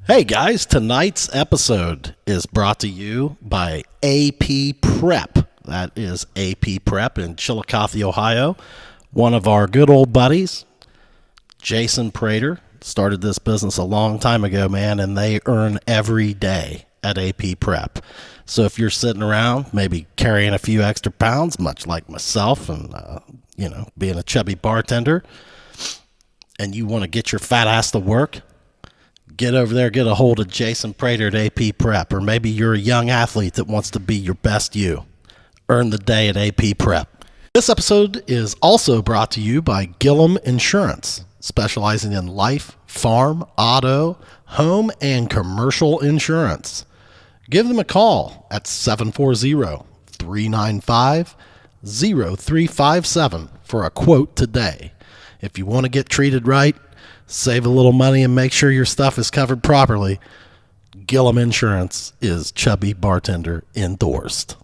Hey guys, tonight's episode is brought to you by AP Prep. That is AP Prep in Chillicothe, Ohio. One of our good old buddies, Jason Prater, started this business a long time ago, man, and they earn every day at AP Prep. So if you're sitting around, maybe carrying a few extra pounds, much like myself and, being a chubby bartender, and you want to get your fat ass to work, get over there, get a hold of Jason Prater at AP Prep. Or maybe you're a young athlete that wants to be your best you. Earn the day at AP Prep. This episode is also brought to you by Gillum Insurance, specializing in life, farm, auto, home, and commercial insurance. Give them a call at 740-395-0357 for a quote today. If you want to get treated right, save a little money, and make sure your stuff is covered properly, Gillum Insurance is Chubby Bartender endorsed.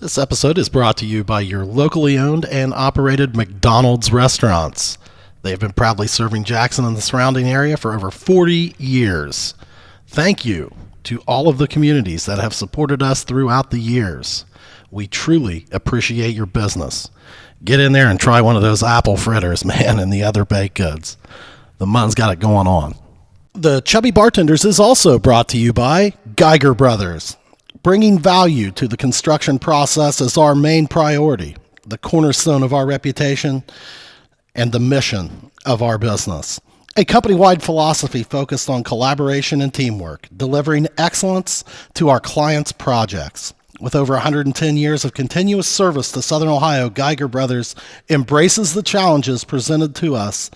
This episode is brought to you by your locally owned and operated McDonald's restaurants. They have been proudly serving Jackson and the surrounding area for over 40 years. Thank you to all of the communities that have supported us throughout the years. We truly appreciate your business. Get in there and try one of those apple fritters, man, and the other baked goods. The man's got it going on. The Chubby Bartenders is also brought to you by Geiger Brothers. Bringing value to the construction process is our main priority, the cornerstone of our reputation, and the mission of our business. A company-wide philosophy focused on collaboration and teamwork, delivering excellence to our clients' projects. With over 110 years of continuous service to Southern Ohio, Geiger Brothers embraces the challenges presented to us,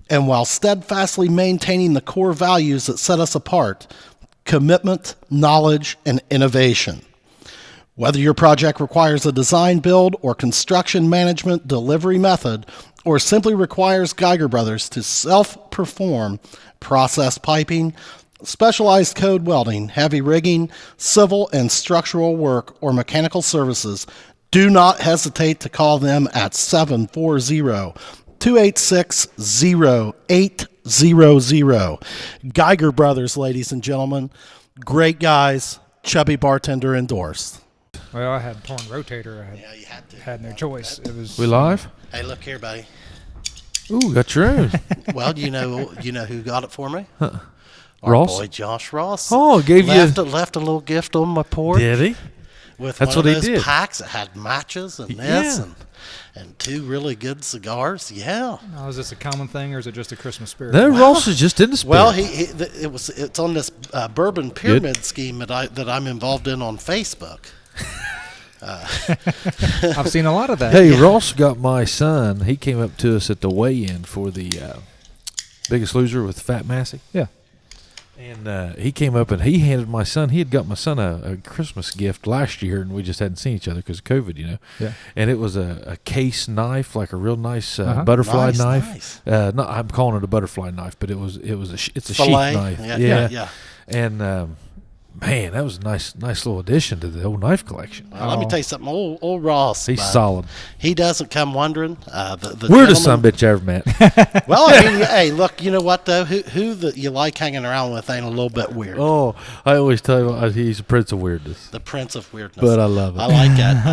and while steadfastly maintaining the core values that set us apart: commitment, knowledge, and innovation. Whether your project requires a design build or construction management delivery method, or simply requires Geiger Brothers to self-perform process piping, specialized code welding, heavy rigging, civil and structural work, or mechanical services, do not hesitate to call them at 740-286-0800. Geiger Brothers, ladies and gentlemen. Great guys. Chubby Bartender endorsed. Well, I had torn rotator. You had to. Had no choice. It was. We live? Hey, look here, buddy. Ooh, got your own. Well, you know who got it for me? Huh. Our Ross? boy Josh Ross. Oh, left a little gift on my porch. Did he? With That's one what of he those did. packs that had matches and this Yeah. and two really good cigars. Yeah. Now, is this a common thing, or is it just a Christmas spirit? No, Ross is just in the spirit. Well, it's on this bourbon pyramid scheme that I'm involved in on Facebook. I've seen a lot of that. Hey, Ross got my son. He came up to us at the weigh-in for the Biggest Loser with Fat Massey. Yeah. And he came up and he handed my son. He had got my son a Christmas gift last year, and we just hadn't seen each other because of COVID, you know. Yeah. And it was a case knife, like a real nice butterfly knife. Nice. No, I'm calling it a butterfly knife, but it's a sheath Fillet. knife. Yeah. And man, that was a nice little addition to the old knife collection. Well, let me tell you something. Old Ross. He's solid. He doesn't come wondering. The Where gentleman- does some bitch ever met? Well, I mean, hey, look, you know what though? Who that you like hanging around with ain't a little bit weird. Oh, I always tell you he's a prince of weirdness. The Prince of Weirdness. But I love it. I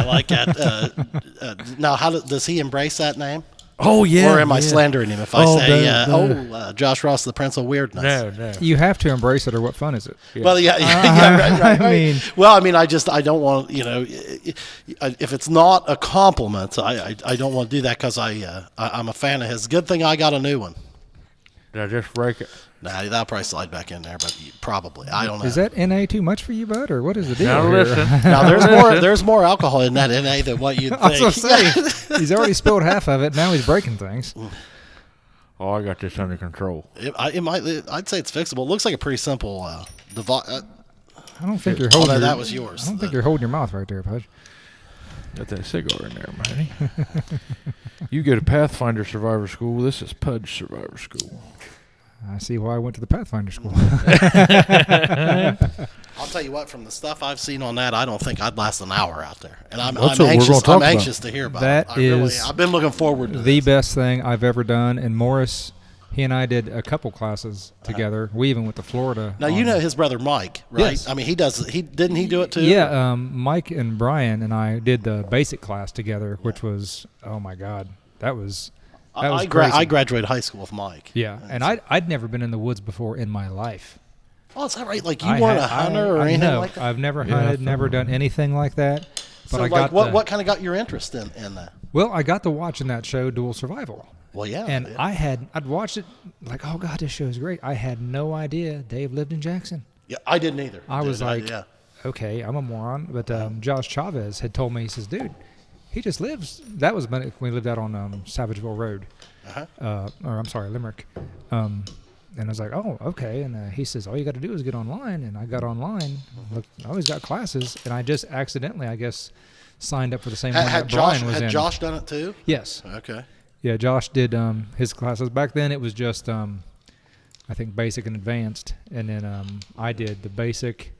like that. Now, does he embrace that name? Oh yeah. Or am I slandering him if I say, no. Josh Ross, the Prince of Weirdness? No. You have to embrace it, or what fun is it? Yeah. Well, right. I don't want, if it's not a compliment, I don't want to do that because I'm a fan of his. Good thing I got a new one. Did I just break it? Nah, that'll probably slide back in there, but probably. I don't know. Is that NA too much for you, bud, or what is the deal? Now here? listen. Now there's more alcohol in that NA than what you'd I was think. gonna say, he's already spilled half of it. Now he's breaking things. Oh, I got this under control. I'd say it's fixable. It looks like a pretty simple device. I don't think you're holding. That was yours. I don't think you're holding your mouth right there, bud. Got that cigar in there, Manny. You go to Pathfinder Survivor School. This is Pudge Survivor School. I see why I went to the Pathfinder school. I'll tell you what, from the stuff I've seen on that, I don't think I'd last an hour out there. And I'm That's what we're anxious. gonna talk I'm anxious to hear about That it. is I've been looking forward to the this. best thing I've ever done. And Morris, He and I did a couple classes together. We even went to Florida. Now you know his brother Mike, right? Yes. I mean, didn't he do it too? Yeah, Mike and Brian and I did the basic class together, which was, oh my God, that was crazy. I graduated high school with Mike. Yeah, and I'd never been in the woods before in my life. Oh, is that right? Like you weren't a hunter or anything no, like that? I've never hunted, never done anything like that. But So I got what kind of got your interest in that? Well, I got to watching that show, Dual Survival. Well, yeah. And yeah. I'd watched it like, oh God, this show is great. I had no idea Dave lived in Jackson. Yeah, I didn't either. I was like, yeah. okay, I'm a moron. But Josh Chavez had told me, he says, dude, he just lives. That was when we lived out on Savageville Road. Uh-huh. Or I'm sorry, Limerick. And I was like, oh, okay. And he says, all you got to do is get online. And I got online. Look, I always got classes. And I just accidentally, I guess, signed up for the same one that Brian was in. Had Josh done it too? Yes. Okay. Yeah, Josh did his classes. Back then it was just, I think, basic and advanced. And then I did the basic,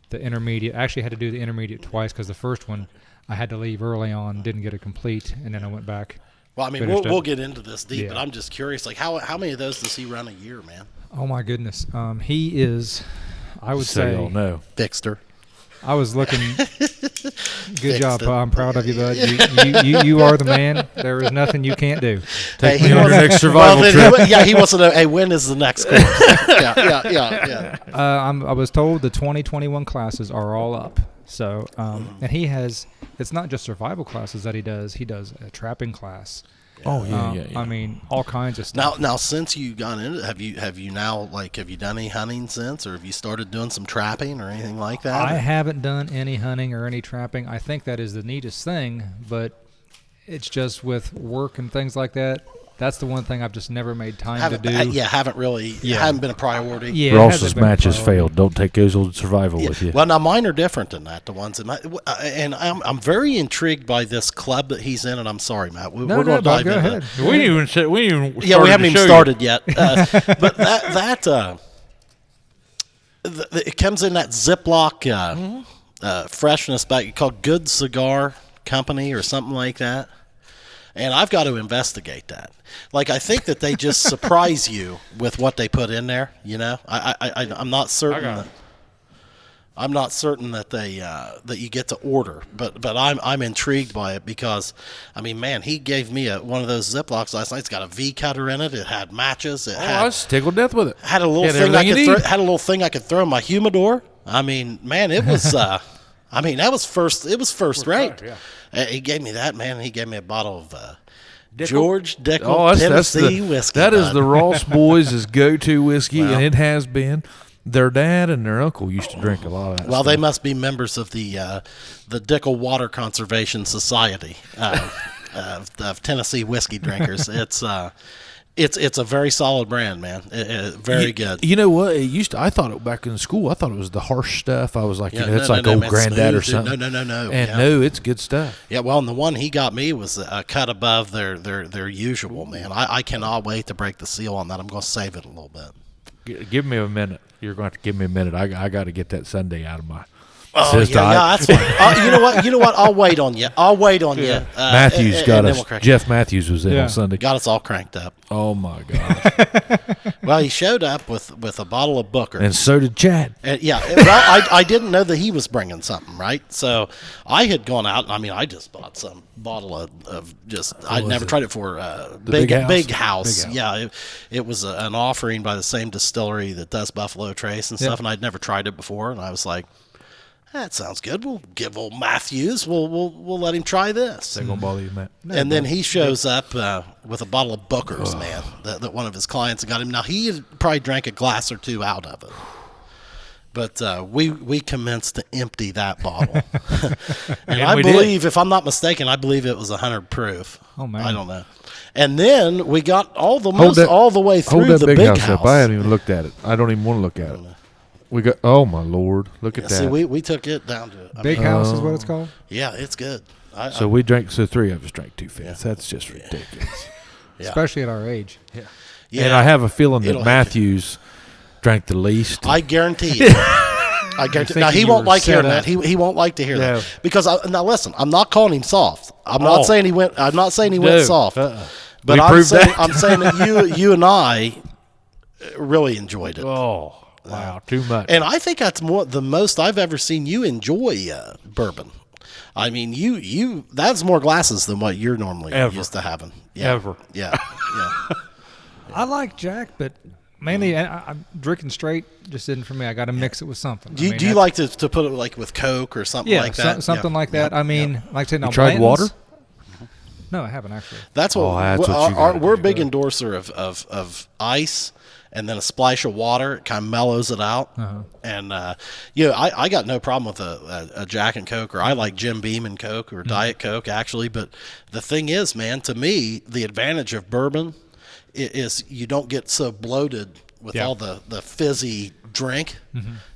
the intermediate. I actually had to do the intermediate twice because the first one I had to leave early on, didn't get it complete. And then I went back. Well, I mean, we'll get into this deep, but I'm just curious, like how many of those does he run a year, man? Oh my goodness, he is. I would So say. y'all know. Fixter. I was looking. Good job, Pa. I'm proud of you, bud. You are the man. There is nothing you can't do. Take me on your next survival trip. He wants to know. Hey, when is the next course? yeah. I was told the 2021 classes are all up. So, and he has. It's not just survival classes that he does. He does a trapping class. Oh yeah. I mean, all kinds of stuff. Now, since you got into it, have you done any hunting since, or have you started doing some trapping or anything like that? I haven't done any hunting or any trapping. I think that is the neatest thing, but it's just with work and things like that. That's the one thing I've just never made time to do. Haven't been a priority. Yeah, Ross's matches failed. Don't take those old survival with you. Well, now mine are different than that. The ones and I'm very intrigued by this club that he's in. And I'm sorry, Matt. We're going to dive go into ahead. We haven't even started yet. But it comes in that Ziploc freshness bag called Good Cigar Company or something like that. And I've got to investigate that. Like, I think that they just surprise you with what they put in there. You know, I'm not certain. I'm not certain that they that you get to order, but I'm intrigued by it because, I mean, man, he gave me one of those Ziplocs last night. It's got a V cutter in it. It had matches. I was tickled death with it. Had a little thing I could throw in my humidor. I mean, man, it was. That was first. It was first rate. Yeah. He gave me that, man. He gave me a bottle of George Dickel that's Tennessee whiskey. That is the Ross boys' go-to whiskey, and it has been. Their dad and their uncle used to drink a lot of that. Well, stuff. they must be members of the Dickel Water Conservation Society of Tennessee whiskey drinkers. It's a very solid brand, man. Very good. You know what? It used to. I thought it back in school. I thought it was the harsh stuff. I was like, it's like old granddad or something. No. And no, it's good stuff. Yeah, well, and the one he got me was a cut above their usual, man. I cannot wait to break the seal on that. I'm going to save it a little bit. Give me a minute. You're going to have to give me a minute. I got to get that Sunday out of my. Oh yeah, that's fine. You know what? I'll wait on you. Matthews got us. Jeff Matthews was in on Sunday. Got us all cranked up. Oh my gosh! Well, he showed up with a bottle of Booker, and so did Chad. Well, I didn't know that he was bringing something, right? So I had gone out. I mean, I just bought some bottle of just. I'd never tried it for Big House. Yeah, it was an offering by the same distillery that does Buffalo Trace and stuff, and I'd never tried it before, and I was like, that sounds good. We'll give old Matthews. We'll let him try this. They're gonna bother you, Matt. And then he shows up with a bottle of Booker's, man. That one of his clients got him. Now he had probably drank a glass or two out of it, but we commenced to empty that bottle. and I believe, if I'm not mistaken, I believe it was 100 proof. Oh man, I don't know. And then we got all the way through the big house. I haven't even looked at it. I don't even want to look at it. We got. Oh my Lord! Look at that. See, we took it down to Big House is what it's called. Yeah, it's good. We drank. So three of us drank 2 fifths. That's just ridiculous. Especially at our age. Yeah. And I have a feeling that Matthews drank the least. I guarantee you. I guarantee. Now he won't like hearing that. He won't like to hear that because now listen. I'm not calling him soft. I'm not saying he went soft. But I'm saying that you and I really enjoyed it. Oh, wow, too much. And I think that's the most I've ever seen you enjoy bourbon. I mean, that's more glasses than what you're normally used to having. Yeah. Ever. Yeah. I like Jack, but mainly I'm drinking straight. Just isn't for me. I got to mix it with something. Do you like to put it like with Coke or something like that? Something like that. I mean, like I said, you tried water? No, I haven't actually. That's what, what we're a big endorser of ice, and then a splash of water. It kind of mellows it out. Uh-huh. And I got no problem with a Jack and Coke, or I like Jim Beam and Coke or Diet Coke actually. But the thing is, man, to me, the advantage of bourbon is you don't get so bloated with all the fizzy drink,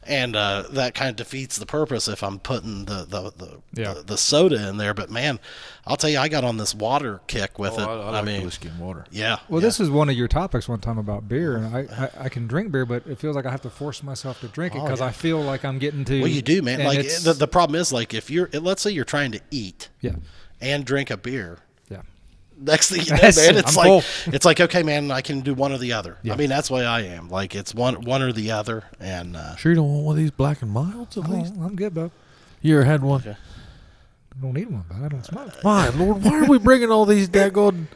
and that kind of defeats the purpose if I'm putting the soda in there. But man, I'll tell you, I got on this water kick with it. I mean, whiskey and water. Yeah. Well, this is one of your topics one time about beer, and I can drink beer, but it feels like I have to force myself to drink it because I feel like I'm getting to. Well, you do, man. Like the problem is, like, if let's say you're trying to eat, and drink a beer. Next thing you know, man, it's like okay, man, I can do one or the other. Yeah. I mean, that's the way I am. Like it's one or the other. And sure, you don't want one of these Black and Milds at least? I'm good, bro. You ever had one? Okay. I don't need one, but I don't smoke. My Lord, why are we bringing all these daggone,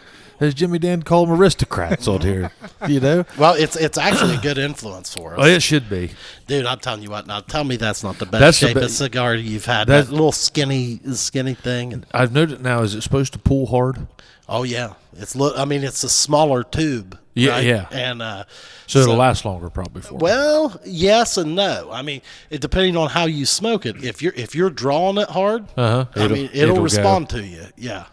as Jimmy Dan called them, aristocrats on here? You know? Well, it's actually a good influence for us. Oh, it should be, dude. I'm telling you what. Now, tell me that's not the best shape of cigar you've had. That little skinny thing. And I've noted now. Is it supposed to pull hard? Oh yeah, it's a smaller tube. Yeah, right? yeah. And so it'll last longer probably for me. Well, yes and no. I mean, depending on how you smoke it. If you're drawing it hard, it'll respond to you. Yeah.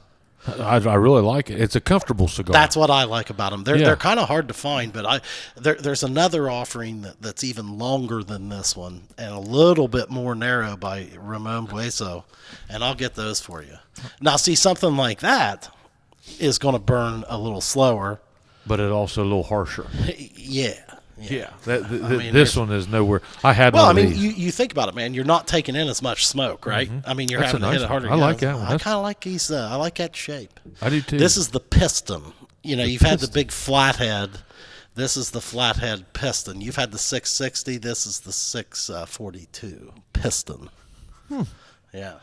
I really like it. It's a comfortable cigar. That's what I like about them. They're kind of hard to find, but there's another offering that's even longer than this one and a little bit more narrow by Ramon Bueso, and I'll get those for you. Now, see, something like that is going to burn a little slower, but it also a little harsher. Yeah. This one is nowhere. I had one. Well, I mean, you think about it, man. You're not taking in as much smoke, right? Mm-hmm. I mean, you're having to hit it harder. I like that one. I kind of like these. I like that shape. I do too. This is the piston. You know, you've had the big flathead. This is the flathead piston. You've had the 660. This is the 642 piston. Yeah.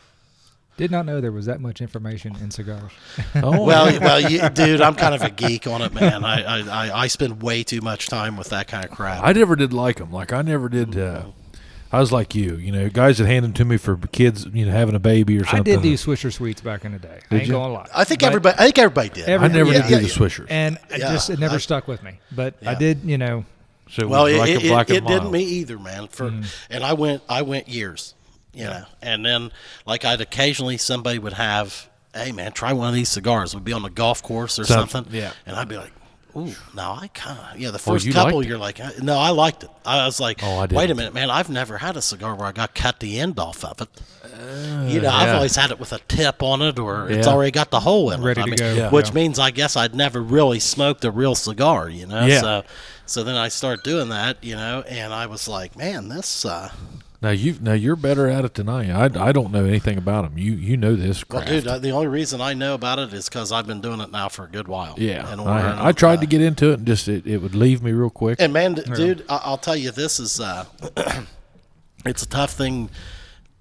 Did not know there was that much information in cigars. Oh, well, dude, I'm kind of a geek on it, man. I spend way too much time with that kind of crap. I never did like them. Like I never did. I was like you know, guys that hand them to me for kids, you know, having a baby or something. I did these Swisher Sweets back in the day. I ain't gonna lie. I think everybody did. I never did the Swishers, and it never stuck with me. But I did, you know. So it didn't me either, man. And I went years. You know, and then like somebody would have, hey man, try one of these cigars. We'd be on the golf course or something, and I'd be like, ooh, no, I kind of, the first couple you're like, no, I liked it. I was like, wait a minute, man, I've never had a cigar where I got cut the end off of it. I've always had it with a tip on it, or it's already got the hole in it. Ready to go. Which means I guess I'd never really smoked a real cigar, you know. Yeah. So then I started doing that, you know, and I was like, man, this. Now you're better at it than I am. I don't know anything about them. You know this craft. Well, dude, the only reason I know about it is because I've been doing it now for a good while. Yeah, I tried to get into it and just it would leave me real quick. And man, dude, I'll tell you, this is it's a tough thing.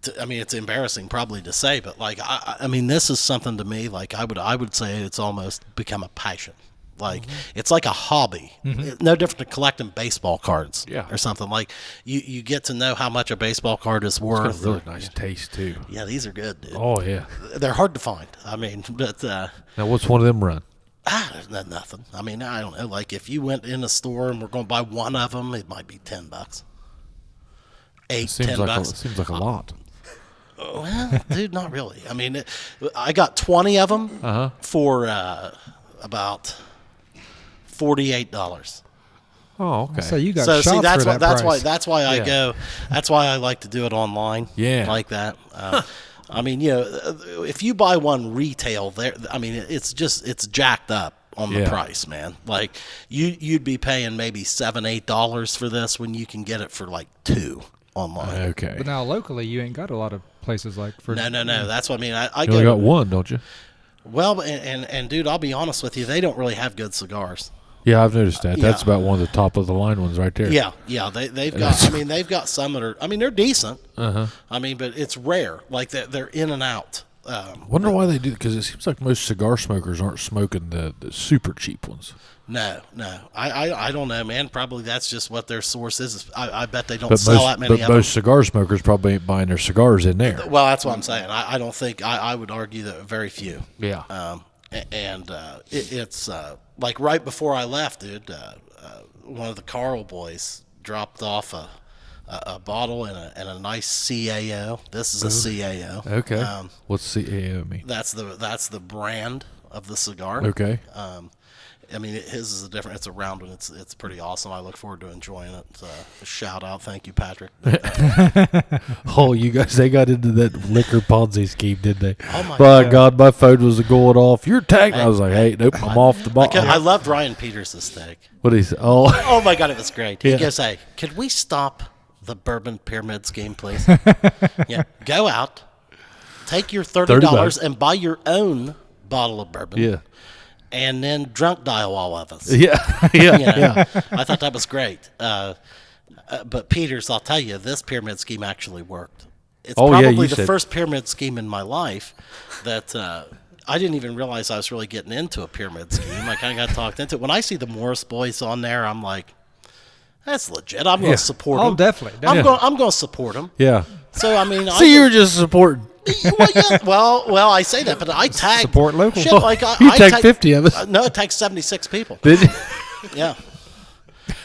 It's embarrassing probably to say, but like I mean, this is something to me. Like I would say it's almost become a passion. Like it's like a hobby, no different than collecting baseball cards, or something. Like you get to know how much a baseball card is worth. It's got a really nice taste too. Yeah, these are good, dude. Oh yeah, they're hard to find. I mean, but now what's one of them run? There's nothing. I mean, I don't know. Like if you went in a store and we're going to buy one of them, it might be $10. $8, $10. It seems like a lot. Well, dude, not really. I mean, I got 20 of them for about $48. Oh, okay. So you got so shot see that's for why that price. that's why I go. That's why I like to do it online. Yeah, like that. I mean, you know, if you buy one retail, there, I mean, it's jacked up on the price, man. Like you'd be paying maybe $7-8 for this when you can get it for like $2 online. Okay. But now locally, you ain't got a lot of places like for. No. That's what I mean. I you only got one, don't you? Well, and dude, I'll be honest with you, they don't really have good cigars. Yeah, I've noticed that. Yeah. That's about one of the top of the line ones right there. Yeah, they've got. I mean, they've got some that are. I mean, they're decent. Uh-huh. I mean, but it's rare. Like they're in and out. Wonder why they do, because it seems like most cigar smokers aren't smoking the super cheap ones. No. I don't know, man. Probably that's just what their source is. I bet they don't But sell that many but of them. most cigar smokers probably ain't buying their cigars in there. Well, that's what I'm saying. I don't think. I would argue that very few. Yeah. It's like right before I left, dude. One of the Carl boys dropped off a bottle and a nice CAO. This is a CAO. Okay. What's CAO mean? That's the brand of the cigar. Okay. I mean, his is a different. It's a round one. It's pretty awesome. I look forward to enjoying it. A shout out, thank you, Patrick. Oh, you guys, they got into that liquor Ponzi scheme, did they? Oh my By God. God, my phone was going off. You're tagged. I was like, hey, nope, I'm off the ball. I loved Ryan Peters' take. What he said? Oh, Oh my God, it was great. He Yeah. goes, "Hey, could we stop the bourbon pyramid scheme, please? Yeah, go out, take your $30 and buy your own bottle of bourbon. yeah, And then drunk dial all of us. yeah, yeah, You know, yeah. I thought that was great. But Peters, I'll tell you, this pyramid scheme actually worked. It's Oh, yeah, probably you the said- first pyramid scheme in my life that I didn't even realize I was really getting into a pyramid scheme. I kind of got talked into it. When I see the Morris boys on there, I'm like, that's legit. I'm going to support them. Oh, definitely. I'm definitely. going to support them. Yeah. So, I mean, So you were just supporting. well, I say that, but I tagged Support local. Shit, like You I tagged 50 of us. No, it takes 76 people. Did you? Yeah.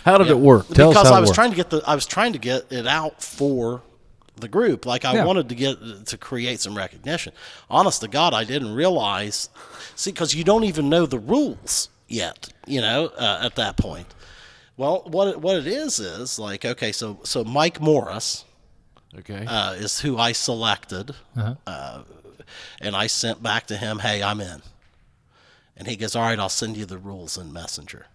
How did it work? Tell us Because how I it was worked. trying to get it out for the group. Like I Yeah. wanted to create some recognition. Honest to God, I didn't realize. See, because you don't even know the rules yet. At that point. Well, what it is like, okay, so Mike Morris Okay. is who I selected, Uh-huh. and I sent back to him, hey, I'm in. And he goes, all right, I'll send you the rules in Messenger.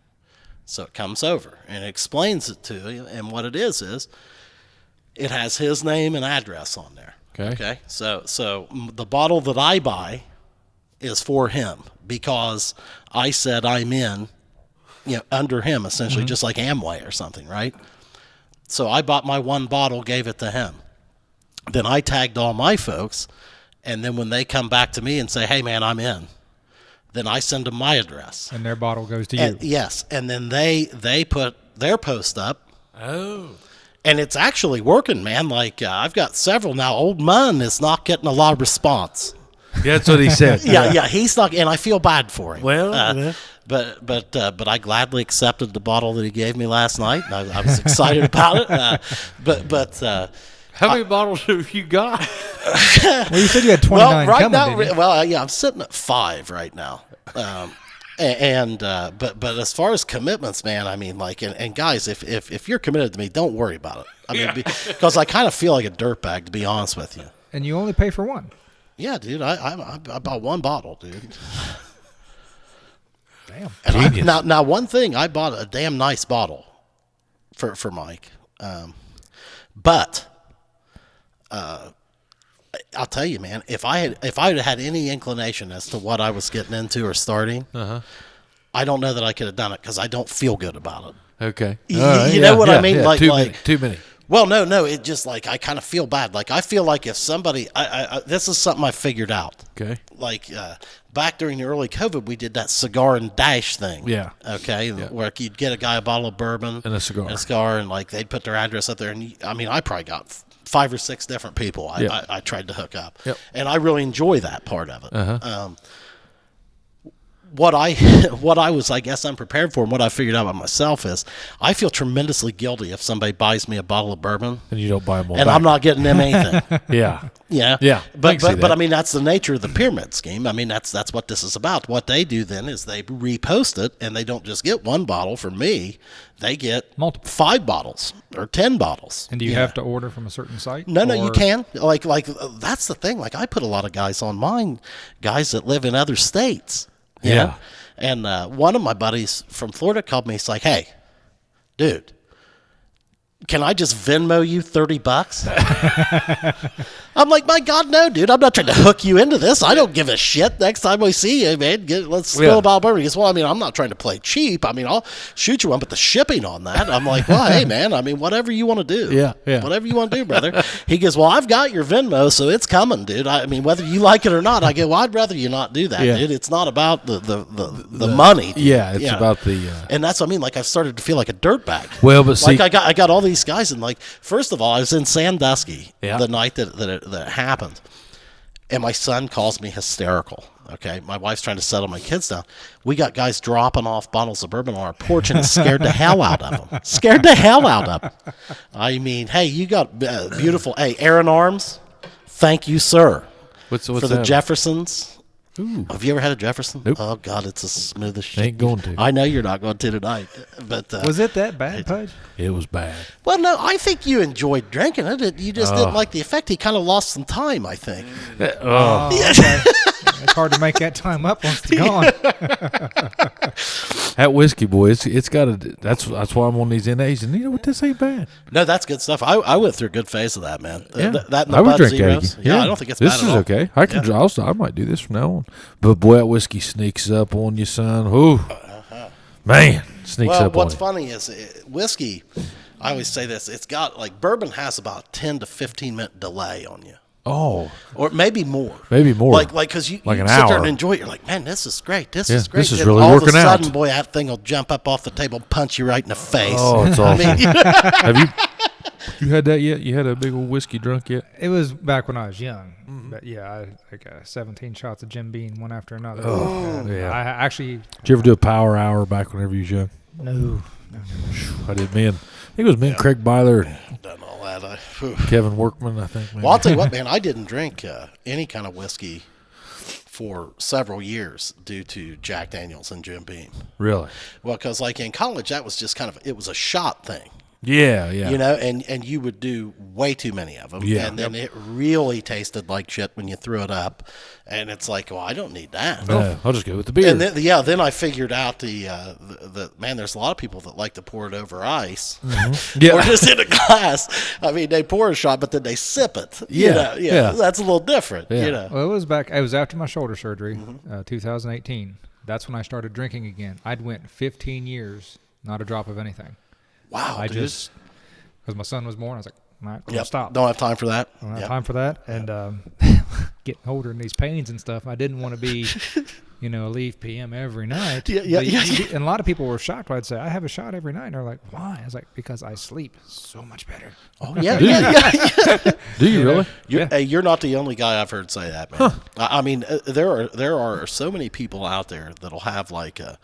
So it comes over and it explains it to you. And what it is it has his name and address on there. Okay. So the bottle that I buy is for him because I said I'm in, under him essentially, just like Amway or something, right? So I bought my one bottle, gave it to him. Then I tagged all my folks, and then when they come back to me and say, hey, man, I'm in, then I send them my address. And their bottle goes to you. And, yes, and then they put their post up, Oh. and it's actually working, man. Like, I've got several now. Old Mun is not getting a lot of response. That's what he said. Yeah, he's not, and I feel bad for him. Well, yeah. But I gladly accepted the bottle that he gave me last night. I was excited about it. But How many bottles have you got? Well, you said you had 29 well, right coming, now, didn't you? well, yeah, I'm sitting at 5 right now. But as far as commitments, man, I mean, like, and guys, if you're committed to me, don't worry about it. I mean, because I kind of feel like a dirtbag, to be honest with you. And you only pay for one. Yeah, dude, I bought one bottle, dude. Damn. And now one thing, I bought a damn nice bottle for Mike, but I'll tell you, man, if I had any inclination as to what I was getting into or starting, I don't know that I could have done it because I don't feel good about it. Okay. You know what I mean? Like, too many. Well, no, it just like I kind of feel bad. Like I feel like if somebody, this is something I figured out. Okay. Like back during the early COVID, we did that cigar and dash thing. Yeah. Okay. Where you'd get a guy a bottle of bourbon And a cigar. and like they'd put their address up there. And I probably got 5 or 6 different people I tried to hook up. Yep. And I really enjoy that part of it. Uh-huh. What I was, I guess, unprepared for, and what I figured out about myself is, I feel tremendously guilty if somebody buys me a bottle of bourbon And you don't buy them all and back. I'm not getting them anything. Yeah. Yeah. Yeah, I But can see but that. I mean that's the nature of the pyramid scheme. I mean that's what this is about. What they do then is they repost it, and they don't just get one bottle from me. They get Multiple. 5 bottles or 10 bottles. And do you have to order from a certain site? No, you Or- can. Like that's the thing. Like I put a lot of guys on mine, guys that live in other states. you Yeah. know? And one of my buddies from Florida called me. He's like, "Hey, dude, can I just Venmo you $30? I'm like, my God, no, dude. I'm not trying to hook you into this. I don't give a shit. Next time we see you, man, let's spill a bottle of bourbon. He goes, well, I mean, I'm not trying to play cheap. I mean, I'll shoot you one, but the shipping on that. I'm like, well, hey, man, I mean, whatever you want to do. Yeah. Whatever you want to do, brother. He goes, well, I've got your Venmo, so it's coming, dude. I mean, whether you like it or not. I go, well, I'd rather you not do that, dude. It's not about the money. Dude. Yeah, it's about the... and that's what I mean. Like, I've started to feel like a dirtbag. Well, but see... Like, I got all these guys, and like, first of all, I was in Sandusky the night that it happened. And my son calls me hysterical. Okay, my wife's trying to settle my kids down. We got guys dropping off bottles of bourbon on our porch, and it scared the hell out of them. Scared the hell out of them. I mean, hey, you got beautiful. Hey, Aaron Arms, thank you, sir. What's for the that? Jeffersons. Ooh. Have you ever had a Jefferson? Nope. Oh God, it's the smoothest shit. Ain't going to. I know you're not going to tonight, but Was it that bad, Pudge? It was bad. well, no, I think you enjoyed drinking it. You just didn't like the effect. He kind of lost some time, I think. Oh, okay. It's hard to make that time up once it's gone. That whiskey, boy, it's got a. That's why I'm on these NAs, and you know what? This ain't bad. No, that's good stuff. I went through a good phase of that, man. Yeah. That and the I would Bud drink Zeros. that again. Yeah, I don't think it's this bad is at all. okay. I can. I might do this from now on. But boy, that whiskey sneaks up on you, son. Ooh, man, sneaks Well, up what's on funny is whiskey. I always say this. It's got like bourbon has about 10 to 15-minute delay on you. you. Oh, Or maybe more. maybe more. Like because you Like an sit there hour. and enjoy it. You're like, man, this is great. This Yeah, is great. this is And really all working of a sudden, out. boy, that thing will jump up off the table, punch you right in the face. Oh, it's awesome. I mean, Have you had that yet? You had a big old whiskey drunk yet? It was back when I was young. But yeah, I like 17 shots of Jim Beam, one after another. Oh, And yeah. I actually... Did you ever do a power hour back whenever you was young? No. I did. I think it was me and Craig Byler, and done all that. Kevin Workman. I think. Maybe. Well, I'll tell you what, man. I didn't drink any kind of whiskey for several years due to Jack Daniels and Jim Beam. Really? Well, because like in college, that was just kind of, it was a shot thing. Yeah. You know, and you would do way too many of them. Yeah. And then it really tasted like shit when you threw it up. And it's like, well, I don't need that. No, I'll just go with the beer. And then, then I figured out the man, there's a lot of people that like to pour it over ice Yeah. or just in a glass. I mean, they pour a shot, but then they sip it. You Yeah, know? yeah. That's a little different, Yeah. you know. Well, it was after my shoulder surgery, 2018. That's when I started drinking again. I'd went 15 years, not a drop of anything. Wow, I dude. just, because my son was born, I was like, all right, Yep. stop. Don't have time for that. I don't have Yep. time for that. And getting older and these pains and stuff, I didn't want to be, a leave PM every night. Yeah. And a lot of people were shocked when I'd say, I have a shot every night. And they're like, why? I was like, because I sleep so much better. Oh, yeah. Do you really? You're not the only guy I've heard say that, man. I mean, there are so many people out there that'll have like a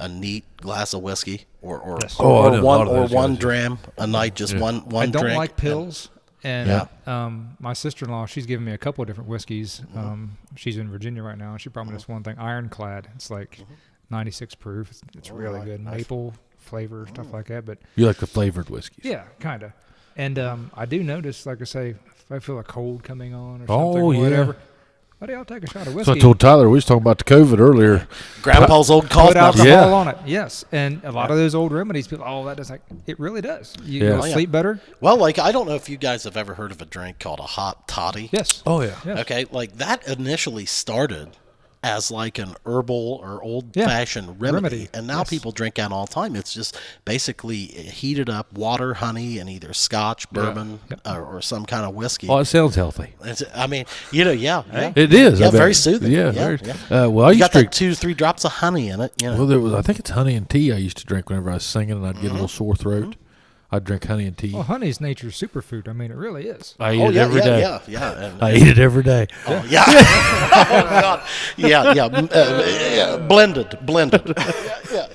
neat glass of whiskey or Yes. Oh, I know a lot of those one guys, yeah. dram a night, just one I don't drink. like pills. And Yeah. my sister-in-law, she's given me a couple of different whiskeys. She's in Virginia right now, and she brought me this one thing, Ironclad. It's like 96 proof. It's really good. Maple flavor, stuff like that. But You like the flavored whiskeys? yeah, kind of. And I do notice, like I say, if I feel a cold coming on or Oh, something, yeah. whatever, buddy, I'll take a shot of So whiskey. I told Tyler we was talking about the COVID earlier. Grandpa's old cough Put alcohol medicine. Yeah. on it, yes. And a lot of those old remedies, people, that does it really does. You Yeah. go Oh, yeah. sleep better. Well, like, I don't know if you guys have ever heard of a drink called a hot toddy. Yes. Oh yeah. Yes. Okay, like that initially started as like an herbal or old-fashioned remedy, and now Yes. people drink that all the time. It's just basically heated up water, honey, and either scotch, bourbon, or some kind of whiskey. Oh, it sounds healthy. I mean, yeah. It is. I Yeah, bet. very soothing. Yeah. Yeah, very. yeah. Well, I You used got to that drink. 2 to 3 drops of honey in it. You know. Well, there was. I think it's honey and tea I used to drink whenever I was singing, and I'd get a little sore throat. I'd drink honey and tea. Well, honey's nature's superfood. I mean, it really is. I eat Oh it yeah, every day. yeah. And, I eat it every day. oh yeah. Oh God. Yeah. Blended. Yeah.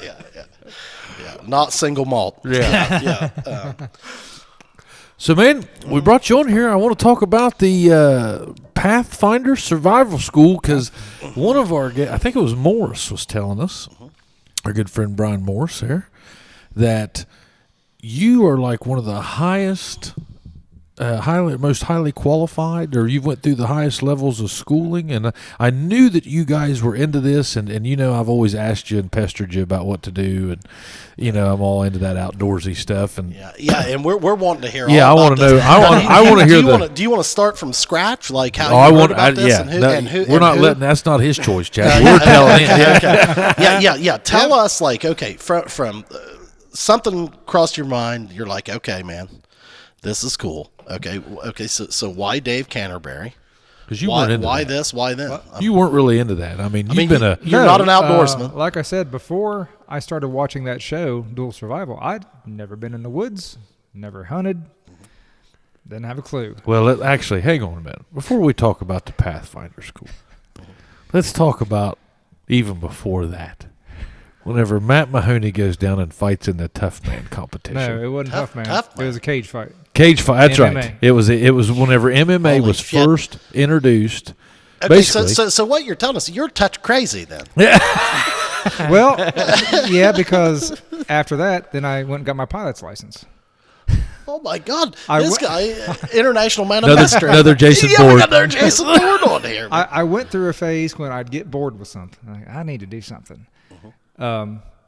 Not single malt. Yeah. So, man, we brought you on here. I want to talk about the Pathfinder Survival School because one of our, I think it was Morris, was telling us, our good friend Brian Morris there, that you are like one of the highest most highly qualified, or you went through the highest levels of schooling. And I knew that you guys were into this, and I've always asked you and pestered you about what to do, and I'm all into that outdoorsy stuff. And and we're wanting to hear. Yeah, all I want about to know. this. I want to hear Do you want to start from scratch, like how you heard about this? We're not letting. That's not his choice, Chad. We're telling him. Yeah. Tell us, like, okay, from something crossed your mind. You're like, okay, man, this is cool. Okay. So why Dave Canterbury? Because you weren't into why that. this? Why then? You weren't really into that. You've been you're not an outdoorsman. Like I said before, I started watching that show, Dual Survival. I'd never been in the woods, never hunted, didn't have a clue. Well, actually, hang on a minute. Before we talk about the Pathfinder School, let's talk about even before that. Whenever Matt Mahoney goes down and fights in the Tough Man competition. No, it wasn't Tough Man. It was a cage fight. Cage fight. That's MMA. right. It was whenever MMA was first introduced. Okay, basically. so what you're telling us, you're touch crazy then. Well, yeah, because after that, then I went and got my pilot's license. Oh my God! This guy, international man of mystery. Another Jason Bourne. We got another Jason Bourne on here. I went through a phase when I'd get bored with something. I need to do something.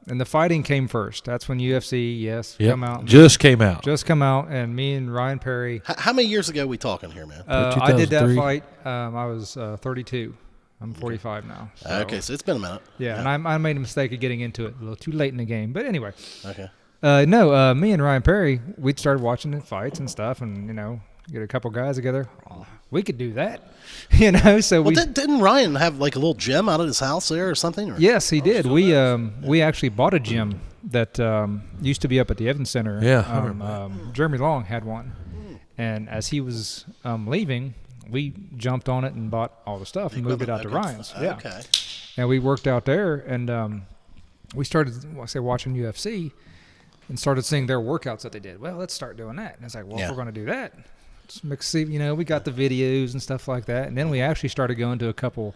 And the fighting came first. That's when UFC, come out. Just came out. And me and Ryan Perry. How many years ago are we talking here, man? I did that fight. I was 32. I'm 45 now. So. Okay, so it's been a minute. Yeah, and I made a mistake of getting into it a little too late in the game. But anyway. Okay. Me and Ryan Perry, we started watching the fights and stuff, and get a couple guys together. Oh, we could do that, So didn't Ryan have like a little gym out of his house there or something? Or? Yes, he did. We actually bought a gym that used to be up at the Evans Center. Yeah, Jeremy Long had one, and as he was leaving, we jumped on it and bought all the stuff and moved it out to Ryan's. Yeah. Okay. And we worked out there, and we started, watching UFC. And started seeing their workouts that they did. Well, let's start doing that. And it's like, if we're going to do that, we got the videos and stuff like that. And then we actually started going to a couple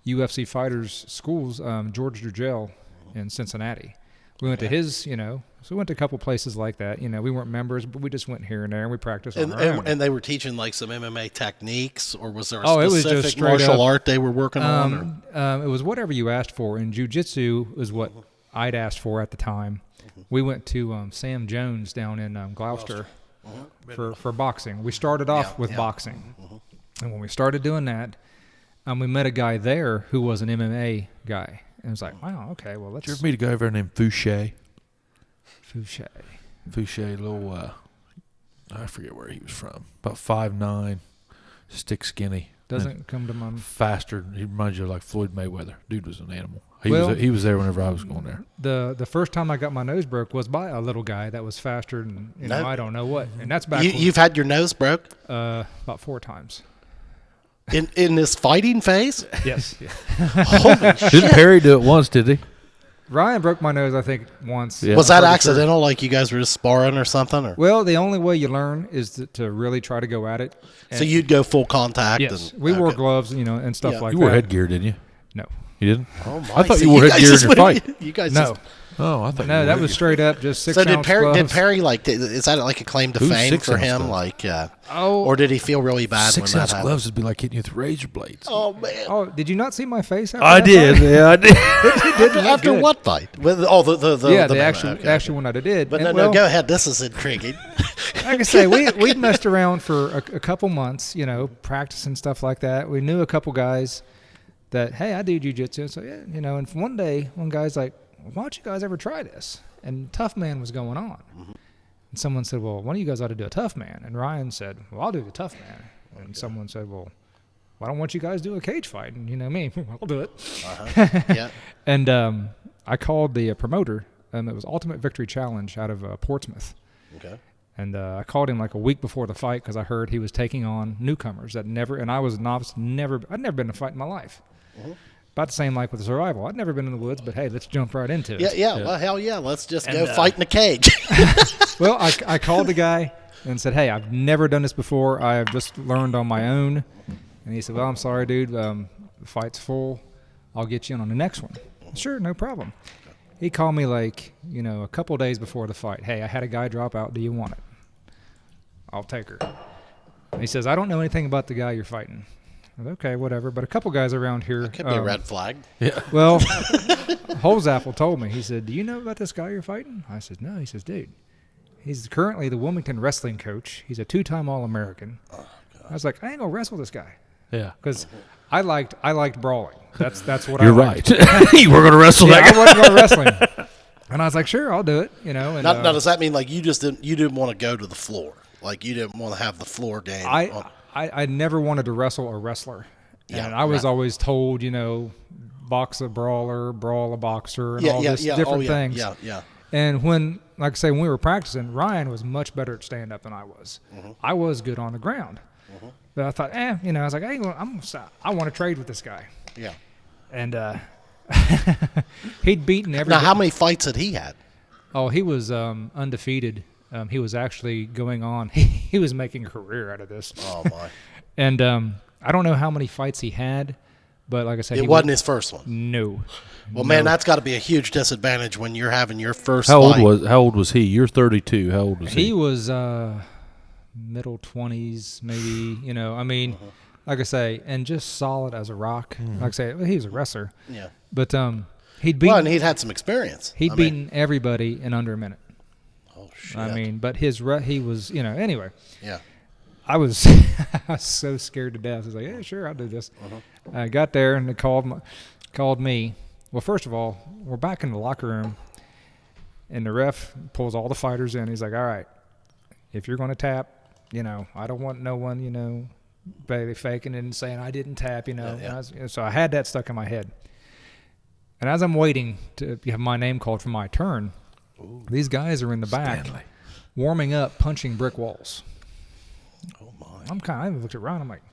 UFC fighters' schools, George Dragel in Cincinnati. We went to his, so we went to a couple places like that. We weren't members, but we just went here and there and we practiced on our own. And they were teaching like some MMA techniques, or was there a it was specific just martial art they were working on? It was whatever you asked for. And jiu-jitsu was what I'd asked for at the time. We went to Sam Jones down in Gloucester for boxing. We started off with boxing. And when we started doing that, we met a guy there who was an MMA guy. And it was like, wow, okay, well, let's... Did you ever meet a guy over there named Fouché? Fouché, little, I forget where he was from. About 5'9", stick skinny. Doesn't come to mind. Faster. He reminds you of like Floyd Mayweather. Dude was an animal. He was there whenever I was going there. The first time I got my nose broke was by a little guy that was faster than I don't know what. And that's back. You've had your nose broke? About 4 times. In this fighting phase? Yes. Yeah. Holy shit! Didn't Perry do it once? Did he? Ryan broke my nose, I think, once. Yeah. Was that accidental? Like you guys were just sparring or something? Or? Well, the only way you learn is to really try to go at it. So you'd go full contact? Yes. We wore gloves, and stuff like that. You wore headgear, didn't you? No. You didn't? Oh my! I thought you wore headgear in your fight. You guys no. I thought no, that was straight up just 6 So ounce gloves. did Perry is that like a claim to fame for him? Like, or did he feel really bad when that happened? 6 ounce gloves would be like hitting you with razor blades. Oh man! Oh, did you not see my face? After I that did. fight? Yeah, I did. After what fight? The actual one that I did. But no, go ahead. This is intriguing. Like I say, we messed around for a couple months, practicing stuff like that. We knew a couple guys that, hey, I do jiu-jitsu. So, and one day, one guy's like, why don't you guys ever try this? And Tough Man was going on. Mm-hmm. And someone said, well, one of you guys ought to do a Tough Man. And Ryan said, well, I'll do the Tough Man. And someone said, well, why don't you guys do a cage fight? And me, I'll do it. Yeah. And I called the promoter, and it was Ultimate Victory Challenge out of Portsmouth. Okay. And I called him like a week before the fight because I heard he was taking on newcomers that and I was a novice, I'd never been in a fight in my life. Mm-hmm. About the same like with the survival. I'd never been in the woods, but hey, let's jump right into it. Yeah. Well, hell yeah. Let's just go fight in a cage. Well, I called the guy and said, hey, I've never done this before. I have just learned on my own. And he said, well, I'm sorry, dude. The fight's full. I'll get you in on the next one. Sure, no problem. He called me like, a couple days before the fight. Hey, I had a guy drop out. Do you want it? I'll take her. He says, I don't know anything about the guy you're fighting. I said, okay, whatever. But a couple guys around here. That could be a red flag. Yeah. Well, Holzapfel told me. He said, do you know about this guy you're fighting? I said, no. He says, dude, he's currently the Wilmington wrestling coach. He's a 2-time All-American. Oh, I was like, I ain't going to wrestle this guy. Yeah. Because I liked brawling. That's what You're I liked. right. You were going to wrestle that I guy. wasn't going to wrestling. And I was like, sure, I'll do it. You know. And, Now, does that mean like you didn't want to go to the floor? Like you didn't want to have the floor game? I never wanted to wrestle a wrestler. Yeah, And I was right. always told, box a brawler, brawl a boxer, and all this different things. Yeah, yeah. And when we were practicing, Ryan was much better at stand up than I was. Mm-hmm. I was good on the ground. Mm-hmm. But I thought, I was like, I want to trade with this guy. Yeah. And he'd beaten Now, everybody. how many fights had he had? Oh, he was undefeated. He was actually going on. He was making a career out of this. Oh my! And I don't know how many fights he had, but like I said, It wasn't his first one. No. Well, man, that's got to be a huge disadvantage when you're having your first How fight. old was he? You're 32. How old was he? He was middle 20s, maybe. Like I say, and just solid as a rock. Like I say, he was a wrestler. Yeah. But he'd beaten. Well, and he'd had some experience. He'd beaten everybody in under a minute. Oh shit! But he was, anyway. Yeah. I was so scared to death. I was like, yeah, sure, I'll do this. I got there, and they called me. Well, first of all, we're back in the locker room, and the ref pulls all the fighters in. He's like, all right, if you're going to tap, I don't want no one, barely faking and saying I didn't tap, Yeah. So I had that stuck in my head. And as I'm waiting to have my name called for my turn, these guys are in the back warming up, punching brick walls. Oh my! I looked around. I'm like,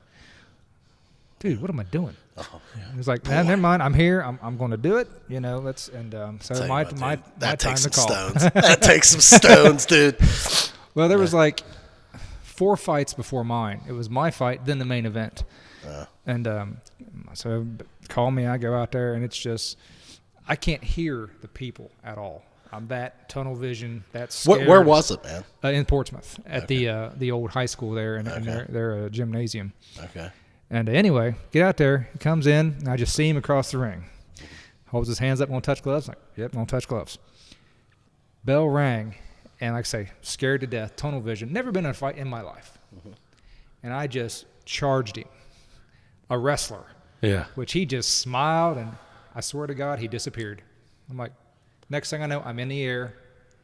dude, what am I doing? Oh, He was like, nah, never mind. I'm here. I'm going to do it. Let's so Tell you my what, dude, my that time takes to some call. stones. That takes some stones, dude. Well, there was like 4 fights before mine. It was my fight, then the main event. And so call me. I go out there, and it's just I can't hear the people at all. I'm that tunnel vision. That's scared. Where was it, man? In Portsmouth at the old high school there, in their gymnasium. Okay. And anyway, get out there. He comes in, and I just see him across the ring. Holds his hands up, won't touch gloves. Like, yep, won't touch gloves. Bell rang, and like I say, scared to death, tunnel vision. Never been in a fight in my life. And I just charged him, a wrestler. Yeah. Which he just smiled, and I swear to God, he disappeared. I'm like, next thing I know, I'm in the air.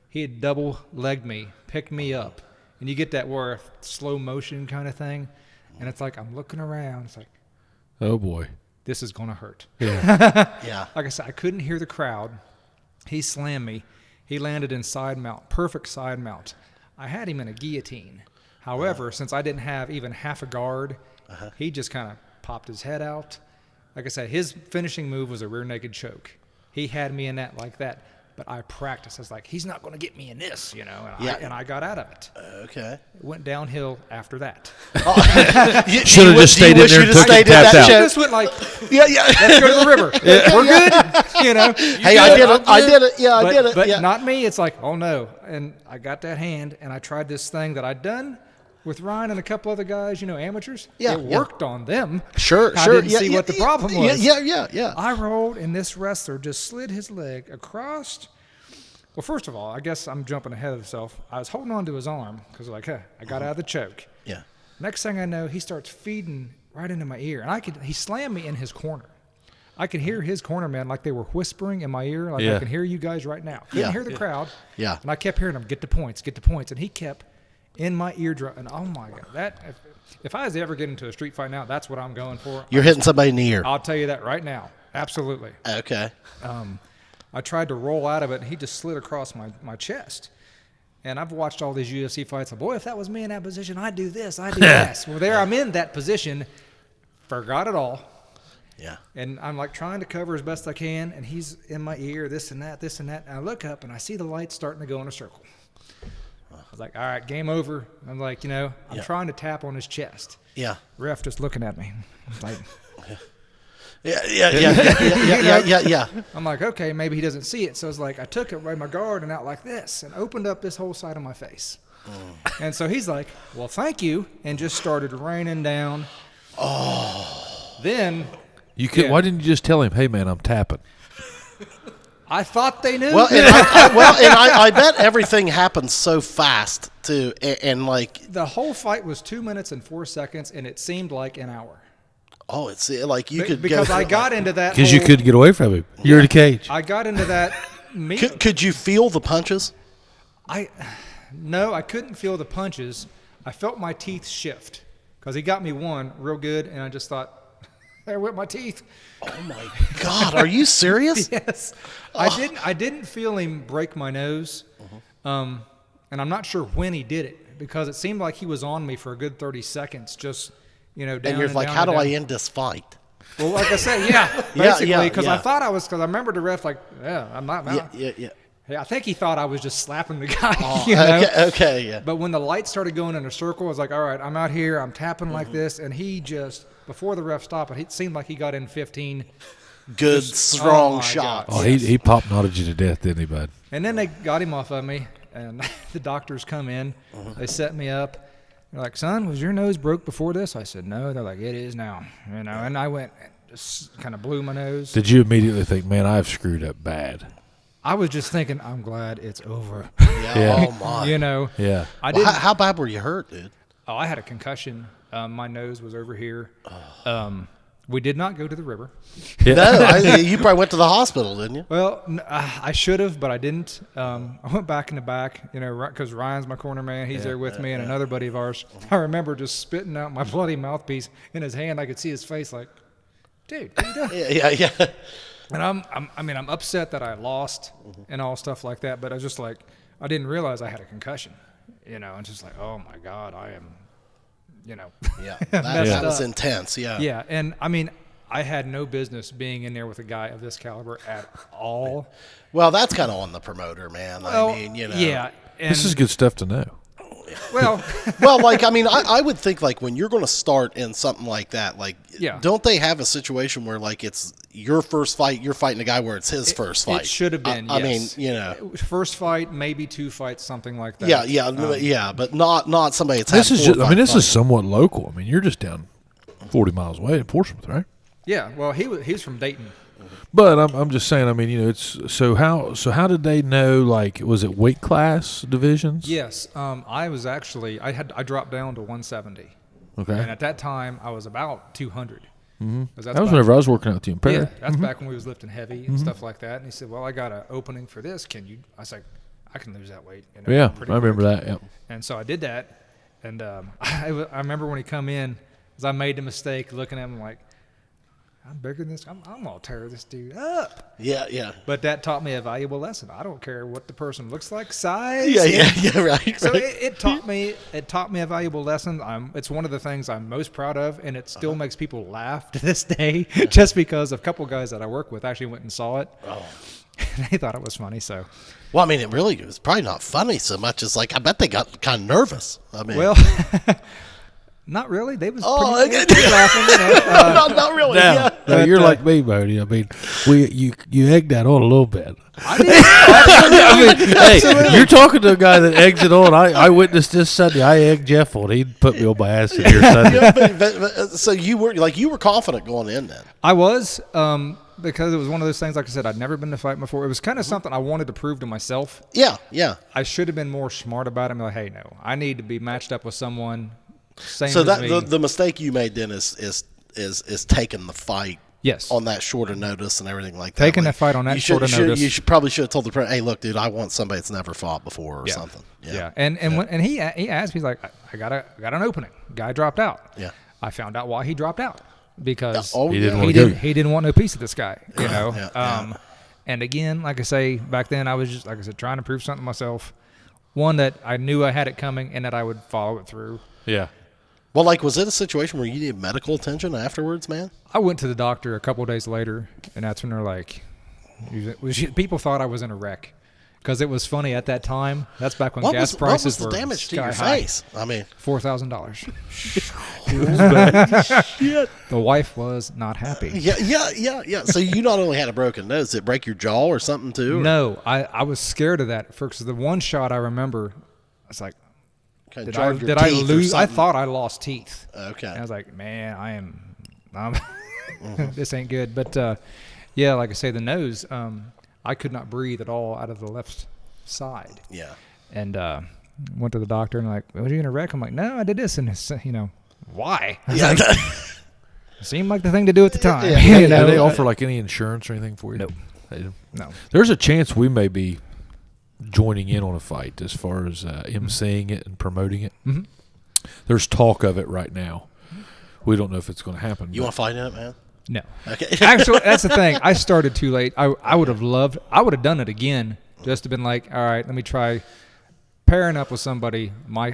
He had double-legged me, picked me up. And you get that where slow motion kind of thing. And it's like I'm looking around. It's like, Oh boy. this is going to hurt. Yeah. Yeah. Like I said, I couldn't hear the crowd. He slammed me. He landed in side mount, perfect side mount. I had him in a guillotine. However, since I didn't have even half a guard, he just kind of popped his head out. Like I said, his finishing move was a rear naked choke. He had me in that like that. But I practiced. I was like, he's not going to get me in this, and I got out of it. Okay. It went downhill after that. Should have just stayed in there and took it tapped out. It just went like, Yeah. let's go to the river. We're good, Hey, I did it. Yeah, I did it. But Yeah. not me. It's like, oh no. And I got that hand, and I tried this thing that I'd done with Ryan and a couple other guys, amateurs. Yeah, It worked on them. Sure. I didn't see what the problem was. Yeah. I rolled, and this wrestler just slid his leg across. Well, first of all, I guess I'm jumping ahead of myself. I was holding on to his arm because, I got out of the choke. Yeah. Next thing I know, he starts feeding right into my ear, and he slammed me in his corner. I could hear his corner man like they were whispering in my ear, like I can hear you guys right now. Couldn't hear the crowd. Yeah. And I kept hearing him, get the points, and he kept in my eardrum. And oh my God, if I was to ever get into a street fight now, that's what I'm going for. You're hitting somebody in the ear. I'll tell you that right now. Absolutely. Okay. I tried to roll out of it, and he just slid across my chest. And I've watched all these UFC fights. And boy, if that was me in that position, I'd do this, I'd do this. Well, there I'm in that position, forgot it all. Yeah. And I'm like trying to cover as best I can, and he's in my ear, this and that. And I look up, and I see the lights starting to go in a circle. I was like, all right, game over. I'm like, I'm trying to tap on his chest. Yeah. Ref just looking at me. Like, Yeah. I'm like, okay, maybe he doesn't see it. So it's like I took it right my guard and out like this and opened up this whole side of my face. And so he's like, well, thank you, and just started raining down. Oh. Then You could. Why didn't you just tell him, hey, man, I'm tapping? I thought they knew. Well, I bet everything happened so fast too, and like the whole fight was 2 minutes and 4 seconds, and it seemed like an hour. oh, it's like you could because go, I got into that Because you couldn't get away from him. You're in a cage. I got into that. Could you feel the punches? No, I couldn't feel the punches. I felt my teeth shift because he got me one real good, and I just thought, there went my teeth. Oh my God, are you serious? Yes, I didn't feel him break my nose, and I'm not sure when he did it because it seemed like he was on me for a good 30 seconds, just down And you're like, down how and do I down. end this fight? Well, like I said, basically, because yeah. I thought I was, because I remember the ref like, I'm not. Yeah. Yeah, I think he thought I was just slapping the guy. Okay, yeah. But when the lights started going in a circle, I was like, all right, I'm out here, I'm tapping like this, and he just, before the ref stopped, it seemed like he got in 15 Good, strong my shots. Oh, he pop knotted you to death, didn't he, bud? And then they got him off of me, and the doctors come in. They set me up. They're like, son, was your nose broke before this? I said, no. They're like, it is now. And I went and just kind of blew my nose. Did you immediately think, man, I've screwed up bad? I was just thinking, I'm glad it's over. Yeah. Oh, my. Yeah. I didn't. How bad were you hurt, dude? Oh, I had a concussion. My nose was over here. We did not go to the river. No, you probably went to the hospital, didn't you? Well, I should have, but I didn't. I went back in the back, because Ryan's my corner man. He's there with me, and another buddy of ours. I remember just spitting out my bloody mouthpiece in his hand. I could see his face like, dude, what are you doing? Yeah. And I'm upset that I lost and all stuff like that. But I was just like, I didn't realize I had a concussion. And just like, oh my God, I am, Yeah, that was up. intense. Yeah. Yeah, and I had no business being in there with a guy of this caliber at all. Well, that's kind of on the promoter, man. Well, Yeah. And, This is good stuff to know. Well, I would think like when you're going to start in something like that, like, don't they have a situation where like it's your first fight, you're fighting a guy where it's his first fight? It should have been. Yes. First fight, maybe two fights, something like that. Yeah, but not somebody that's This had is 4 or just, 5 this is fights. somewhat local. I mean, you're just down 40 miles away in Portsmouth, right? Yeah. Well, he's from Dayton. But I'm just saying. I mean, it's so how did they know? Like, was it weight class divisions? Yes. I was actually I dropped down to 170. Okay. And at that time, I was about 200. That was whenever I was working out with you in Perry. Yeah, that's back when we was lifting heavy and stuff like that. And he said, "Well, I got an opening for this. Can you?" I was like, "I can lose that weight." Yeah, pretty I remember quick. that. Yep. And so I did that. And I remember when he come in, because I made the mistake looking at him like, I'm bigger than this. I'm gonna tear this dude up. Yeah. But that taught me a valuable lesson. I don't care what the person looks like, size. Yeah, right. So it taught me a valuable lesson. It's one of the things I'm most proud of, and it still makes people laugh to this day, just because a couple guys that I work with actually went and saw it. Oh. And they thought it was funny. So, well, I mean, it was probably not funny so much as like I bet they got kind of nervous. I mean, well. Not really. They was okay. pretty laughing. Not really. No, you're like me, Bodie. I mean, you egged that on a little bit. I did. I mean, hey, you're talking to a guy that eggs it on. I witnessed this Sunday. I egged Jeff on. He put me on my ass in here Sunday. Yeah, but so you were confident going in then. I was because it was one of those things. Like I said, I'd never been to fight before. It was kind of something I wanted to prove to myself. Yeah. I should have been more smart about it. I'm like, hey, no, I need to be matched up with someone. Same So as that me. the mistake you made then is taking the fight. Yes. On that shorter notice and everything like that. Taking that fight on that shorter notice. You probably should have told the parent, hey, look, dude, I want somebody that's never fought before or something. Yeah. And when he asked me, he's like, I got an opening. Guy dropped out. Yeah. I found out why he dropped out because He didn't want no piece of this guy. Yeah. And again, like I say, back then I was just, like I said, trying to prove something to myself. One, that I knew I had it coming and that I would follow it through. Yeah. Well, like, was it a situation where you needed medical attention afterwards, man? I went to the doctor a couple of days later, and that's when they're like, people thought I was in a wreck. Because it was funny at that time. That's back when What gas was prices the were damage to sky your high. face? I mean, $4,000. shit. The wife was not happy. Yeah. So you not only had a broken nose, did it break your jaw or something too? Or? No, I was scared of that first. Because the one shot I remember, I was like, Kinda did I jarred your teeth or lose? I something. thought I lost teeth. Okay. And I was like, man, I'm this ain't good. But yeah, like I say, the nose, I could not breathe at all out of the left side. Yeah. And went to the doctor and like, was you in a wreck? I'm like, no, I did this. And it's, why? Yeah. It seemed like the thing to do at the time. Yeah. Do they offer like any insurance or anything for you? Nope. They don't. No. There's a chance we may be joining in on a fight as far as emceeing it and promoting it. Mm-hmm. There's talk of it right now. We don't know if it's going to happen. You want to fight in it, man? No. Okay. Actually, that's the thing. I started too late. I would have done it again just to been like, all right, let me try pairing up with somebody my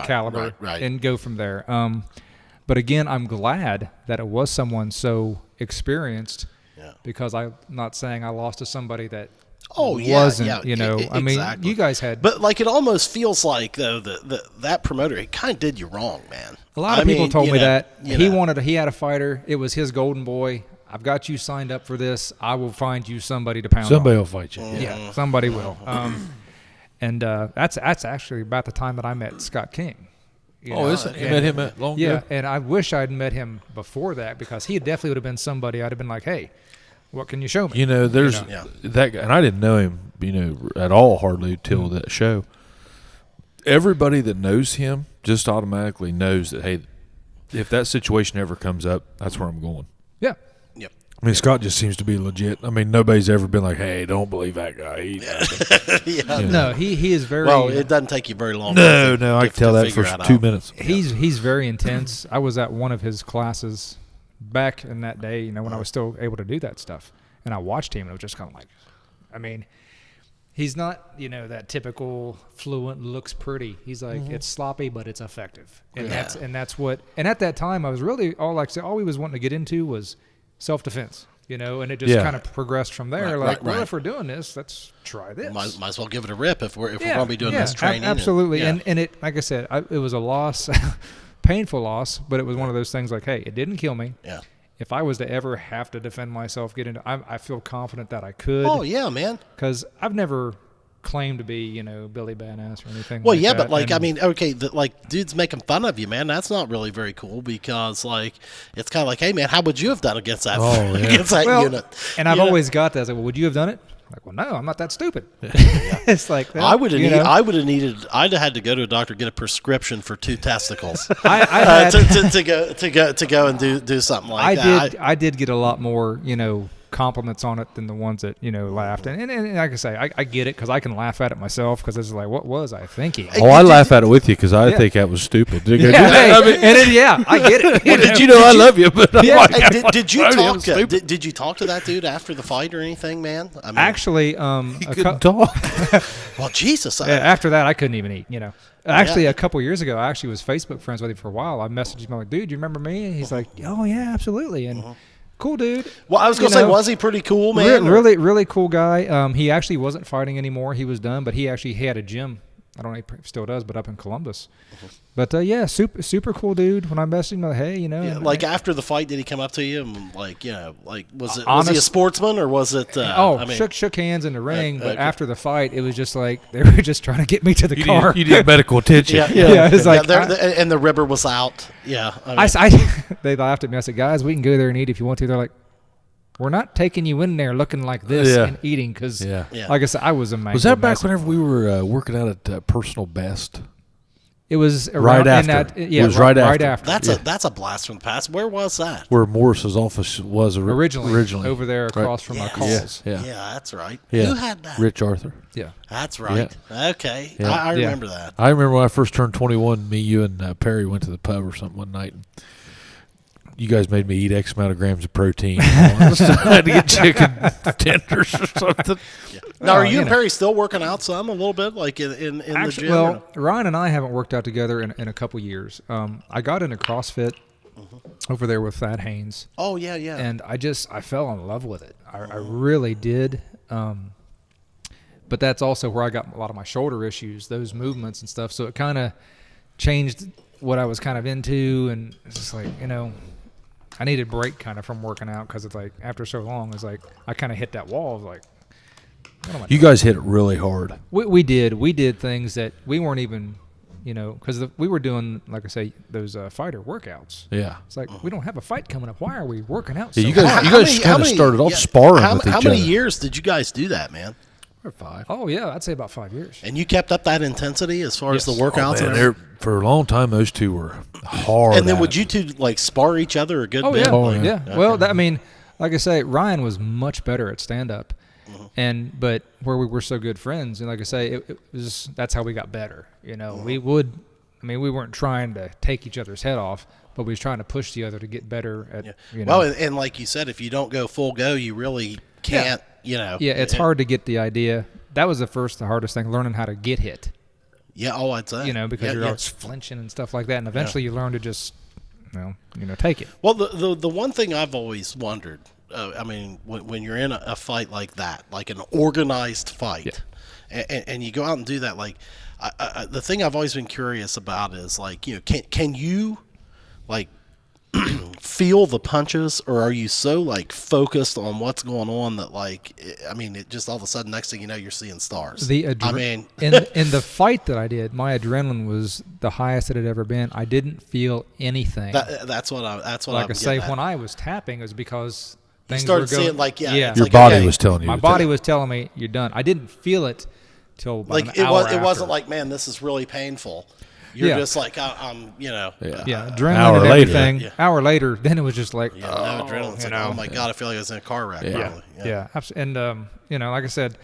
caliber right. and go from there. But again, I'm glad that it was someone so experienced because I'm not saying I lost to somebody that wasn't, I mean, exactly. you guys had. But like, it almost feels like though that promoter, he kind of did you wrong, man. A lot of people told me that he had a fighter. It was his golden boy. I've got you signed up for this. I will find you somebody to pound. Somebody on. will fight you. Yeah, somebody will. And that's actually about the time that I met Scott King. Is it? You met him at long ago? Yeah, and I wish I'd met him before that because he definitely would have been somebody I'd have been like, hey, what can you show me? There's that guy, and I didn't know him, at all hardly till that show. Everybody that knows him just automatically knows that, hey, if that situation ever comes up, that's where I'm going. Yeah. Yep. I mean, Scott just seems to be legit. I mean, nobody's ever been like, hey, don't believe that guy. No, he is very. Well, it doesn't take you very long. No, I can tell that for 2 minutes. He's very intense. I was at one of his classes back in that day, when I was still able to do that stuff, and I watched him, and it was just kind of like, I mean, he's not, that typical fluent, looks pretty. He's like, it's sloppy, but it's effective, and that's what. And at that time, I was really all he was wanting to get into was self-defense, and it just kind of progressed from there. Right. If we're doing this, let's try this. Might as well give it a rip if we're going to be doing this training. Absolutely, and it, like I said, it was a loss. Painful loss, but it was one of those things like, hey, it didn't kill me. Yeah. If I was to ever have to defend myself, I feel confident that I could. Oh yeah, man. Because I've never claimed to be, Billy Badass or anything. Well, like yeah, that. but I mean, okay, dudes making fun of you, man. That's not really very cool because it's kind of like, hey, man, how would you have done against that? Against that unit? And I've always got that. I was like, well, would you have done it? Like, well, no, I'm not that stupid. It's like that, I'd have had to go to a doctor, get a prescription for 2 testicles to go and do something like that. I did get a lot more, compliments on it than the ones that laughed. And like I say, I get it because I can laugh at it myself because it's like, what was I thinking? I laugh at it with you because I think that was stupid. I get it. Well, did you know I love you? But did you talk? Did you talk to that dude after the fight or anything, man? I mean, actually, he couldn't talk. Well, Jesus. After that, I couldn't even eat. Actually, a couple years ago, I actually was Facebook friends with him for a while. I messaged him like, "Dude, you remember me?" And he's like, "Oh yeah, absolutely." And cool dude. Well, I was gonna say, was he pretty cool, man? Really cool guy. He actually wasn't fighting anymore. He was done, but he had a gym. I don't know if he still does, but up in Columbus. But super cool dude. When I messaged him, like, hey, after the fight, did he come up to you and was he a sportsman or was it? Shook hands in the ring, but after the fight, it was just like they were just trying to get me to the car. You need medical attention. Yeah. It's like, and the ribber was out. Yeah, they laughed at me. I said, guys, we can go there and eat if you want to. They're like, we're not taking you in there looking like this and eating because, like I said, I was amazed. Was that back whenever we were working out at Personal Best? It was right after. It was right after. That's a blast from the past. Where was that? Where Morris's office was originally over there across from our calls. Yeah, that's right. Yeah. Who had that? Rich Arthur. Yeah, that's right. Yeah. Okay, yeah. I remember that. I remember when I first turned 21. Me, you, and Perry went to the pub or something one night. And you guys made me eat X amount of grams of protein. I had to get chicken tenders or something. Yeah. Now, are you and Perry still working out some a little bit, like in the gym? Well, Ryan and I haven't worked out together in a couple years. I got into CrossFit over there with Thad Haynes. Oh, yeah. And I fell in love with it. I really did. but that's also where I got a lot of my shoulder issues, those movements and stuff. So it kind of changed what I was kind of into, and it's just like, I needed a break kind of from working out because it's like after so long, it's like I kind of hit that wall of like, what am I You doing? guys hit it really hard. We did things that we weren't even, because we were doing, like I say, those fighter workouts. Yeah. It's like, we don't have a fight coming up. Why are we working out Yeah, so you guys, hard? you guys kind of started off sparring with each How other. many years did you guys do that, man? Or 5. Oh, yeah, I'd say about 5 years. And you kept up that intensity as far as the Yes. workouts? Man, and they're- for a long time, those two were hard. And then at would it. you two like spar each other a good Oh, bit? yeah. Oh, yeah. Yeah. Okay. Well, like I say, Ryan was much better at stand-up. But where we were so good friends, and like I say, it was, that's how we got better. We weren't trying to take each other's head off, but we was trying to push the other to get better at, Well, and like you said, if you don't go full go, you really can't, Yeah, it's hard to get the idea. That was the hardest thing, learning how to get hit. Yeah, I'd say. Because you're always flinching and stuff like that, and eventually you learn to just, take it. Well, the one thing I've always wondered, when you're in a fight like that, like an organized fight, and you go out and do that, like the thing I've always been curious about is like, can you like feel the punches, or are you so like focused on what's going on that like, it just all of a sudden next thing you know you're seeing stars. In the fight that I did, my adrenaline was the highest it had ever been. I didn't feel anything. That's what like I say, when I was tapping, it was because you things started were going, seeing like yeah. Your like, body okay, was telling you. My to body do it. was telling me you're done. I didn't feel it till about like an hour it wasn't after. like, man, this is really painful. You're just like, I'm. Adrenaline Hour and later. everything. Yeah. Hour later, then it was just like, no adrenaline. It's like, oh my god, I feel like I was in a car wreck. Probably. And like I said,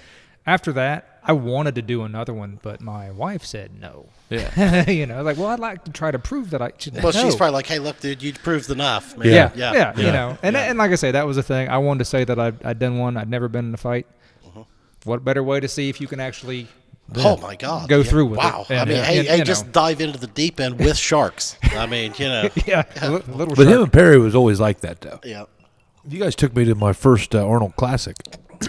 after that, I wanted to do another one, but my wife said no. Yeah. Like, well, I'd like to try to prove that I should. Well, no. she's probably like, hey, look, dude, you proved enough. Man. Yeah. And like I say, that was the thing. I wanted to say that I'd done one. I'd never been in a fight. What better way to see if you can actually Oh my God! go through with wow. it. Hey, just dive into the deep end with sharks. Yeah, a little But him shark. and Perry was always like that, though. Yeah. You guys took me to my first Arnold Classic.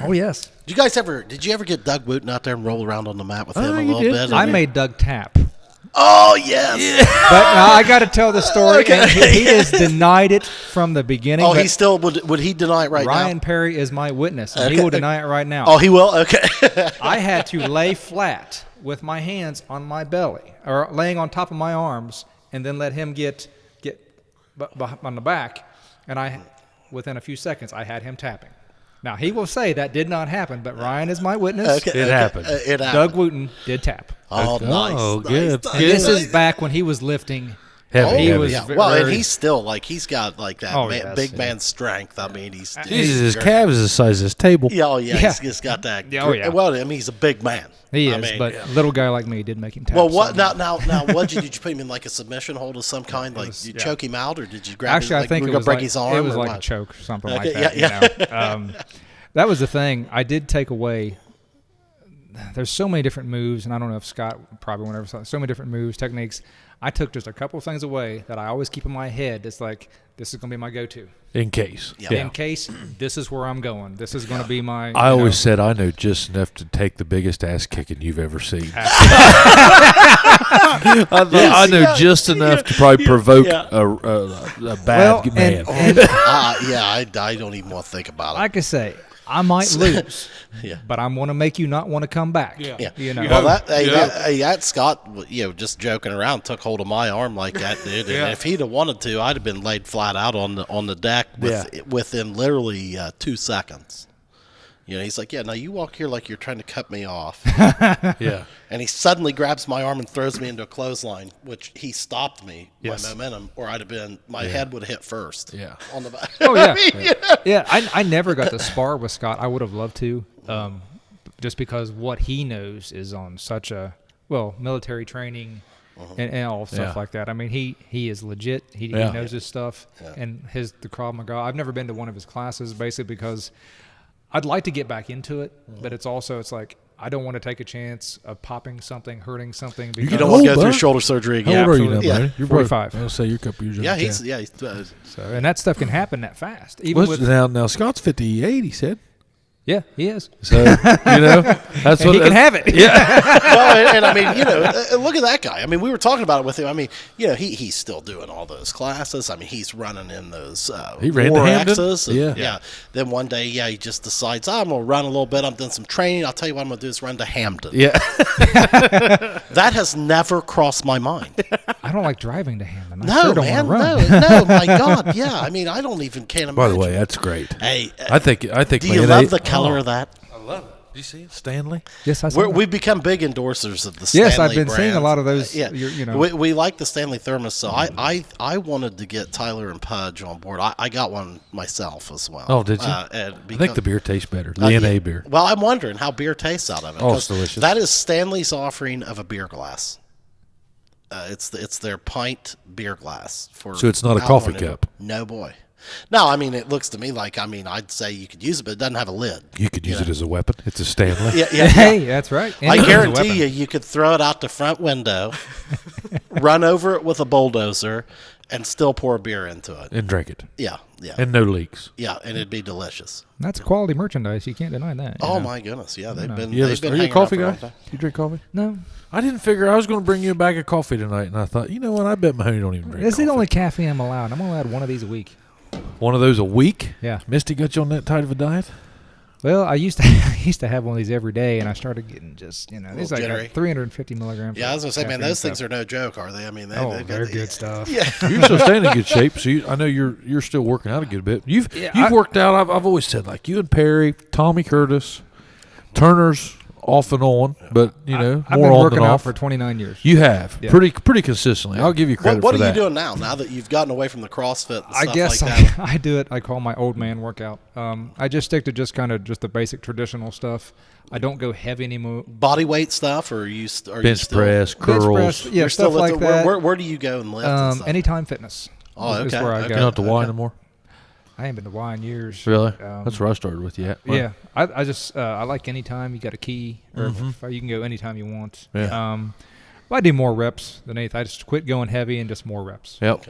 Oh yes. Did you ever get Doug Wooten out there and roll around on the mat with him a you little did. bit? I made Doug tap. Oh yes. But I got to tell the story. And he has denied it from the beginning. Oh, but he still would he deny it right Ryan now? Perry is my witness, and he will deny it right now. Oh, he will. Okay. I had to lay flat with my hands on my belly, or laying on top of my arms, and then let him get on the back. And within a few seconds, I had him tapping. Now, he will say that did not happen, but Ryan is my witness. It happened. It happened. Doug Wooten did tap. Oh, nice. Oh, nice, good. nice, And this nice. is back when he was lifting. Heavy, He heavy. was Yeah. very- Well, and he's still like he's got like that Oh, yes, big yeah. man strength. I mean, he's Jesus, his calves is the size of this table. Yeah, oh yeah, Yeah. He's got that. Yeah, oh, yeah. Well, I mean, he's a big man. He I is, mean, but a little guy like me did make him tap. well, what some. now? What did you put him in like a submission hold of some kind? Like was- you yeah. choke him out, or did you grab? Actually, him, I like, think we're it gonna was break like, his arm. it was or like what? a choke or something Okay, like that. yeah. That was the thing. I did take away. There's so many different moves, and I don't know if Scott probably went over so many different moves, techniques. I took just a couple of things away that I always keep in my head. It's like, this is going to be my go-to. In case. Yeah. In case, this is where I'm going. This is going to be my... I always said I know just enough to take the biggest ass kicking you've ever seen. I know just enough to probably provoke a bad man. I don't even want to think about it. Like I say, I might lose, Yeah. but I'm going to make you not want to come back. Yeah. You know? Well, that Scott, just joking around, took hold of my arm like that, dude. And if he'd have wanted to, I'd have been laid flat out on the deck within literally 2 seconds. He's like, now you walk here like you're trying to cut me off. Yeah. And he suddenly grabs my arm and throws me into a clothesline, which he stopped me Yes. by momentum, or I'd have been my head would have hit first. Yeah. On the back. Oh, yeah. I never got to spar with Scott. I would have loved to, just because what he knows is on such a, military training and all stuff like that. I mean, he is legit. He knows his stuff. Yeah. And the Krav Maga, I've never been to one of his classes, basically because I'd like to get back into it, but it's like, I don't want to take a chance of popping something, hurting something. Because You don't want to go through shoulder surgery again. How old are you now, absolutely. buddy? You're 45. I'll say you're a couple years younger. He's So, and that stuff can happen that fast. Even with now Scott's 58, he said. Yeah, he is. So that's And what he can have it. Yeah, Well, and I mean, look at that guy. I mean, we were talking about it with him. I mean, he's still doing all those classes. I mean, he's running in those He ran to war Hamden? X's. And, Yeah. Then one day, he just decides, I'm going to run a little bit. I'm doing some training. I'll tell you what I'm going to do is run to Hamden. yeah. That has never crossed my mind. I don't like driving to Hammond. I No, sure don't man, want to run. no, my God, yeah. I mean, I don't even can't imagine. By the way, that's great. Hey, I think. do you love the color of that? I love it. Do you see it, Stanley? Yes, I saw that. We've become big endorsers of the Stanley Yes, I've been seeing a brand. lot of those. Yeah, You we like the Stanley thermos. So I wanted to get Tyler and Pudge on board. I got one myself as well. Oh, did you? And I think the beer tastes better. The NA beer. Well, I'm wondering how beer tastes out of it. Oh, 'cause it's delicious. That is Stanley's offering of a beer glass. It's their pint beer glass for. So it's not a coffee cup? No, boy. No, I mean, it looks to me like, I'd say you could use it, but it doesn't have a lid. You could use it as a weapon. It's a Stanley. Yeah. Hey, that's right. And I it's a guarantee weapon. you could throw it out the front window, run over it with a bulldozer, and still pour beer into it. And drink it. Yeah. And no leaks. Yeah, and it'd be delicious. That's quality merchandise. You can't deny that. Oh, you know? my goodness. Yeah, they've been Are they've been you a hanging coffee around guy? for a long time. Do you drink coffee? No, I didn't figure I was going to bring you a bag of coffee tonight, and I thought, you know what? I bet Mahoney don't even drink it's coffee. the only caffeine I'm allowed. I'm allowed one of these a week. One of those a week? Yeah. Misty got you on that tight of a diet? Well, I used to have one of these every day, and I started getting just these like jittery. 350 milligrams. Yeah, I was going to say, man, caffeine those stuff. things are no joke, are they? I mean, They're good stuff. Yeah. You're still staying in good shape, so I know you're still working out a good bit. You've worked out. I've always said, like, you and Perry, Tommy Curtis, Turner's off and on, but I've more been on working than out off. for 29 years. You have Yeah. pretty consistently. I'll give you credit What for are that. you doing now that you've gotten away from the CrossFit and I stuff guess like that? I do it. I call my old man workout. I just stick to just the basic traditional stuff. I don't go heavy anymore. Body weight stuff, or are you Bench still, press, Bench curls. press, yeah, you're still stuff like lifting- that. Where do you go and lift and stuff? Anytime Fitness. Oh, is okay, where I okay. go. You don't have to Okay. Y anymore? I ain't been to Y in years. Really? That's where I started with you at. Well, Yeah, I just I like anytime you got a key, or you can go anytime you want. Yeah. Well, I do more reps than anything. I just quit going heavy and just more reps. Yep.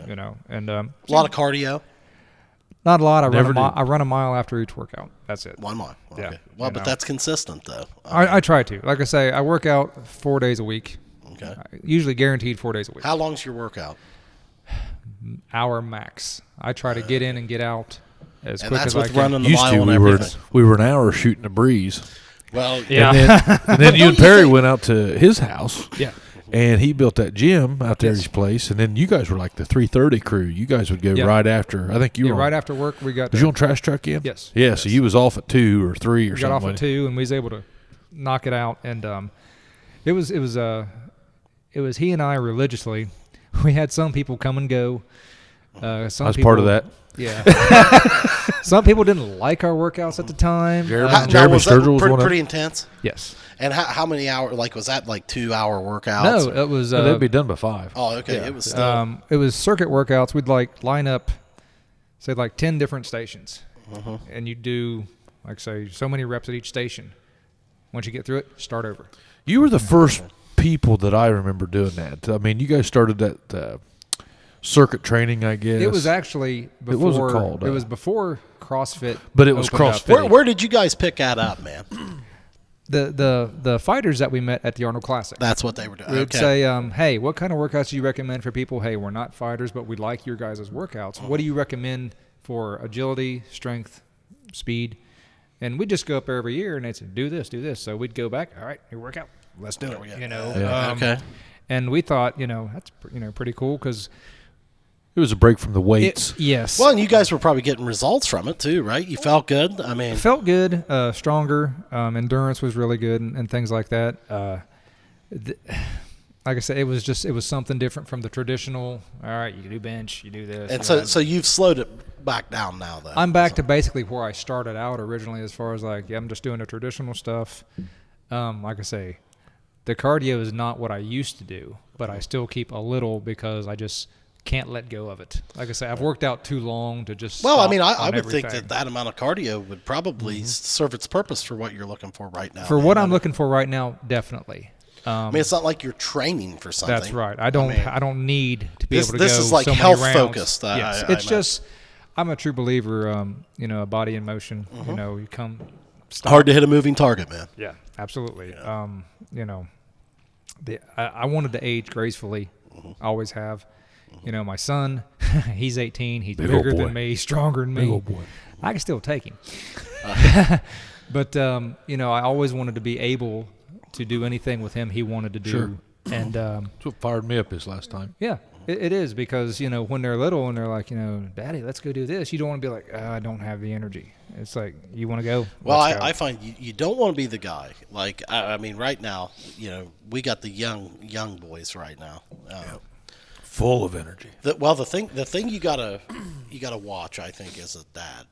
And A lot of cardio. not a lot. I Never run do. I run a mile after each workout. That's it. 1 mile. Okay. Yeah, Well, you but know. that's consistent, though. I try to. Like I say, I work out 4 days a week. Okay. Usually guaranteed 4 days a week. How long's your workout? Hour max. I try to get in and get out as And quick that's as I with can. running the Used mile to, and we were everything. an hour shooting a breeze. Well, Yeah. And then you and don't you Perry think- went out to his house. Yeah. And he built that gym out there at Yes. his place, and then you guys were like the 3:30 crew. You guys would go Yeah. right after. I think you Yeah, were right after work, we got Was you on trash truck in? Yes. Yeah. So you was off at 2 or 3 or we got something. off at 2, and we was able to knock it out. And it was he and I religiously. We had some people come and go. Some I was people, part of that. Yeah. Some people didn't like our workouts at the time. Jeremy- Now, Jeremy was that Sturgill was one of pretty intense? Yes. And how many hours? Like, was that like 2 hour workouts? No, or- it was. So they'd be done by 5. Oh, okay. yeah. It was still. It was circuit workouts. We'd like line up, say like 10 different stations, and you do like say so many reps at each station. Once you get through it, start over. You were the first people that I remember doing that. I mean, you guys started that circuit training, I guess. It was actually before. It wasn't called, It was before CrossFit. But it was opened up. CrossFit. where did you guys pick that up, man? The fighters that we met at the Arnold Classic. That's what they were doing. We would Okay. say, hey, what kind of workouts do you recommend for people? Hey, we're not fighters, but we like your guys' workouts. What do you recommend for agility, strength, speed? And we'd just go up there every year, and they'd say, do this, do this. So we'd go back. All right, your workout. Let's do it. we go. You know. Yeah. Okay. And we thought, that's pretty cool because It was a break from the weights. yes, Well, and you guys were probably getting results from it too, right? You felt good. I mean, it felt good, stronger. Endurance was really good, and things like that. Like I said, it was something different from the traditional. All right, you do bench, you do this. and you so you've slowed it back down now, though. I'm back to basically where I started out originally, as far as like, I'm just doing the traditional stuff. Like I say, the cardio is not what I used to do, but I still keep a little because I just can't let go of it. Like I say, I've worked out too long to just. Well, I stop mean, I on would think everything. that amount of cardio would probably serve its purpose for what you're looking for right now. For man. what I I'm mean, looking for right now, definitely. I mean, it's not like you're training for something. That's right. I don't need to be This- able to this go is like so many health rounds. focused, Yes, I it's just. I'm a true believer. A body in motion. Mm-hmm. You come stop. Hard to hit a moving target, man. Yeah, absolutely. Yeah. I wanted to age gracefully. Always have. My son, he's 18. He's bigger than me, stronger than me. Big old boy. I can still take him. But, I always wanted to be able to do anything with him he wanted to do. Sure. And That's what fired me up this last time. yeah, it is because, when they're little and they're like, Daddy, let's go do this. You don't want to be like, I don't have the energy. It's like, you want to go? Well, Let's go. I find you don't want to be the guy. Like, I mean, right now, we got the young boys right now. Full of energy. The thing you gotta watch, I think, as a dad,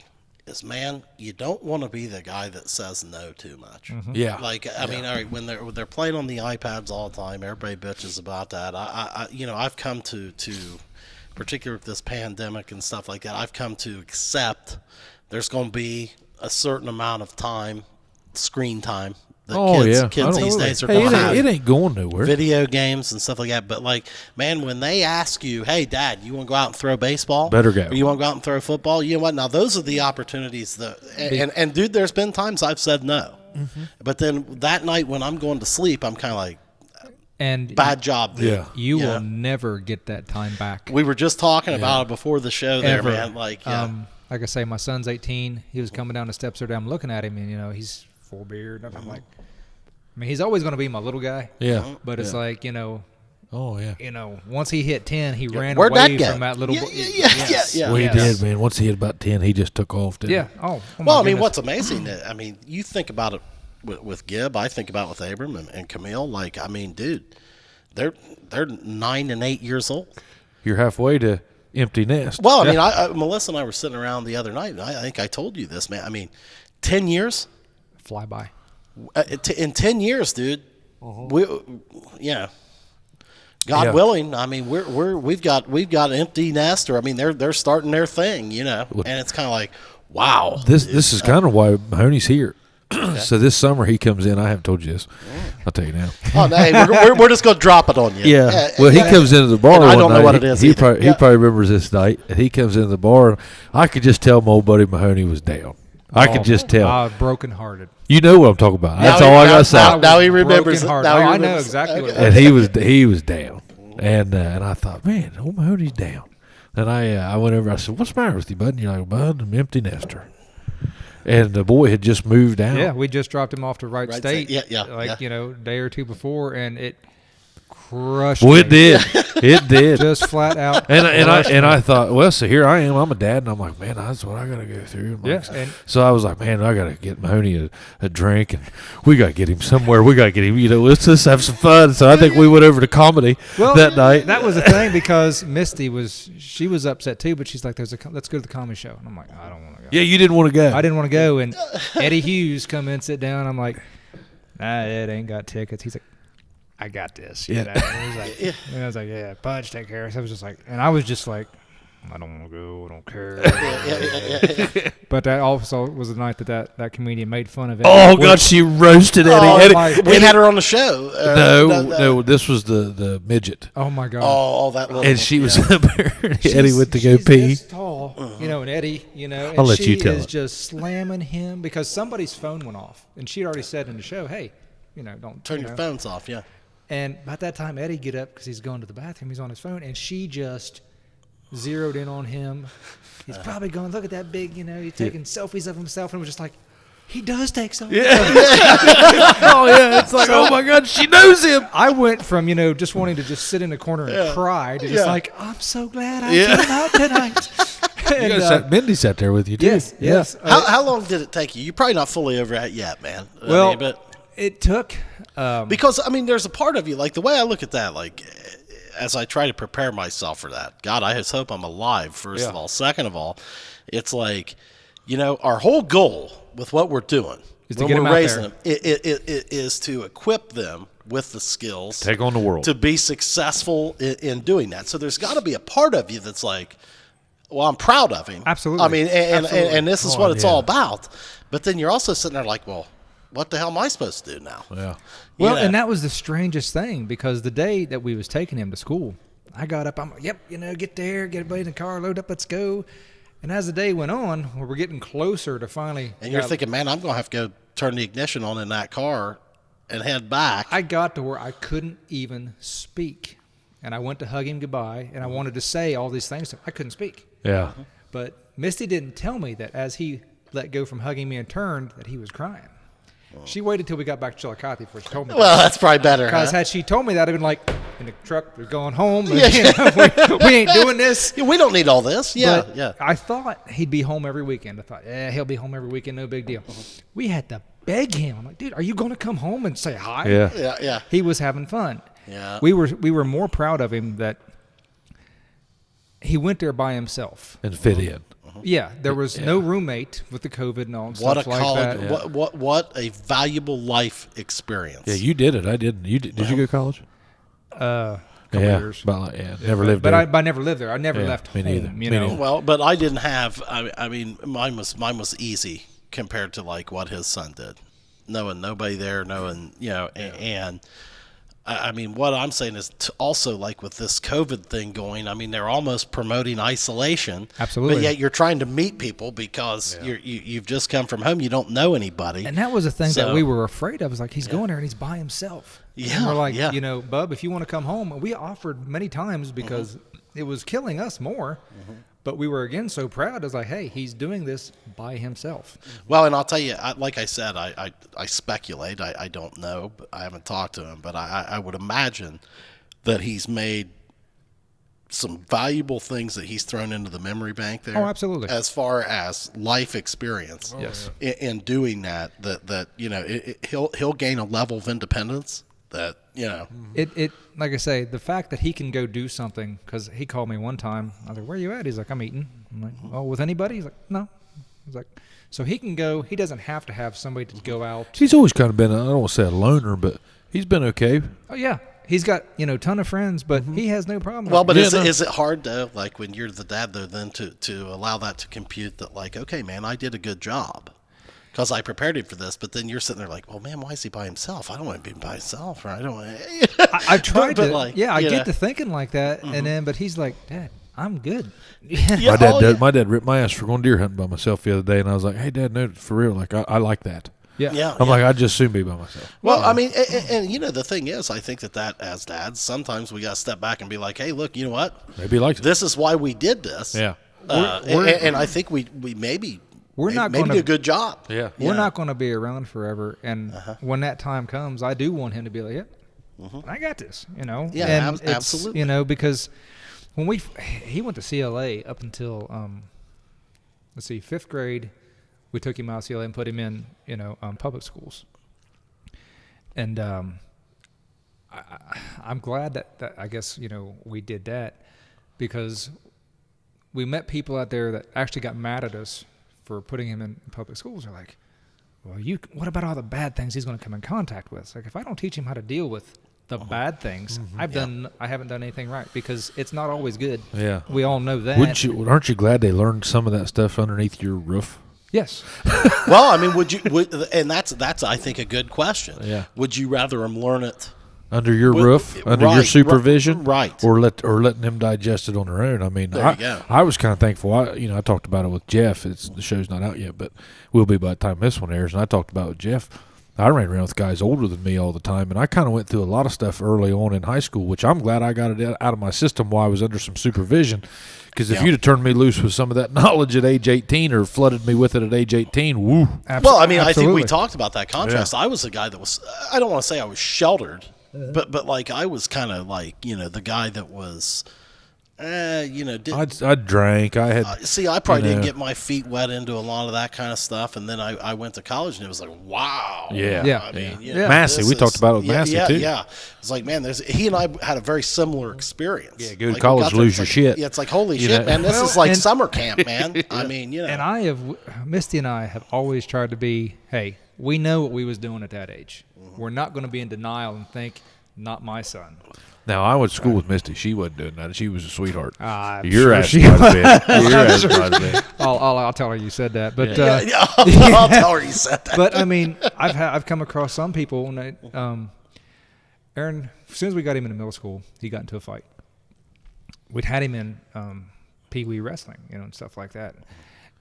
is, man, you don't want to be the guy that says no too much. Mm-hmm. Yeah. Like, I mean, all right, when they're playing on the iPads all the time, everybody bitches about that. I've come to particularly with this pandemic and stuff like that, I've come to accept there's going to be a certain amount of time, screen time, that kids these days are going to have. It ain't going nowhere. Video games and stuff like that. But, like, man, when they ask you, hey, Dad, you want to go out and throw baseball? Better go. Or you want to go out and throw football? You know what? Now, those are the opportunities and dude, there's been times I've said no. Mm-hmm. But then that night when I'm going to sleep, I'm kind of like, and bad job, dude. Yeah. You will never get that time back. We were just talking about it before the show there, Ever. man. Like, Like I say, my son's 18. He was coming down the steps there. I'm looking at him, and, he's full beard. And I'm like, he's always going to be my little guy. Yeah. But it's like, Oh, yeah. Once he hit 10, he ran Where'd away that go? from that little boy. Yeah. Well, he Yes. did, man. Once he hit about 10, he just took off, didn't Yeah. he? Oh my Well, I mean, goodness. what's amazing, you think about it with Gibb, I think about it with Abram and Camille. Like, I mean, dude, they're 9 and 8 years old. You're halfway to empty nest. Well, I mean, Melissa and I were sitting around the other night, and I think I told you this, man. I mean, 10 years? Fly by. In 10 years, dude, God willing, I mean, we've got an empty nest, or I mean, they're starting their thing, and it's kind of like, wow. This is kind of why Mahoney's here. So this summer he comes in. I haven't told you this. I'll tell you now. Oh, no, hey, we're just gonna drop it on you. Yeah. Well, he comes into the bar. And I don't one know night. what it is He either. probably remembers this night. And he comes into the bar. And I could just tell my old buddy Mahoney was down. I could just tell. Brokenhearted. You know what I'm talking about. That's all I gotta say. Now he remembers. Brokenhearted. Now he I know remembers. exactly what it And he was down. And I thought, man, old Mahoney's down. And I went over. I said, "What's the matter with you, bud?" And you're like, "Bud, I'm an empty nester." And the boy had just moved out. Yeah, we just dropped him off to Wright State. Yeah. Day or two before, and it crushed. Well, it me. did. It did. Just flat out. And crushed me. I thought, well, so here I am. I'm a dad, and I'm like, man, that's what I got to go through. I'm like, and- so I was like, man, I got to get Mahoney a drink, and we got to get him somewhere. We got to get him, let's just have some fun. So I think we went over to comedy that night. That was the thing because Misty was upset too, but she's like, let's go to the comedy show. And I'm like, I don't want to go. Yeah, you didn't want to go. I didn't want to go. And Eddie Hughes come in, sit down. I'm like, Ed ain't got tickets. He's like, I got this. Yeah. And I was like, yeah, Pudge, take care. So I was just like, and I was just like, I don't want to go. I don't care. But that also was the night that comedian made fun of it. Oh, God, she roasted Eddie. We had her on the show. No, this was the midget. Oh, my God. Oh, that little. And she was up there. Eddie went to go she's pee. This tall, and Eddie, and I'll let she you tell is it. just slamming him because somebody's phone went off, and she already said in the show, "Hey, don't Turn your phones off, yeah. And by that time, Eddie get up because he's going to the bathroom. He's on his phone, and she just zeroed in on him. He's probably going, look at that big, he's taking selfies of himself, and was just like, he does take selfies. Yeah. Oh, yeah. It's like, oh, my God, she knows him. I went from, just wanting to just sit in the corner and cry to just like, I'm so glad I came out tonight. And, Mindy sat there with you, too. Yes. How long did it take you? You're probably not fully over it yet, man. Well, but it took... because, there's a part of you, like, the way I look at that, like, as I try to prepare myself for that, God, I just hope I'm alive, first of all. Second of all, it's like, our whole goal with what we're doing Is to when get them we're out raising there. them, it is to equip them with the skills. Take on the world. To be successful in doing that. So there's got to be a part of you that's like, well, I'm proud of him. Absolutely. And this is what it's all about. But then you're also sitting there like, well, what the hell am I supposed to do now? Yeah. Well, and that was the strangest thing because the day that we was taking him to school, I got up. I'm like, yep, get there, get everybody in the car, load up, let's go. And as the day went on, we're getting closer to finally. And you're thinking, man, I'm going to have to go turn the ignition on in that car and head back. I got to where I couldn't even speak. And I went to hug him goodbye, and I wanted to say all these things. I couldn't speak. Yeah. But Misty didn't tell me that as he let go from hugging me and turned, that he was crying. She waited till we got back to Chillicothe before she told me. Well, that's probably better. Because Huh? had she told me that, I'd been like, in the truck, we're going home. Yeah. You know, we ain't doing this. Yeah, we don't need all this. Yeah, But yeah. I thought he'd be home every weekend. I thought, he'll be home every weekend, no big deal. We had to beg him. I'm like, dude, are you going to come home and say hi? Yeah. Yeah, yeah. He was having fun. Yeah. We were more proud of him that he went there by himself. And fit in. Yeah, there was no roommate with the COVID and all and What a stuff like college! that. What a valuable life experience. Yeah, you did it. I didn't. You did you go to college? Couple Yeah. years. Never lived But there. I never lived there. I never Yeah, left me home. neither. You Me know. neither. Well, but I didn't have. I mean, mine was easy compared to like what his son did. Knowing nobody there, knowing and I mean, what I'm saying is also like with this COVID thing going. I mean, they're almost promoting isolation. Absolutely. But yet you're trying to meet people because you've just come from home. You don't know anybody. And that was the thing that So- we were afraid of. Is like he's going there and he's by himself. Yeah, And we're like, yeah. Bub, if you want to come home, and we offered many times because it was killing us more. But we were again so proud. I was like, hey, he's doing this by himself. Well, and I'll tell you, like I said, I speculate. I don't know. But I haven't talked to him. But I would imagine that he's made some valuable things that he's thrown into the memory bank there. Oh, absolutely. As far as life experience. Yes. In doing that he'll gain a level of independence that, It like I say, the fact that he can go do something, because he called me one time. I was like, where you at? He's like, I'm eating. I'm like, oh, with anybody? He's like, no. He's like, so he can go. He doesn't have to have somebody to go out. He's always kind of been, I don't want to say a loner, but he's been okay. Oh, yeah. He's got, ton of friends, but he has no problem. well, but Yeah, is it hard though, like when you're the dad though, then to allow that to compute that like, okay, man, I did a good job because I prepared him for this, but then you're sitting there like, well, man, why is he by himself? I don't want to be by himself, or I don't want to. I tried but to. like, I get to thinking like that, and then, but he's like, Dad, I'm good. Yeah, My dad ripped my ass for going deer hunting by myself the other day, and I was like, hey, Dad, no, for real, like I like that. Yeah. I'm like, I'd just soon be by myself. Well, I mean, and the thing is, I think that as dads, sometimes we got to step back and be like, hey, look, you know what? Maybe he likes it. This is why we did this. Yeah. And I think we maybe not maybe gonna- do a good job. Yeah. We're not going to be around forever, and when that time comes, I do want him to be like, "Yep, I got this," Yeah, And it's, absolutely. because when he went to CLA up until 5th grade, we took him out of CLA and put him in public schools, and I'm glad that I guess we did that because we met people out there that actually got mad at us for putting him in public schools. They're like, well, what about all the bad things he's going to come in contact with? It's like, if I don't teach him how to deal with the bad things, I haven't done anything right, because it's not always good. Yeah. We all know that. Aren't you glad they learned some of that stuff underneath your roof? Yes. Well, I mean, and that's I think a good question. Yeah. Would you rather them learn it Under your Well, roof, under your right, supervision, right. or letting them digest it on their own. I mean, There you go. I was kind of thankful. I talked about it with Jeff. The show's not out yet, but will be by the time this one airs. And I talked about it with Jeff. I ran around with guys older than me all the time, and I kind of went through a lot of stuff early on in high school, which I'm glad I got it out of my system while I was under some supervision. Because if you'd have turned me loose with some of that knowledge at age 18 or flooded me with it at age 18, woo. Well, I mean, I think Absolutely. we talked about that contrast. I was a guy that was, I don't want to say I was sheltered, but like I was kind of like, the guy that was, I drank. I had. see, I probably didn't know. get my feet wet into a lot of that kind of stuff. And then I went to college and it was like, wow. Yeah. Yeah. I mean, Massey, we talked about it with Massey, yeah, too. Yeah. It's like, man, he and I had a very similar experience. Yeah, go to Like, we college, got there, lose it's your like- shit. Yeah, it's like, holy You shit, know? man. This Well, is like and- summer camp, man. I mean, And Misty and I have always tried to be, hey, we know what we was doing at that age. We're not going to be in denial and think, not my son. Now, I went to school with Misty. She wasn't doing that. She was a sweetheart. I'm Your sure ass she might have been. Your ass might have been. I'll tell her you said that. But I'll tell her you said that. but I mean, I've come across some people. And Aaron, as soon as we got him into middle school, he got into a fight. We'd had him in Pee Wee wrestling, and stuff like that.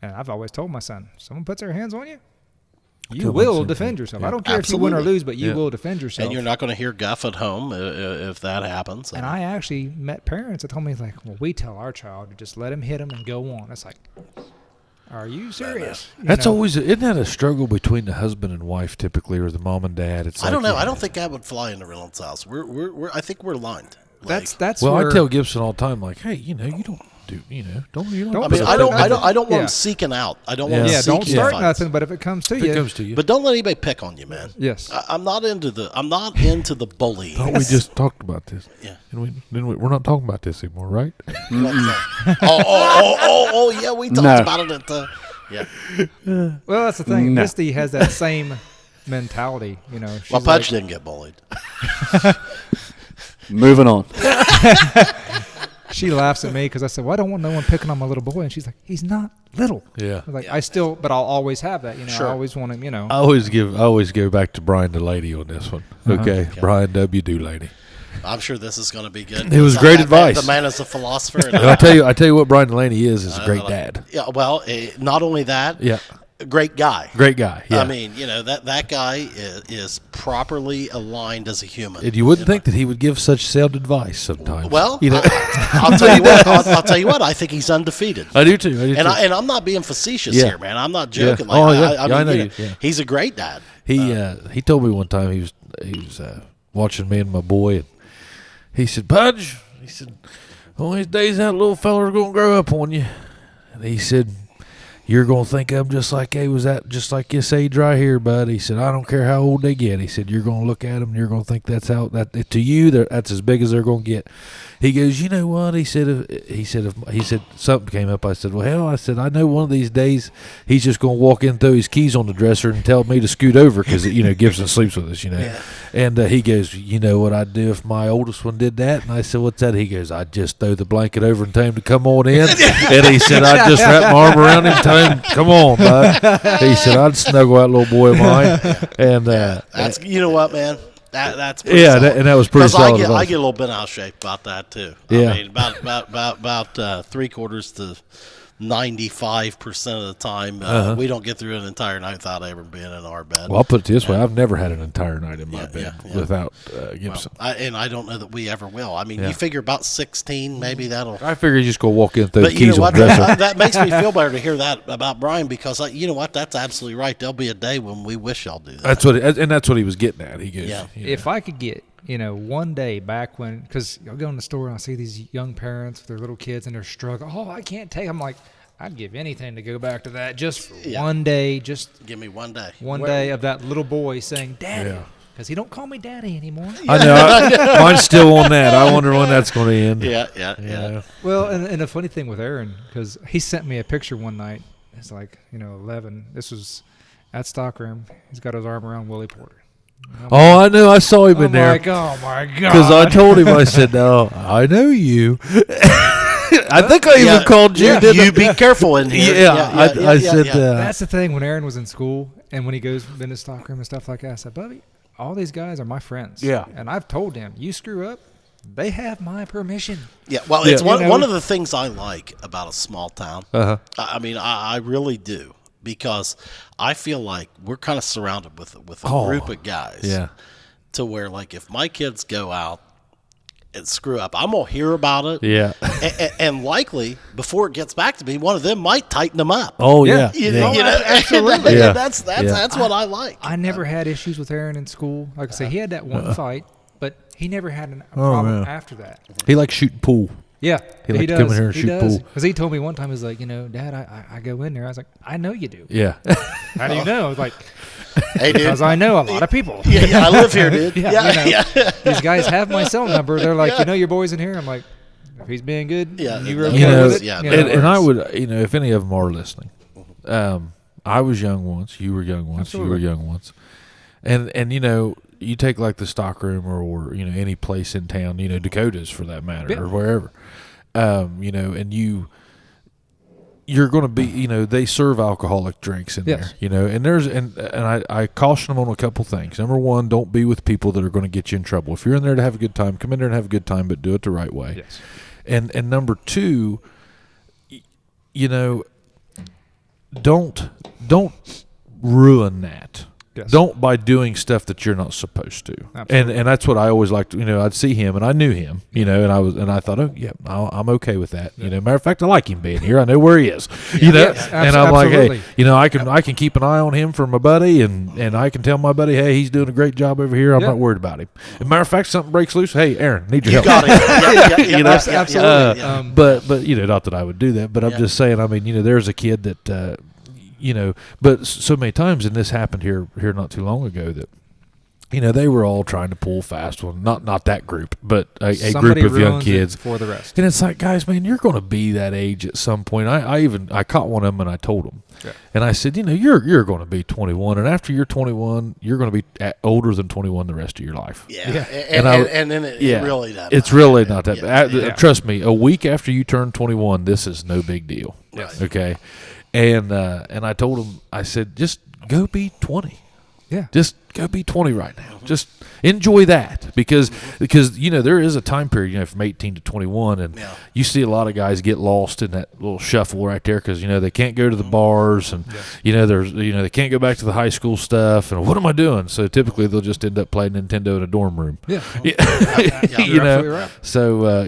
And I've always told my son, someone puts their hands on you, you will defend yourself. I don't care if you win or lose, but you will defend yourself. And you're not going to hear guff at home if that happens. And I actually met parents that told me, like, well, we tell our child to just let him hit him and go on. It's like, are you serious? That's always, isn't that a struggle between the husband and wife typically, or the mom and dad? It's I don't know. I don't think that would fly into Reynolds' house. I think we're aligned. That's well, where, I tell Gibson all the time, like, hey, you don't do, don't. I mean, I don't want him seeking out. I don't want him seeking don't start fights. nothing. But if it comes to you, But don't let anybody pick on you, man. Yes, I'm not into the bullying. Thought we just talked about this. Yeah. We're not talking about this anymore, right? Oh, yeah, we talked about it at the. Yeah. Well, that's the thing. Misty has that same mentality. Well, Pudge didn't get bullied. Moving on. She laughs at me because I said, well, I don't want no one picking on my little boy. And she's like, he's not little. Yeah. I was like, but I'll always have that. Sure. I always want him, I always go back to Brian the lady on this one. Okay. Brian W. Do lady. I'm sure this is going to be good. It was great advice. The man is a philosopher. And I tell you what Brian Delaney is a great dad. Yeah, well, not only that, a great guy. Great guy. Yeah. I mean, that guy is properly aligned as a human. And you wouldn't think that he would give such sound advice sometimes. Well, I'll tell you what. I'll tell you what. I think he's undefeated. I do too. And I'm not being facetious here, man. I'm not joking. Yeah. I know you. He's a great dad. He told me one time he was watching me and my boy, and he said, Pudge, one of these days that little fella's gonna grow up on you. And he said, you're gonna think I'm just like just like this age right here, bud. He said, I don't care how old they get. He said, you're gonna look at them and you're gonna think that's to you that's as big as they're gonna get. He goes, you know what? He said something came up. I said, well, hell, I know one of these days he's just gonna walk in, throw his keys on the dresser, and tell me to scoot over because Gibson sleeps with us, Yeah. And he goes, you know what I'd do if my oldest one did that? And I said, what's that? He goes, I'd just throw the blanket over and tell him to come on in. And he said, I'd just wrap my arm around him and tell him, come on, bud. He said, I'd snuggle that little boy of mine. And that's what, man. That's pretty solid. And that was pretty solid. I get a little bent out of shape about that too. Yeah. I mean, about 3/4 to 95% of the time, we don't get through an entire night without ever being in our bed. Well, I'll put it this way: I've never had an entire night in my bed without Gibson. Well, I don't know that we ever will. I mean, you figure about 16, maybe that'll. I figure you just go walk in, throw the keys on the dresser. That makes me feel better to hear that about Brian because, you know what? That's absolutely right. There'll be a day when we wish y'all do that. That's what he was getting at. He goes, if I could get one day back when, because I'll go in the store and I see these young parents with their little kids and they're struggling. Oh, I can't take. I'm like, I'd give anything to go back to that just for one day. Just give me one day. One day of that little boy saying, Daddy. Because he don't call me Daddy anymore. I know. Mine's still on that. I wonder when that's going to end. Yeah. Well, and the funny thing with Aaron, because he sent me a picture one night. It's like, 11. This was at Stockroom. He's got his arm around Willie Porter. I know. I saw him in there. Oh, my God. Because I told him, I said, no, I know you. I think I even called you. You be careful in here. I said that's the thing. When Aaron was in school and when he goes into stockroom and stuff like that, I said, Bubby, all these guys are my friends. Yeah. And I've told him, you screw up, they have my permission. Yeah. Well, it's one of the things I like about a small town. I mean, I really do, because I feel like we're kind of surrounded with a group of guys. Yeah. To where, like, if my kids go out and screw up, I'm gonna hear about it. Yeah. And likely before it gets back to me, one of them might tighten them up. Oh yeah. Absolutely. That's what I like. I never had issues with Aaron in school. Like I say, he had that one fight, but he never had a problem after that. He likes shooting pool. Yeah, he likes to come in here and shoot pool. Because he told me one time, he was like, Dad, I go in there. I was like, I know you do. Yeah. How do you know? I was like, hey, dude. Because I know a lot of people. Yeah, I live here, dude. These guys have my cell number. They're like, your boy's in here. I'm like, if he's being good, you were okay with it. And I would, if any of them are listening, I was young once. You were young once. Absolutely. You were young once. And you take like the stockroom or any place in town, Dakota's for that matter, or wherever, and you're going to be, they serve alcoholic drinks in there, and there's, and I caution them on a couple things. Number one, don't be with people that are going to get you in trouble. If you're in there to have a good time, come in there and have a good time, but do it the right way. Yes. And number two, don't ruin that. Yes. Don't by doing stuff that you're not supposed to. Absolutely. And that's what I always liked. I'd see him and I knew him. And I thought, oh yeah, I'm okay with that. Matter of fact, I like him being here. I know where he is. Yes, and I'm absolutely. like, hey, I can keep an eye on him for my buddy, and I can tell my buddy, hey, he's doing a great job over here. I'm not worried about him. As a matter of fact, something breaks loose. Hey, Aaron, need your help. Got it. Absolutely. But not that I would do that. But I'm just saying. I mean, there's a kid that. But so many times, and this happened here not too long ago, that they were all trying to pull fast one, not that group, but a group of young kids for the rest. And it's like, guys, man, you're going to be that age at some point. I caught one of them and I told them, and I said, you're going to be 21, and after you're 21, you're going to be older than 21 the rest of your life. And then it really doesn't. It's really not that bad. Trust me, a week after you turn 21, this is no big deal. Right. Okay. And I told him, I said, just go be 20. Yeah. Just go be 20 right now. Just enjoy that because there is a time period, from 18 to 21, and you see a lot of guys get lost in that little shuffle right there because they can't go to the bars and they can't go back to the high school stuff, and what am I doing? So typically they'll just end up playing Nintendo in a dorm room. Yeah. You're absolutely right. So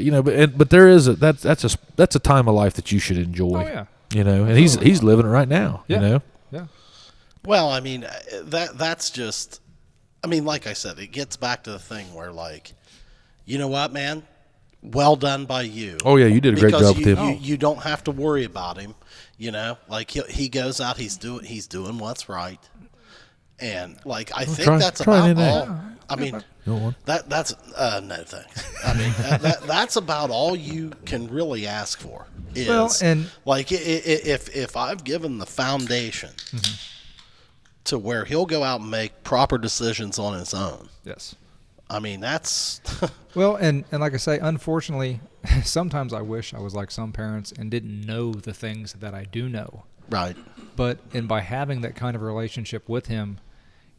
but there is that's a time of life that you should enjoy. Oh yeah. And he's living it right now. Yeah. Yeah. Well, I mean, that's just, I mean, like I said, it gets back to the thing where, like, you know what, man? Well done by you. Oh yeah, you did a great job with him. You don't have to worry about him. Like he goes out, he's doing what's right, and like I think that's about all. I mean, that's no thanks. I mean, that's about all you can really ask for. And like if I've given the foundation to where he'll go out and make proper decisions on his own. Yes. I mean, that's well, and like I say, unfortunately, sometimes I wish I was like some parents and didn't know the things that I do know. Right. But by having that kind of relationship with him,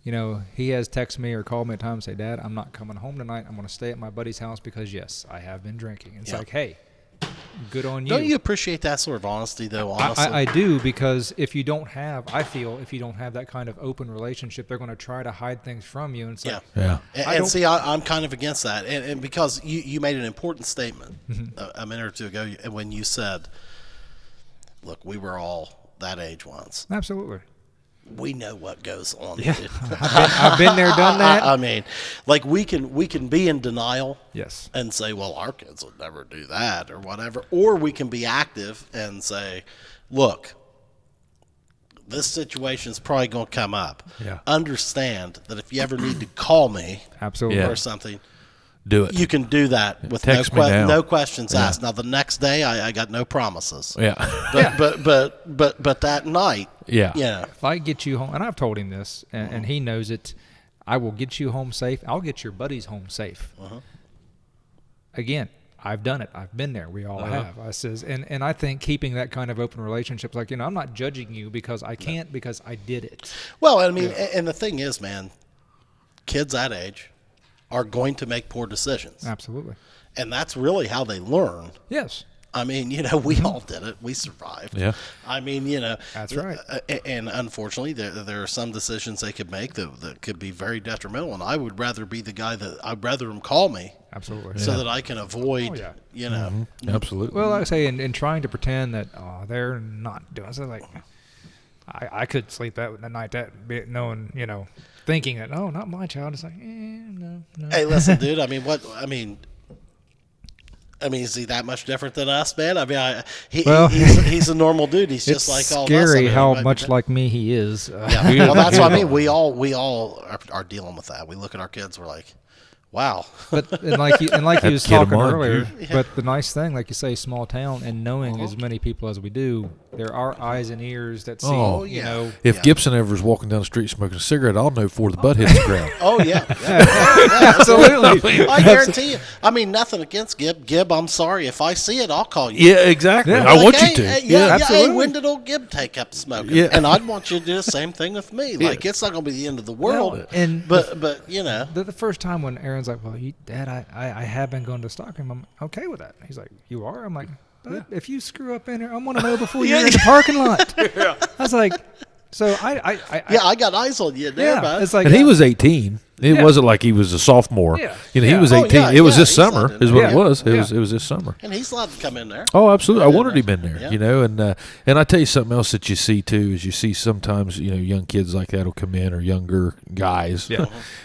he has texted me or called me at times and say, Dad, I'm not coming home tonight. I'm going to stay at my buddy's house because, yes, I have been drinking. And it's like, hey, good on you. Don't you appreciate that sort of honesty, though, honestly? I do, because if you don't have that kind of open relationship, they're going to try to hide things from you. And it's And see, I'm kind of against that. And because you made an important statement a minute or two ago when you said, look, we were all that age once. Absolutely. We know what goes on. Yeah. I've been there, done that. I mean, like we can be in denial, yes, and say, well, our kids would never do that or whatever, or we can be active and say, look, this situation is probably going to come up. Yeah. Understand that if you ever need to call me, absolutely, or something, do it. You can do that with no questions asked. Now the next day, I got no promises. Yeah. But that night, if I get you home, and I've told him this, and he knows it, I will get you home safe. I'll get your buddies home safe. Again, I've done it. I've been there. We all have. I says, and I think keeping that kind of open relationship, like, I'm not judging you because I can't, because I did it. Well, I mean, and the thing is, man, kids that age are going to make poor decisions. Absolutely. And that's really how they learn. Yes. I mean, we all did it. We survived. Yeah. I mean, that's right. And unfortunately, there are some decisions they could make that could be very detrimental. And I would rather be the guy I'd rather them call me. Absolutely. So that I can avoid, Absolutely. Well, like I say, in trying to pretend that, they're not doing so, like, I could sleep that night, knowing, thinking that, not my child. It's like, no. Hey, listen, dude. I mean, is he that much different than us, man? I mean, he's a normal dude. He's just like all of us. It's scary how much like me he is. Well, that's what I mean. We all are dealing with that. We look at our kids, we're like, wow. But like you was talking earlier. But the nice thing, like you say, small town, and knowing as many people as we do, there are eyes and ears that see. If Gibson ever is walking down the street smoking a cigarette, I'll know before the butt hits the ground. Oh yeah, absolutely. I guarantee you. I mean, nothing against Gib. Gib, I'm sorry. If I see it, I'll call you. Yeah, exactly. Yeah. I want you to. Absolutely. Hey, when did old Gib take up smoking? Yeah. And I'd want you to do the same thing with me. Like, it's not going to be the end of the world. But the first time when Aaron's like, well, Dad, I have been going to Stockholm. I'm okay with that. He's like, you are? I'm like, if you screw up in here, I want to know before you're in the parking lot. I was like, So I got eyes on you there, man. it's like And he was 18. It wasn't like he was a sophomore. Yeah. He was Oh, 18. yeah, it was this he's allowed summer, in is there. what it was. Yeah. It was this summer. And he's allowed to come in there. Oh, absolutely. I Yeah, wanted him in there, yeah. and I tell you something else that you see too is you see sometimes young kids like that will come in or younger guys,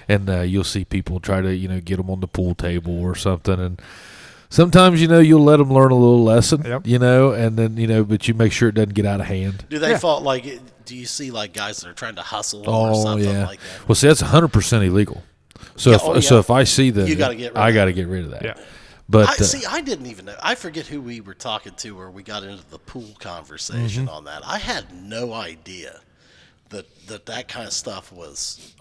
and you'll see people try to get them on the pool table or something, and sometimes you'll let them learn a little lesson, and then but you make sure it doesn't get out of hand. Do they fall like? Do you see like guys that are trying to hustle or Oh something yeah. like that? Well, see, that's 100% illegal. So if I see that, You gotta get rid I of got that. to get rid of that. Yeah. But I didn't even know. I forget who we were talking to, or we got into the pool conversation on that. I had no idea that kind of stuff was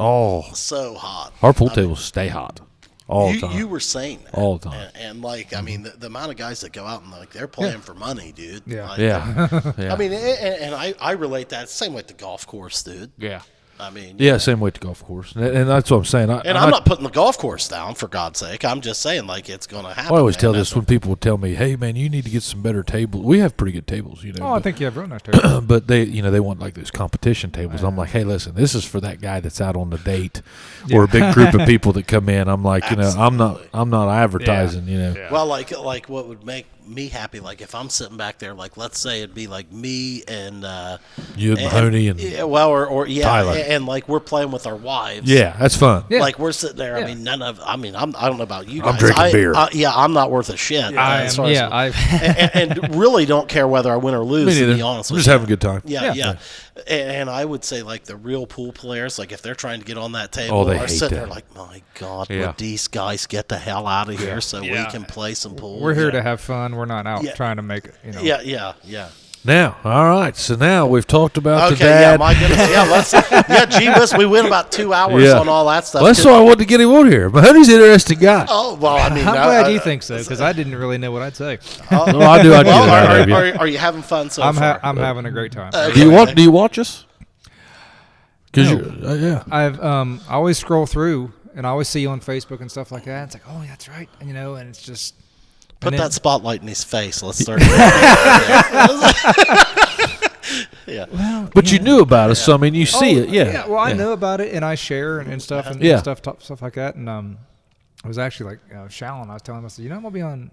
so hot. our pool tables stay hot all the time. You were saying that All the time. and like I mean, the amount of guys that go out and like they're playing for money, dude. Yeah. Like, Yeah. I mean, and I relate that same with the golf course, dude. Yeah. I mean, Yeah, same way at the golf course, and that's what I'm saying. I'm not putting the golf course down, for God's sake. I'm just saying, like, it's going to happen. I always man. tell That's this when people would tell me, "Hey, man, you need to get some better tables." We have pretty good tables, Oh, I think you have real nice tables. but they, they want like those competition tables. I'm like, hey, listen, this is for that guy that's out on the date, or a big group of people that come in. I'm like, I'm not advertising, Well, like what would make me happy, like if I'm sitting back there, like let's say it'd be like me and You and Mahoney and or Tyler. and like we're playing with our wives. yeah, that's fun. Yeah. Like we're sitting there. Yeah. I mean, I don't know about you guys. I'm drinking beer. I'm not worth a shit. I as am. far as- Yeah, and really don't care whether I win or lose. Me To neither. be honest I'm with just you. having a good time. Yeah. And I would say like the real pool players, like if they're trying to get on that table, they are hate sitting that. there like, my God, Yeah. would these guys get the hell out of here so we can play some pool? we're here to have fun. We're not out Yeah. trying to make it. Yeah. Now, all right. So now we've talked about the Okay, yeah, dad. my goodness. Yeah, gee whiz, we went about 2 hours Yeah. on all that stuff. Well, that's why I wanted to get him on here. Mahoney's an interesting guy. Oh, well, I mean, I'm no, glad you think so because I didn't really know what I'd say. Well, I do. I get it out of you. are you having fun so far? I'm having a great time. Do you watch us? Because yeah. I always scroll through and I always see you on Facebook and stuff like that. It's like, oh, that's right, and it's just Put and that then- spotlight in his face. Let's start. Yeah. Well, But you knew about us, so I mean, you see it, yeah. Well, I know about it and I share and stuff and Yeah. stuff like that. And I was actually like Shallon. I was telling him, I said, I'm gonna be on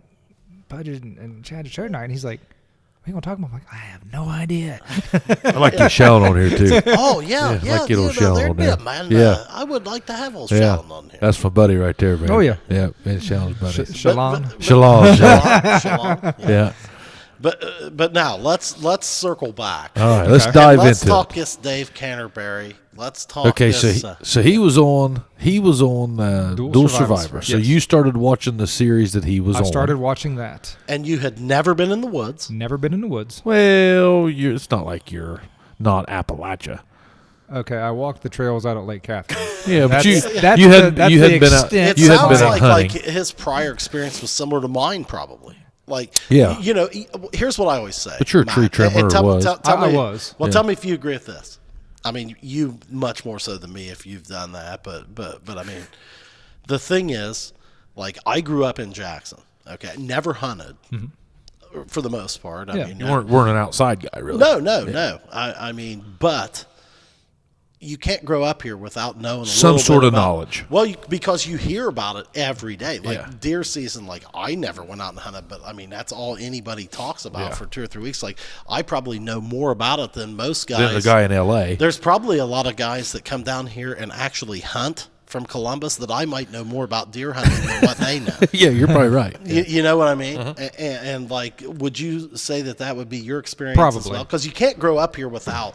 Budget and Chad show tonight. And he's like, "What are you gonna talk about?" I'm like, "I have no idea." I like you shouting on here too. Oh yeah. like get old There'd Shallon be a there. man. Yeah. I would like to have old Yeah, Shallon on here. that's my buddy right there, man. Oh, yeah. yeah, man, Shallon's buddy. Shallon. Shalom. Shallon, yeah. Yeah. But now let's circle back. All right, let's Okay. dive Let's into talk it. this Dave Canterbury. Let's talk. Okay, this, so he was on Dual Survivor. So Yes. you started watching the series that he was I on. started watching that. and you had never been in the woods. Never been in the woods. Well, it's not like you're not Appalachia. Okay, I walked the trails out at Lake Catherine. Yeah, but That's- that's you the- hadn't that's you the hadn't been out. extent. It You hadn't sounds been out like hunting. his prior experience was similar to mine, probably. Like, Yeah. here's what I always say. But you're a tree Matt, trimmer, and or tell, was. Tell I me, was. Well, Yeah. tell me if you agree with this. I mean, you much more so than me if you've done that. But I mean, the thing is, like, I grew up in Jackson. Okay, never hunted for the most part. I Yeah. mean, You weren't an outside guy, really. no. I mean, but you can't grow up here without knowing Some little sort bit of about- knowledge. Well, because you hear about it every day. Like Yeah. deer season, like I never went out and hunted, but I mean that's all anybody talks about Yeah. for 2 or 3 weeks. Like I probably know more about it than most guys. Then the guy in L.A. There's probably a lot of guys that come down here and actually hunt from Columbus that I might know more about deer hunting than what they know. Yeah, you're probably right. You know what I mean? Uh-huh. And like, would you say that would be your experience as Probably. well? Because you can't grow up here without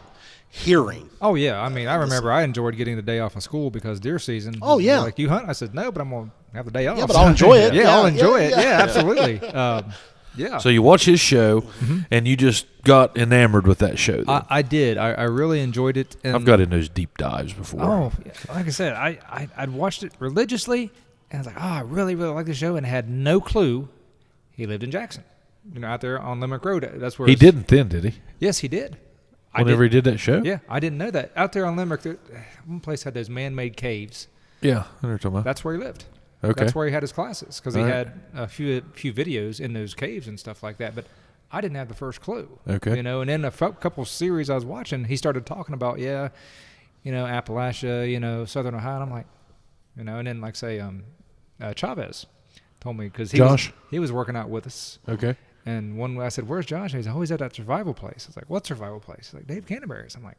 hearing. Oh yeah, I mean, I remember I enjoyed getting the day off of school because deer season. Oh, yeah. They're like, you hunt? I said no, but I'm gonna have the day off. Yeah, but I'll enjoy it. yeah, Yeah, I'll enjoy yeah, it. yeah. Yeah, absolutely. Yeah. So you watch his show, and you just got enamored with that show. Then. I did. I really enjoyed it. And I've got in those deep dives before. Oh, yeah, like I said, I'd watched it religiously, and I was like, oh, I really, really like the show, and had no clue he lived in Jackson. Out there on Limerick Road. That's where He his- didn't then, did he? Yes, he did. Whenever he did that show? Yeah, I didn't know that. Out there on Limerick, one place had those man-made caves. Yeah, I know what you're talking about. That's where he lived. Okay. That's where he had his classes because he All right. had a few videos in those caves and stuff like that. But I didn't have the first clue. Okay. You know, and then a couple of series I was watching, he started talking about, Appalachia, Southern Ohio. And I'm like, and then like say, Chavez told me, because he was working out with us. Okay. And one I said, "Where's Josh?" And he's like, "Oh, he's at that survival place." I was like, "What survival place?" He's like, "Dave Canterbury's." I'm like,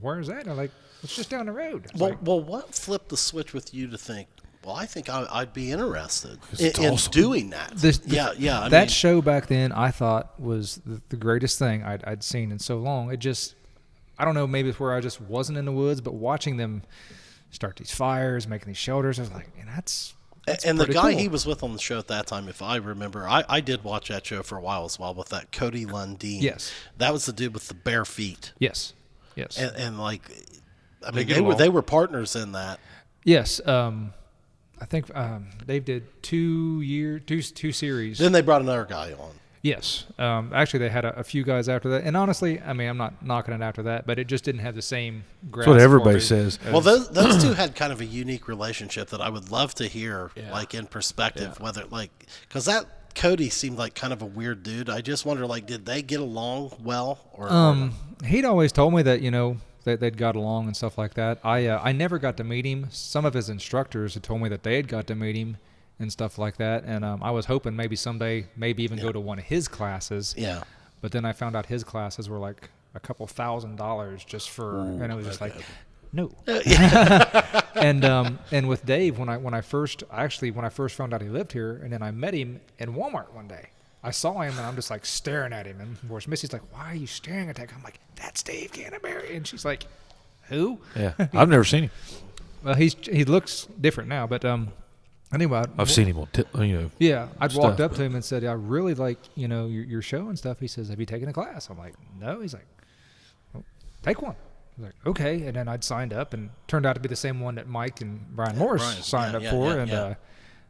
"Where's that?" And I'm like, "It's just down the road." Well, what flipped the switch with you to think, well, I think I'd be interested in awesome. doing that? I that show back then, I thought was the greatest thing I'd seen in so long. It just, I don't know, maybe it's where I just wasn't in the woods, but watching them start these fires, making these shelters, I was like, and that's and the guy cool. he was with on the show at that time, if I remember, I did watch that show for a while as well with that Cody Lundeen. Yes. That was the dude with the bare feet. Yes. And like, I mean, they were partners in that. Yes. I think Dave did 2 series. Then they brought another guy on. Yes. Actually, they had a few guys after that. And honestly, I mean, I'm not knocking it after that, but it just didn't have the same grasp. That's what everybody says. Well, those two had kind of a unique relationship that I would love to hear, like, in perspective, whether, like, because that Cody seemed like kind of a weird dude. I just wonder, like, did they get along well? Or he'd always told me that, that they'd got along and stuff like that. I never got to meet him. Some of his instructors had told me that they had got to meet him and stuff like that. And I was hoping maybe someday, maybe even go to one of his classes. Yeah. But then I found out his classes were like a couple $1,000s just for, and it was just like, no. And with Dave, when I first found out he lived here, and then I met him in Walmart one day. I saw him, and I'm just like staring at him. And of course, Missy's like, "Why are you staring at that guy?" I'm like, "That's Dave Canterbury." And she's like, "Who?" Yeah, I've never seen him. Well, he looks different now, but anyway, I've seen him on Yeah, I'd walked up to him and said, "I really like your show and stuff." He says, "Have you taken a class?" I'm like, "No." He's like, well, "Take one." I was like, "Okay," and then I'd signed up, and turned out to be the same one that Mike and Brian Morris signed up for, and.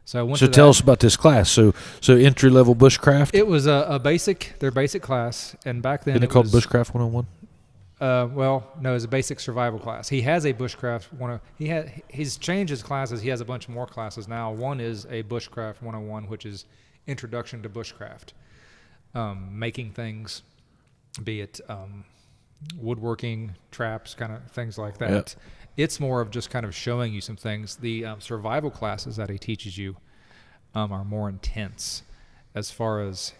So I went to tell us about this class. So entry level bushcraft. It was their basic class, and back then Isn't it called Bushcraft 101? Well, no, it's a basic survival class. He has a bushcraft he's changed his classes. He has a bunch more classes now. One is a bushcraft 101, which is introduction to bushcraft, making things, be it woodworking, traps, kind of things like that. Yep. It's more of just kind of showing you some things. The survival classes that he teaches you are more intense, as far as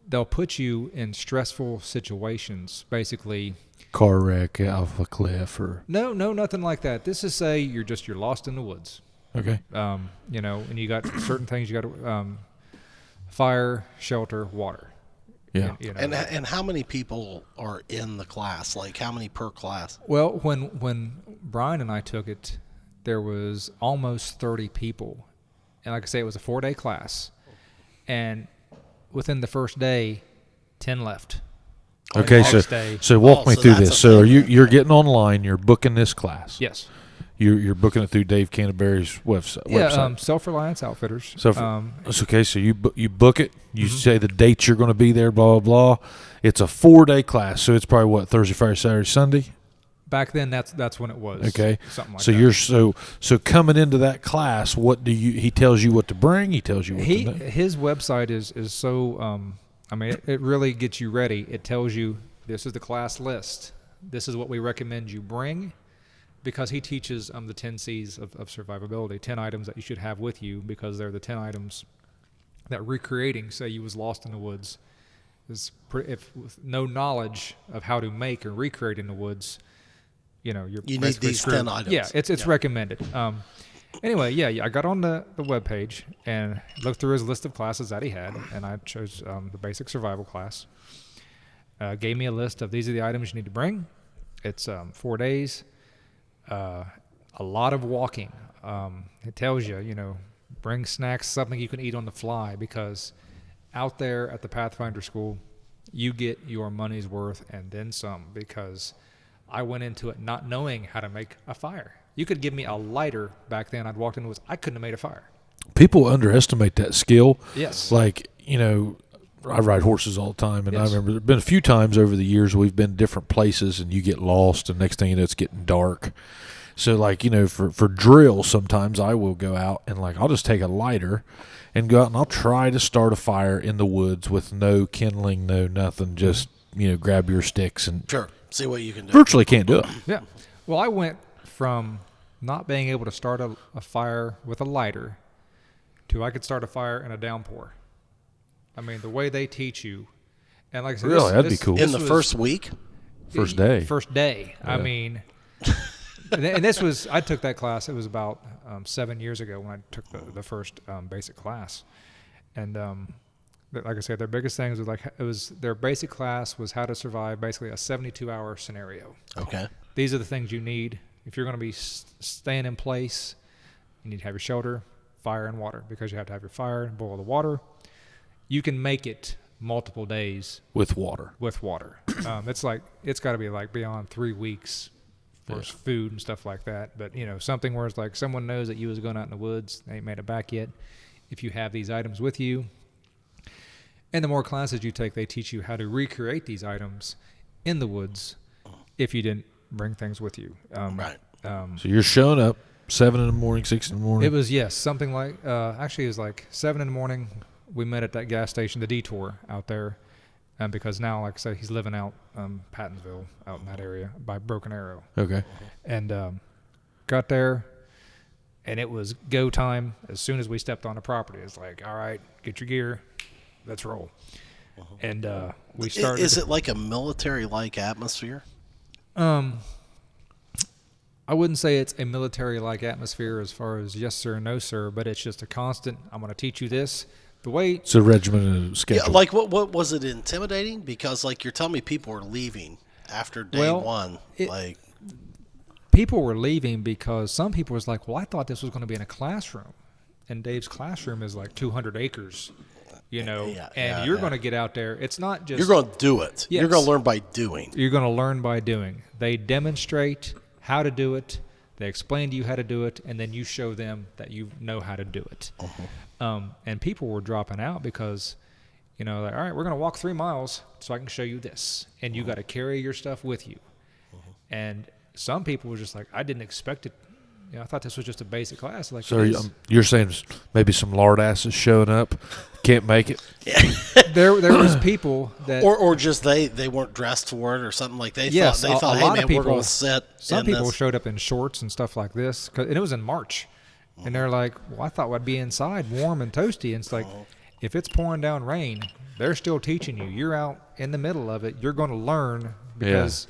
they'll put you in stressful situations, basically. Car wreck off a cliff, or No, nothing like that. This is, say you're lost in the woods. Okay. And you got certain things you got to fire, shelter, water. Yeah. And how many people are in the class? Like, how many per class? Well, when Brian and I took it, there was almost 30 people. And like I say, it was a 4-day class. And within the first day, 10 left. Okay, so walk me through this. So you're getting online, you're booking this class. Yes. You're booking it through Dave Canterbury's website. Yeah, Self-Reliance Outfitters. Okay, so you book it. You say the dates you're going to be there, blah, blah, blah. It's a 4-day class, so it's probably what, Thursday, Friday, Saturday, Sunday? Back then, that's when it was. Okay. Something like so that. So coming into that class, he tells you what to bring, he tells you what to do. His website is so, it really gets you ready. It tells you, this is the class list. This is what we recommend you bring. Because he teaches the 10 C's of survivability, 10 items that you should have with you, because they're the 10 items that recreating, say you was lost in the woods, if with no knowledge of how to make or recreate in the woods, you need these screwed. 10 items. Yeah, it's recommended. Anyway, I got on the webpage and looked through his list of classes that he had, and I chose the basic survival class. Gave me a list of these are the items you need to bring. It's 4 days. A lot of walking. It tells you, bring snacks, something you can eat on the fly, because out there at the Pathfinder School, you get your money's worth and then some, because I went into it not knowing how to make a fire. You could give me a lighter back then. I'd walked into it, I couldn't have made a fire. People underestimate that skill. Yes. Like, I ride horses all the time, and I remember there have been a few times over the years we've been different places, and you get lost, and next thing you know, it's getting dark. So, like, for drill, sometimes I will go out and, like, I'll just take a lighter, and go out and I'll try to start a fire in the woods with no kindling, no nothing. Just grab your sticks and Sure. See what you can do. virtually can't do it. Yeah. Well, I went from not being able to start a fire with a lighter to I could start a fire in a downpour. I mean, the way they teach you, and like I said, Really? That'd be cool. In the first week? First day. First day. Yeah. I mean, and this was, I took that class, it was about 7 years ago when I took the first basic class. And like I said, their biggest things was their basic class was how to survive basically a 72-hour scenario. Okay. These are the things you need. If you're going to be staying in place, you need to have your shelter, fire, and water, because you have to have your fire and boil the water. You can make it multiple days With water. It's got to be like beyond 3 weeks for food and stuff like that. But something where it's like someone knows that you was going out in the woods, they ain't made it back yet. If you have these items with you, and the more classes you take, they teach you how to recreate these items in the woods if you didn't bring things with you. Right. So you're showing up 7 in the morning, 6 in the morning. It was, yes, something like, actually it was like 7 in the morning. We met at that gas station, the Detour out there. Because now, like I said, he's living out Pattonsville, out in that area by Broken Arrow. Okay. And got there, and it was go time. As soon as we stepped on the property, it's like, all right, get your gear, let's roll. And we started. Is it like a military-like atmosphere? I wouldn't say it's a military-like atmosphere as far as yes sir, no sir, but it's just a constant. I'm going to teach you this. The way It's a regimented schedule. Yeah, like what was it intimidating? Because like you're telling me people are leaving after day one. People were leaving because some people was like, well, I thought this was going to be in a classroom, and Dave's classroom is like 200 acres, you're going to get out there. It's not just you're going to do it. Yes. You're going to learn by doing. You're going to learn by doing. They demonstrate how to do it. They explain to you how to do it, and then you show them that you know how to do it. And people were dropping out because, like, all right, we're going to walk 3 miles so I can show you this. And you got to carry your stuff with you. And some people were just like, I didn't expect it. I thought this was just a basic class. Like, So you're saying maybe some lard asses showing up, can't make it? there was people that... Or just they weren't dressed for it or something like they Yes, thought, a hey, lot man, of people, we're going to sit Some in people this. showed up in shorts and stuff like this, and it was in March. And they're like, well, I thought I'd be inside warm and toasty. And it's like, if it's pouring down rain, they're still teaching you. You're out in the middle of it. You're going to learn because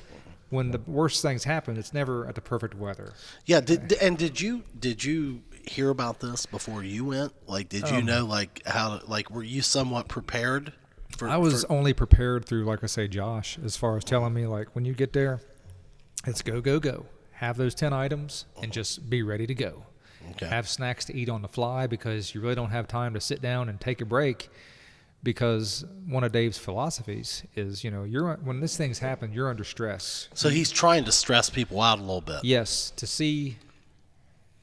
when the worst things happen, it's never at the perfect weather. Yeah. Did you hear about this before you went? Like, did you know like how to, like, were you somewhat prepared? I was only prepared through, like I say, Josh, as far as telling me, like, when you get there, it's go, go, go. Have those 10 items and just be ready to go. Okay. Have snacks to eat on the fly because you really don't have time to sit down and take a break, because one of Dave's philosophies is, when these things happen, you're under stress. So he's trying to stress people out a little bit. Yes, to see,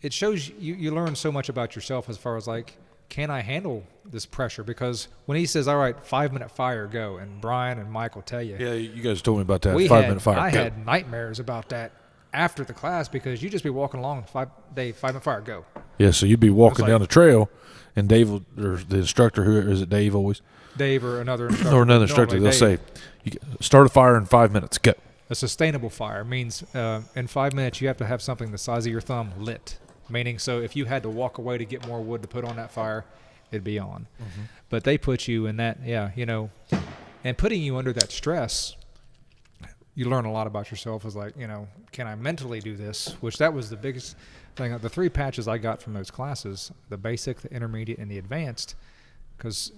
it shows you learn so much about yourself as far as like, can I handle this pressure? Because when he says, all right, 5-minute fire, go, and Brian and Mike will tell you. Yeah, you guys told me about that. 5-minute fire. I go. had nightmares about that after the class because you just be walking along, 5-minute fire, go. Yeah, so you'd be walking like- down the trail, and Dave, or the instructor, who is it, Dave always? Dave or another instructor. Or another instructor, Normally they'll Dave. say, start a fire in 5 minutes, go. A sustainable fire means in 5 minutes you have to have something the size of your thumb lit. Meaning, so if you had to walk away to get more wood to put on that fire, it'd be on. Mm-hmm. But they put you in that, and putting you under that stress, you learn a lot about yourself. Is like, can I mentally do this? Which that was the biggest thing. The 3 patches I got from those classes, the basic, the intermediate, and the advanced, because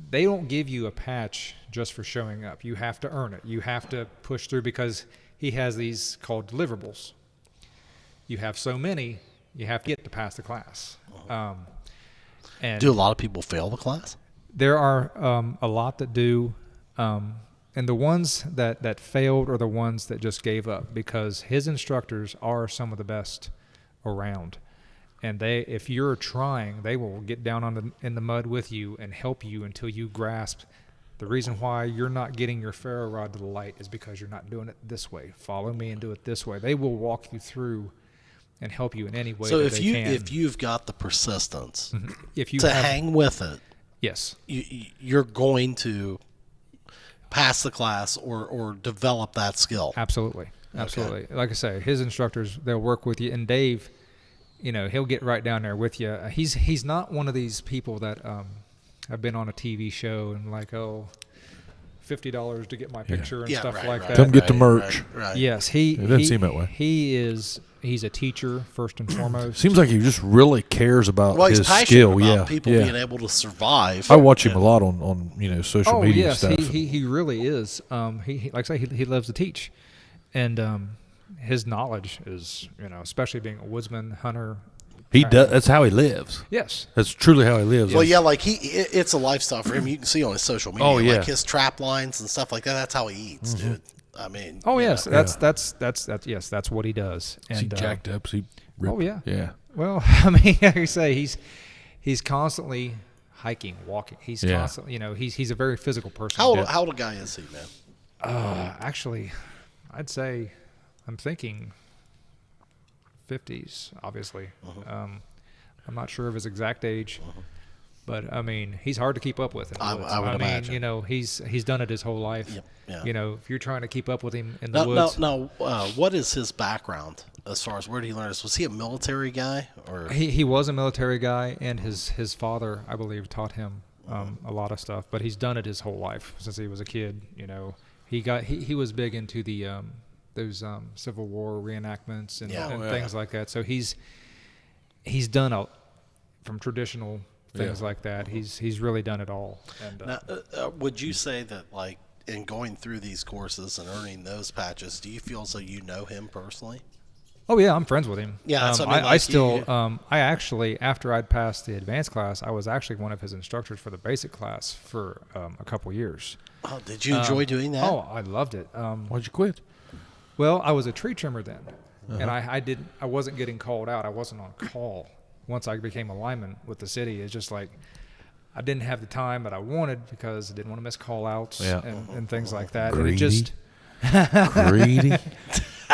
they don't give you a patch just for showing up. You have to earn it. You have to push through because he has these called deliverables. You have so many, you have to get to pass the class. And Do a lot of people fail the class? there are a lot that do, and the ones that failed are the ones that just gave up because his instructors are some of the best around. And if you're trying, they will get down in the mud with you and help you until you grasp the reason why you're not getting your ferro rod to the light is because you're not doing it this way. Follow me and do it this way. They will walk you through and help you in any way So that if they you can. if you've got the persistence If you to have, hang with it, yes, you're going to pass the class or develop that skill. absolutely. Like I say, his instructors, they'll work with you. And Dave, he'll get right down there with you. He's not one of these people that have been on a TV show and like, $50 to get my picture and stuff like that. Come get the merch. Right. Yes, It doesn't seem that way. He's a teacher first and foremost. Seems like he just really cares about Well, he's his passionate skill. about people being able to survive. I watch him a lot on social Oh media yes, stuff. he really is. He like I say, he loves to teach, and his knowledge is especially being a woodsman, hunter. He does. That's how he lives. Yes. That's truly how he lives. Well, yeah, like it's a lifestyle for him. You can see on his social media, Oh, yeah. like his trap lines and stuff like that. That's how he eats, dude. I mean, Oh yes, know. that's what he does. Is he And jacked up? Is he ripped? oh yeah. Yeah. Well, I mean, like I say, he's constantly hiking, walking. He's Yeah. constantly, he's a very physical person. How old a guy is he, man? Actually, I'd say I'm thinking 50s, obviously. I'm not sure of his exact age, but I mean, he's hard to keep up with in the woods. I would mean, imagine. he's done it his whole life. Yep, yeah. If you're trying to keep up with him in the woods. No. What is his background as far as where did he learn this? Was he a military guy or? He was a military guy, and his father, I believe, taught him a lot of stuff. But he's done it his whole life since he was a kid. He was big into the those Civil War reenactments and things like that. So he's done from traditional things like that. He's really done it all. And Now, would you say that, like, in going through these courses and earning those patches, do you feel as though you know him personally? oh yeah, I'm friends with him. Yeah, that's what I mean, I like, still I actually, after I'd passed the advanced class, I was actually one of his instructors for the basic class for a couple years. Oh, did you enjoy doing that? Oh, I loved it. Why'd you quit? Well, I was a tree trimmer then, and I wasn't getting called out. I wasn't on call. Once I became a lineman with the city, it's just like I didn't have the time that I wanted because I didn't want to miss call outs and things like that. And it just Greedy.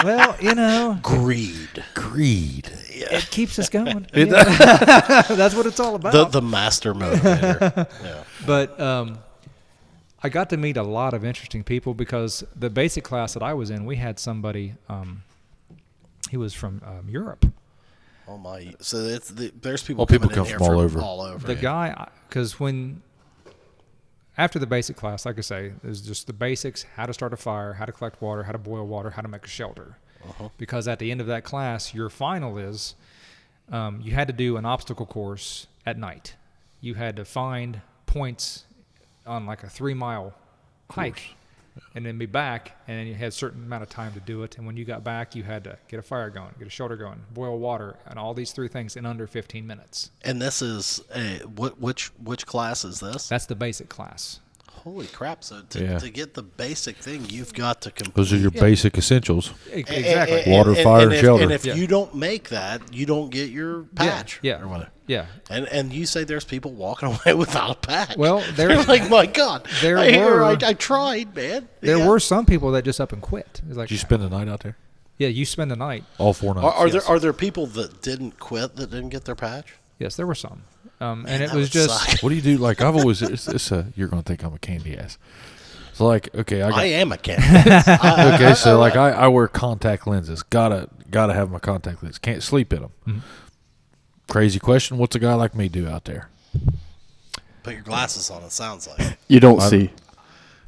well, Greed. it keeps us going. That's what it's all about. The master motivator. Yeah. But I got to meet a lot of interesting people because the basic class that I was in, we had somebody. He was from Europe. Oh my! So there's people. Well, people coming come in from here all over. The guy, because after the basic class, like I say, there's just the basics: how to start a fire, how to collect water, how to boil water, how to make a shelter. Because at the end of that class, your final is you had to do an obstacle course at night. You had to find points on like a 3-mile hike and then be back, and then you had a certain amount of time to do it. And when you got back, you had to get a fire going, get a shelter going, boil water, and all these 3 things in under 15 minutes. And this is which class is this? That's the basic class. Holy crap! So to get the basic thing, you've got to complete. Those are your basic essentials. Exactly. Water, fire, shelter. And if you don't make that, you don't get your patch. Yeah. Or whatever. Yeah. And you say there's people walking away without a patch. Well, they're like, my God, I tried, man. There were some people that just up and quit. It's like, Did you spend the night out there? yeah, you spend the night. All 4 nights. Are there people that didn't quit that didn't get their patch? Yes, there were some. And Man, it that was would just suck. What do you do? Like, I've always, you're going to think I'm a candy ass. So, like, okay, I am a candidate. okay, so like I wear contact lenses. Gotta have my contact lenses. Can't sleep in them. Mm-hmm. Crazy question. What's a guy like me do out there? Put your glasses on. It sounds like. You don't see.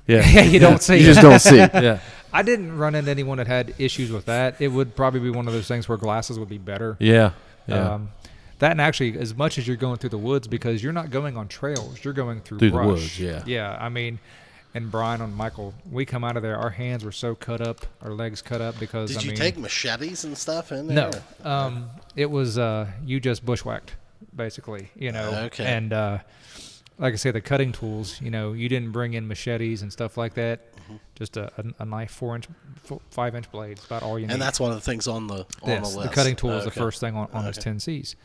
Yeah, yeah, you don't see. You just don't see. yeah, I didn't run into anyone that had issues with that. It would probably be one of those things where glasses would be better. yeah. That and actually, as much as you're going through the woods, because you're not going on trails, you're going through Through brush. the woods, yeah. Yeah, I mean, and Brian and Michael, we come out of there, our hands were so cut up, our legs cut up because, Did you take machetes and stuff in No. there? It was, you just bushwhacked, basically, Okay. And like I say, the cutting tools, you didn't bring in machetes and stuff like that. Just a knife, 5-inch blade. It's about all you need. And that's one of the things on the Yes, list. the cutting tool is the Okay. first thing on his 10Cs.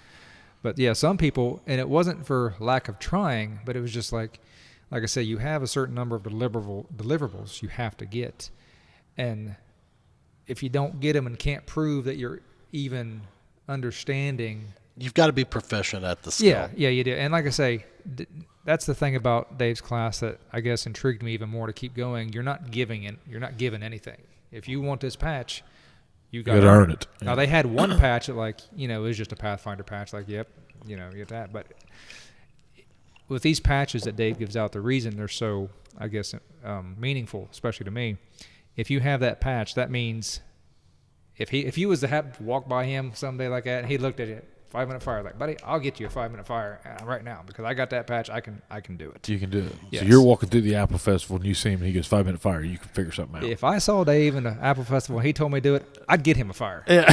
But yeah, some people, and it wasn't for lack of trying, but it was just like I say, you have a certain number of deliverables you have to get. And if you don't get them and can't prove that you're even understanding. You've got to be proficient at the skill. Yeah, you do. And like I say, that's the thing about Dave's class that I guess intrigued me even more to keep going. You're not giving anything. If you want this patch, you got to earn it. Yeah. Now they had one patch that it was just a Pathfinder patch. Like, yep, you get that. But with these patches that Dave gives out, the reason they're so, I guess, meaningful, especially to me, if you have that patch, that means if you was to have to walk by him someday like that, and he looked at it, 5-minute fire, like, buddy, I'll get you a 5-minute fire right now because I got that patch. I can do it. You can do it. Yes. So you're walking through the Apple Festival and you see him and he goes 5-minute fire. You can figure something out. If I saw Dave in the Apple Festival and he told me to do it, I'd get him a fire. Yeah.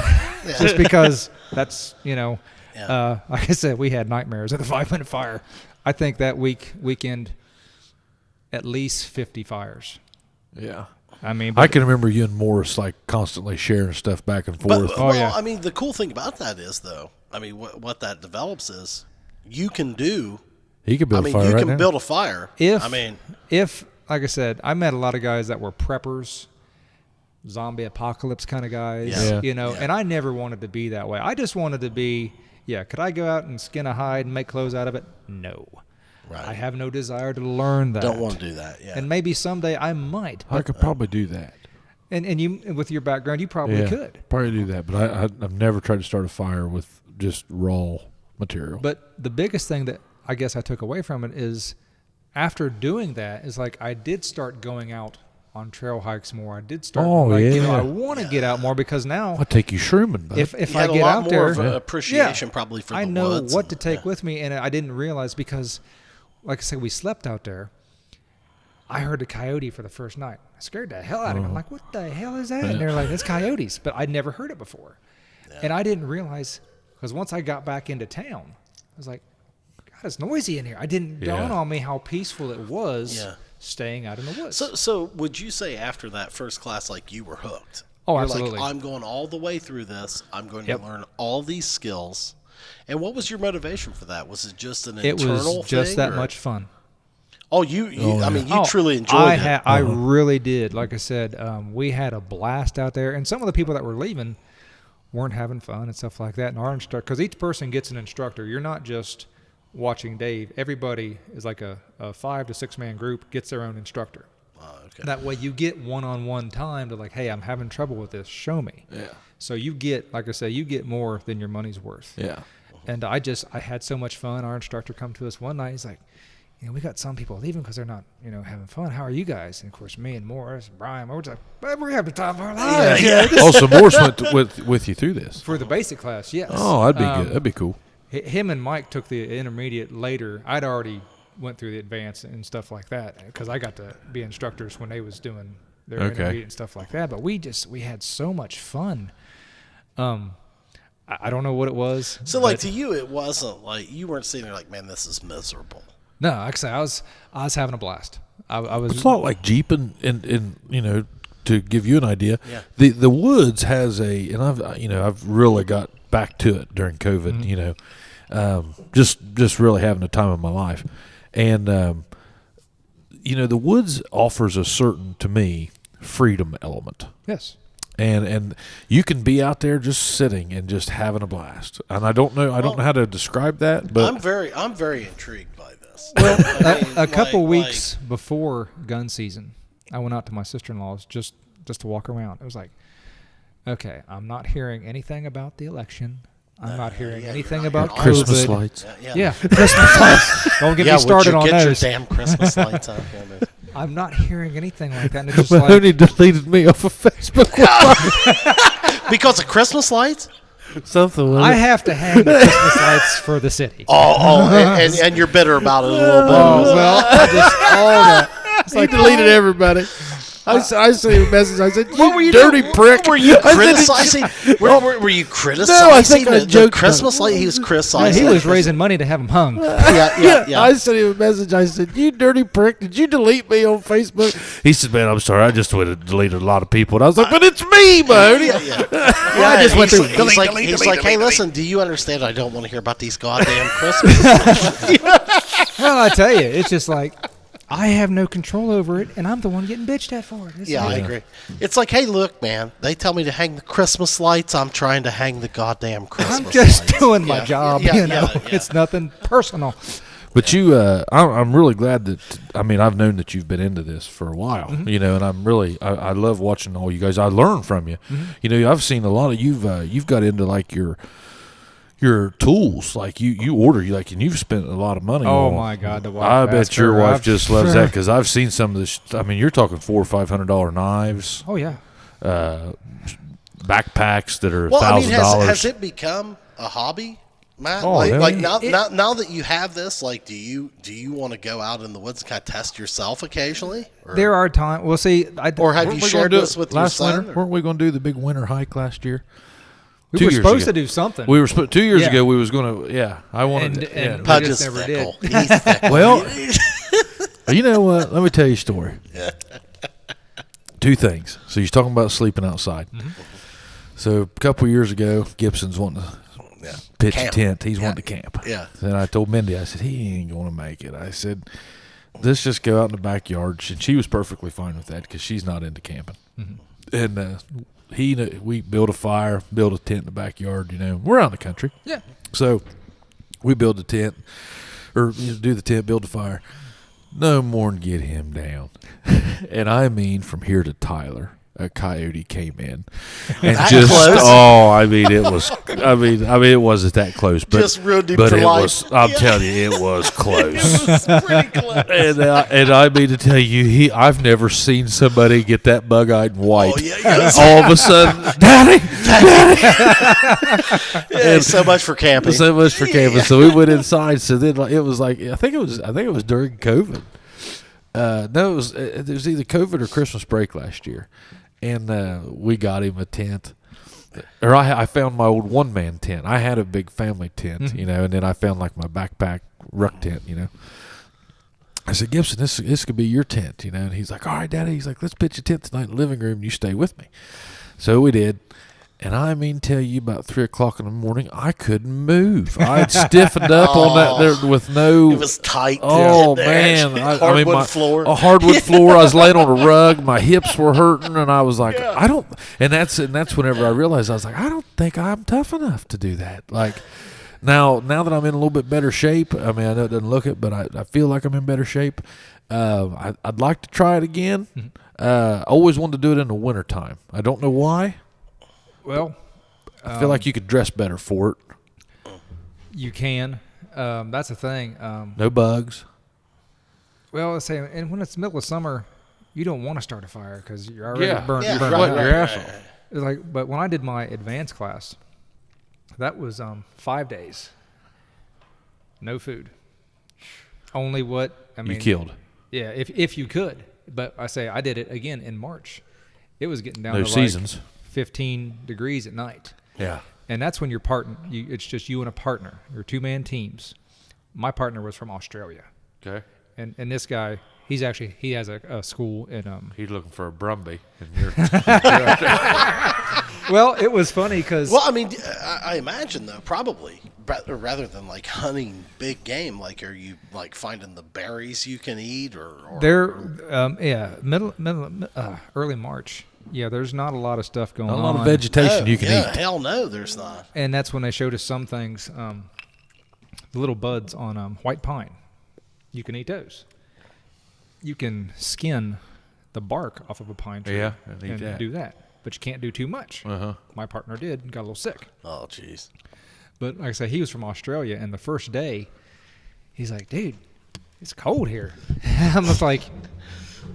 Just because that's, Yeah. like I said, we had nightmares at the 5-minute fire. I think that weekend, at least 50 fires. Yeah. I mean, I can remember you and Morris constantly sharing stuff back and forth. But, yeah. I mean, the cool thing about that is, though, I mean, what that develops is you can do. He can build a fire you right can now. build a fire. If, like I said, I met a lot of guys that were preppers, zombie apocalypse kind of guys, and I never wanted to be that way. I just wanted to be, could I go out and skin a hide and make clothes out of it? No. Right. I have no desire to learn that. Don't want to do that, yeah. And maybe someday I might. I could probably do that. And you, with your background, you probably could. Probably do that, but I've never tried to start a fire with just raw material. But the biggest thing that I guess I took away from it is after doing that is like I did start going out on trail hikes more. I did start, I want to get out more because now I'll take you shrooming, buddy. if you I had get a lot out more there, of appreciation probably for I the know woods what to take with me, and I didn't realize because, like I said, we slept out there. I heard a coyote for the first night. I scared the hell out of me. I'm like, what the hell is that? And they're like, it's coyotes. But I'd never heard it before. Yeah. And I didn't realize, because once I got back into town, I was like, God, it's noisy in here. I didn't dawn on me how peaceful it was staying out in the woods. So would you say after that first class, like you were hooked? Oh, You're absolutely. Like, I'm going all the way through this. I'm going to learn all these skills. And what was your motivation for that? Was it just an internal thing? It was just that much fun. Oh, I mean, you truly enjoyed it. I really did. Like I said, we had a blast out there, and some of the people that were leaving weren't having fun and stuff like that. And our instructor, because each person gets an instructor. You're not just watching Dave. Everybody is like a 5 to 6 man group gets their own instructor. Okay. That way you get one-on-one time to like, hey, I'm having trouble with this. Show me. Yeah. So you get, like I say, you get more than your money's worth. Yeah. And I had so much fun. Our instructor come to us one night. He's like, we got some people leaving because they're not, having fun. How are you guys? And of course, me and Morris, and Brian, we're just like, we're having the time of our lives. So Morris went with you through this for the basic class. Yes. Oh, that'd be good. That'd be cool. Him and Mike took the intermediate later. I'd already went through the advanced and stuff like that because I got to be instructors when they was doing their intermediate and stuff like that. But we had so much fun. I don't know what it was. So, like, to you, it wasn't like you weren't sitting there like, man, this is miserable. No, like I say, I was having a blast. I was. It's not like Jeeping, and to give you an idea, the woods has and I've really got back to it during COVID. Just really having the time of my life, and the woods offers a certain, to me, freedom element. Yes. And you can be out there just sitting and just having a blast. And I don't know how to describe that, but I'm very intrigued by this. Well, a couple weeks before gun season, I went out to my sister-in-law's just to walk around. It was like, okay, I'm not hearing anything about the election. I'm not hearing anything about Christmas COVID. lights. Yeah, Christmas lights. Don't get me started on get those. Your damn Christmas lights up. I'm not hearing anything like that. And it's just Mahoney deleted me off of Facebook. Because of Christmas lights? Something like I have to hang the Christmas lights for the city. And you're bitter about it a little bit. Well, I just all that. It's like deleted everybody. I sent him a message. I said, What were you dirty doing? prick. Were you criticizing? Were you criticizing? No, I think I the joked Christmas light? He was criticizing. He was raising money to have them hung. Yeah. I sent him a message. I said, you dirty prick. Did you delete me on Facebook? He said, man, I'm sorry. I just would have deleted a lot of people. And I was like, but it's me, Mahoney. I just went through. He's like, hey, listen, do you understand? I don't want to hear about these goddamn Christmas. Well, I tell you, it's just like, I have no control over it, and I'm the one getting bitched at for it. It's Yeah, I like, agree. It's like, hey, look, man. They tell me to hang the Christmas lights. I'm trying to hang the goddamn Christmas I'm just lights. doing my Yeah, job. yeah, you know, yeah. it's nothing personal. But you, I'm really glad that. I mean, I've known that you've been into this for a while, you know, and I'm really, I love watching all you guys. I learn from you. You know, I've seen a lot of you've got into like your tools, like you order, like, and you've spent a lot of money. Oh on, my God, the wife. I bet your Asper, wife just loves that because I've seen some of this. I mean, you're talking $400 or $500 knives, Oh yeah. backpacks that are Well, I mean, $1,000. has it become a hobby, Matt? Oh, like hell like yeah. now that you have this, like, do you want to go out in the woods and kind of test yourself occasionally? Or, There are times. Well, see, or have Weren't you we shared gonna do this it with your last son? winter? Weren't we going to do the big winter hike last year? we 2 were years supposed ago. to do something. We were 2 years Yeah. ago. We was going to. Yeah, I wanted. And yeah. Pudge just is never fickle. did. He's fickle. Well, you know what? Let me tell you a story. Two things. So you're talking about sleeping outside. So a couple of years ago, Gibson's wanting to pitch Camp. a tent. He's Yeah. wanting to camp. Yeah. Then I told Mindy, I said, he ain't going to make it. I said, let's just go out in the backyard. And she was perfectly fine with that because she's not into camping. And we built a fire, built a tent in the backyard. You know, we're out in the country. Yeah. So we build a tent, or do the tent, build the fire. No more than get him down. And I mean, from here to Tyler, a coyote came in and That just close? I mean it was it wasn't that close, but Just ruined him but for it life. was. I'm telling you, it was close. It was pretty close. And I mean to tell you, I've never seen somebody get that bug-eyed and white. Oh, yeah, yes. All of a sudden, Daddy. Yeah, so much for camping. So much for camping. So we went inside. So then it was like I think it was during COVID. No, it was either COVID or Christmas break last year, and we got him a tent. Or I found my old one-man tent. I had a big family tent, you know, and then I found like my backpack ruck tent, you know. I said, Gibson, this could be your tent, you know. And he's like, all right, Daddy. He's like, let's pitch a tent tonight in the living room. And you stay with me. So we did. And I mean, tell you, about 3 o'clock in the morning, I couldn't move. I'd stiffened up on that there with no. It was tight. Oh in there. man! I Hardwood mean, floor. a hardwood floor. I was laying on a rug. My hips were hurting, and I was like, I don't. And that's whenever I realized I was like, I don't think I'm tough enough to do that. Like now that I'm in a little bit better shape. I mean, I know it doesn't look it, but I feel like I'm in better shape. I'd like to try it again. Always wanted to do it in the wintertime. I don't know why. Well, I feel like you could dress better for it. you can. That's the thing. No bugs. Well, let's say, and when it's the middle of summer, you don't want to start a fire because you're already burnt. Yeah, burnt right, out. Your ass off. It's like, but when I did my advanced class, that was 5 days, no food, only what I mean. You killed. Yeah, if you could. But I say I did it again in March. It was getting down No to seasons. like 15 degrees at night. Yeah. And that's when you're it's just you and a partner. You're 2-man teams. My partner was from Australia. Okay. And this guy, he has a school in He's looking for a Brumby. And you're Well, it was funny because Well, I mean, I imagine though, probably rather than like hunting big game, like, are you like finding the berries you can eat, or they're early March. Yeah, there's not a lot of stuff going a on. lot of vegetation No, you can yeah, eat. hell no, there's not. And that's when they showed us some things, the little buds on white pine. You can eat those. You can skin the bark off of a pine tree Yeah, and eat that. do that. But you can't do too much. Uh-huh. My partner did and got a little sick. Oh, jeez. But like I said, he was from Australia, and the first day, he's like, dude, it's cold here. I'm just like,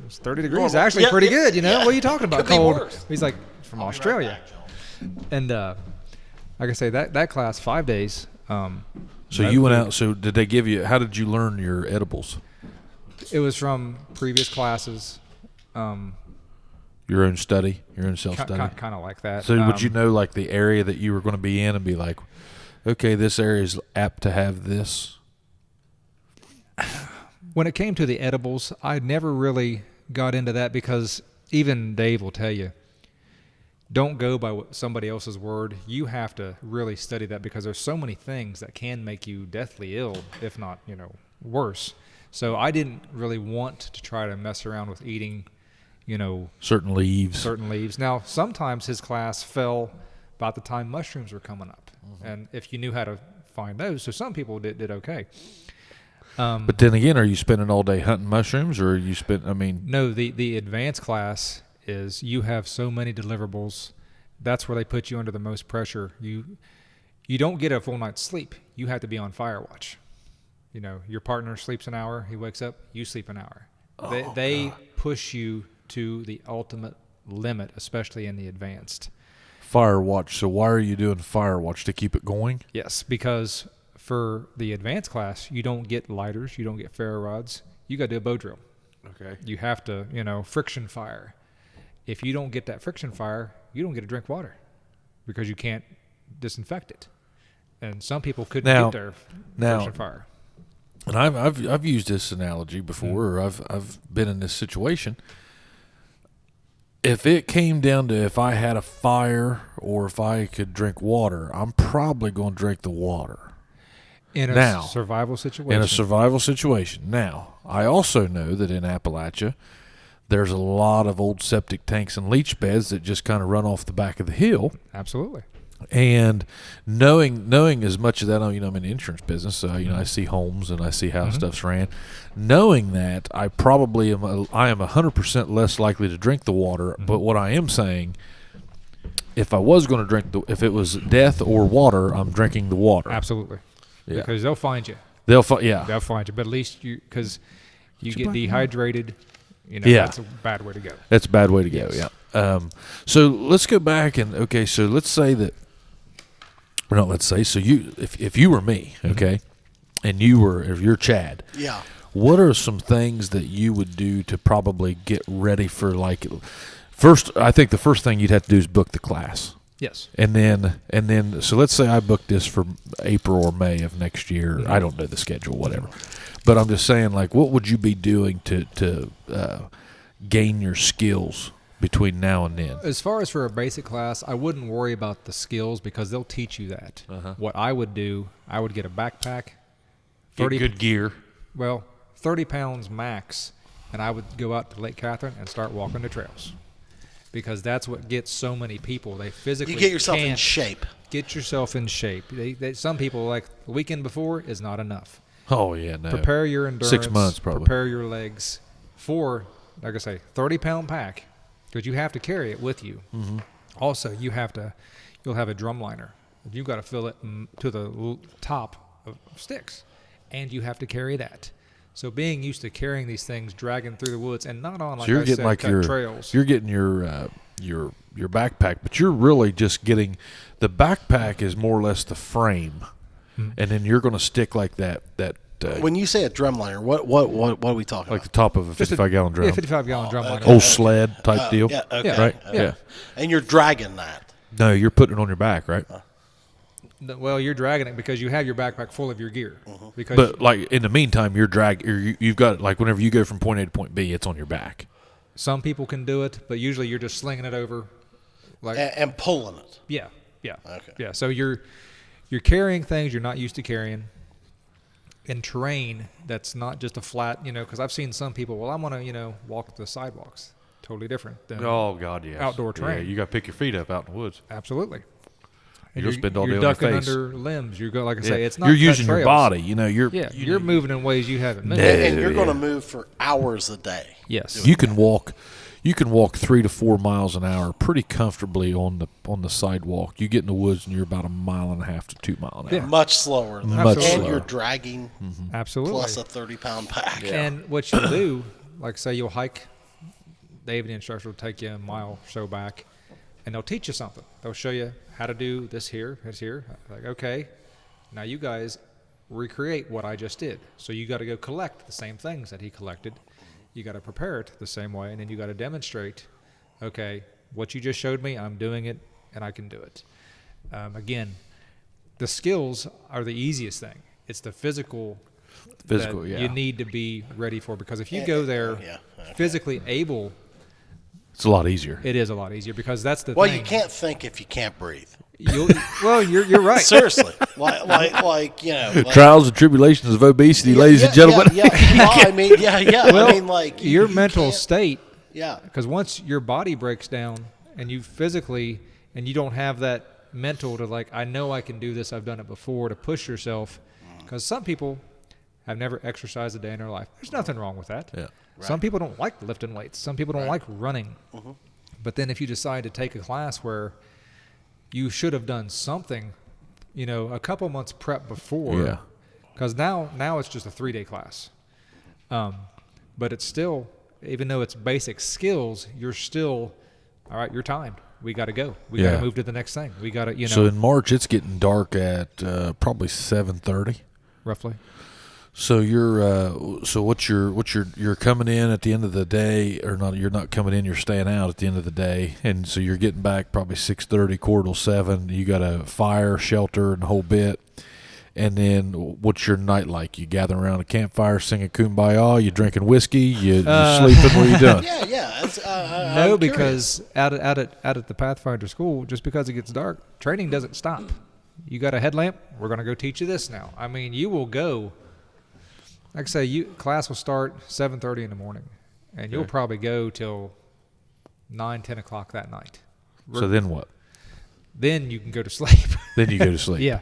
it's 30 degrees. Normal. Actually Yeah, pretty yeah, good, you know? yeah. What are you talking about? Could be Cold. worse. He's like, from Australia. And like I say, that class, 5 days. So no you went food. out. So did they give you? How did you learn your edibles? It was from previous classes. Your own study, your own self-study. Kind of like that. So would you know like the area that you were going to be in and be like, okay, this area is apt to have this? When it came to the edibles, I never really got into that because even Dave will tell you, don't go by somebody else's word. You have to really study that because there's so many things that can make you deathly ill, if not, worse. So I didn't really want to try to mess around with eating, certain leaves. Now, sometimes his class fell about the time mushrooms were coming up. And if you knew how to find those, so some people did okay. But then again, are you spending all day hunting mushrooms, or are you No, the advanced class is you have so many deliverables. That's where they put you under the most pressure. You don't get a full night's sleep. You have to be on fire watch. Your partner sleeps an hour, he wakes up, you sleep an hour. They push you to the ultimate limit, especially in the advanced. Fire watch. So why are you doing fire watch, to keep it going? Yes, because for the advanced class, you don't get lighters, you don't get ferro rods. You got to do a bow drill. Okay. You have to, friction fire. If you don't get that friction fire, you don't get to drink water because you can't disinfect it. And some people couldn't get their friction fire. And I've used this analogy before, or I've been in this situation. If it came down to if I had a fire or if I could drink water, I'm probably going to drink the water. In a survival situation. In a survival situation. Now, I also know that in Appalachia, there's a lot of old septic tanks and leach beds that just kind of run off the back of the hill. Absolutely. And knowing as much of that, I'm in the insurance business, so I see homes and I see how stuff's ran. Knowing that, I am 100% less likely to drink the water. But what I am saying, if I was going to if it was death or water, I'm drinking the water. Absolutely. Yeah. Because they'll find you. They'll find you. But at least because you get dehydrated. That's a bad way to go. That's a bad way to go. Yes. Yeah. So let's go back and so let's say that. Or not, let's say, so if you were me, okay, and if you're Chad, yeah, what are some things that you would do to probably get ready for, first, I think the first thing you'd have to do is book the class. Yes. And then, so let's say I booked this for April or May of next year. I don't know the schedule, whatever. But I'm just saying, what would you be doing to gain your skills between now and then? As far as for a basic class, I wouldn't worry about the skills because they'll teach you that. What I would do, I would get a backpack. Get good gear. Well, 30 pounds max, and I would go out to Lake Catherine and start walking the trails. Because that's what gets so many people. They physically You get yourself in shape. Get yourself in shape. Some people, the weekend before is not enough. Oh, yeah, no. Prepare your endurance. 6 months, probably. Prepare your legs for, 30-pound pack. Because you have to carry it with you. Also, you'll have a drum liner. You've got to fill it to the top of sticks, and you have to carry that. So being used to carrying these things, dragging through the woods, and not on cut trails. You're getting your backpack, but you're really just getting the backpack is more or less the frame, and then you're going to stick like that. When you say a drum liner, what are we talking like about? the top of a 55-gallon drum. Yeah, 55-gallon drum liner. Old sled type deal. Yeah, okay. Right? Yeah. And you're dragging that. No, you're putting it on your back, right? Well, you're dragging it because you have your backpack full of your gear. Because But in the meantime, you've got whenever you go from point A to point B, it's on your back. some people can do it, but usually you're just slinging it over, and pulling it. Yeah. Okay. Yeah. So you're carrying things you're not used to carrying. In terrain that's not just a flat, because I've seen some people, I'm going to, walk the sidewalks. Totally different than God, yes. outdoor terrain. Yeah, you got to pick your feet up out in the woods. Absolutely. And You'll spend all day on your ducking face. under limbs. You're going, it's not You're cut using your trails. body. You're moving in ways you haven't moved. And you're going to move for hours a day. Yes. You can walk 3 to 4 miles an hour pretty comfortably on the sidewalk. You get in the woods and you're about 1.5 miles to 2 miles an hour. Much slower. Much and slower. you're dragging Absolutely. plus a 30-pound pack. Yeah. And what you'll do, say you'll hike, Dave, the instructor, will take you a mile or so back, and they'll teach you something. They'll show you how to do this here. Okay, now you guys recreate what I just did. So you got to go collect the same things that he collected. You got to prepare it the same way, and then you got to demonstrate, okay, what you just showed me, I'm doing it, and I can do it. Again, the skills are the easiest thing. It's the physical that you need to be ready for, because if you go there physically able, it's a lot easier. it is a lot easier because that's the Well, thing. you can't think if you can't breathe. You're right. Seriously, like like, Trials and tribulations of obesity, ladies and gentlemen. Yeah. Well, I mean, yeah. Well, I mean, like your you mental can't- state. Yeah. Because once your body breaks down and you physically, and you don't have that mental to like, I know I can do this, I've done it before, to push yourself. Because some people have never exercised a day in their life. There's nothing wrong with that. Yeah. Some people don't like lifting weights. Some people don't like running. But then if you decide to take a class where you should have done something, a couple months prep before. Yeah. Because now it's just a 3-day class. But it's still, even though it's basic skills, you're still, all right, you're timed. We got to go. We got to move to the next thing. We got to, So in March, it's getting dark at probably 7:30. roughly. So you're coming in at the end of the day, or not? You're not coming in. You're staying out at the end of the day, and so you're getting back probably 6:30, quarter till 7. You got a fire, shelter, and the whole bit. And then what's your night like? You gather around a campfire, singing "Kumbaya." You drinking whiskey. You sleeping. What are you doing? Yeah. It's, No, I'm because out at the Pathfinder school, just because it gets dark, training doesn't stop. You got a headlamp? We're going to go teach you this now. I mean, you will go. Like I say, class will start 7:30 in the morning, and you'll probably go till 9, 10 o'clock that night. So then what? Then you can go to sleep. Then you go to sleep. Yeah.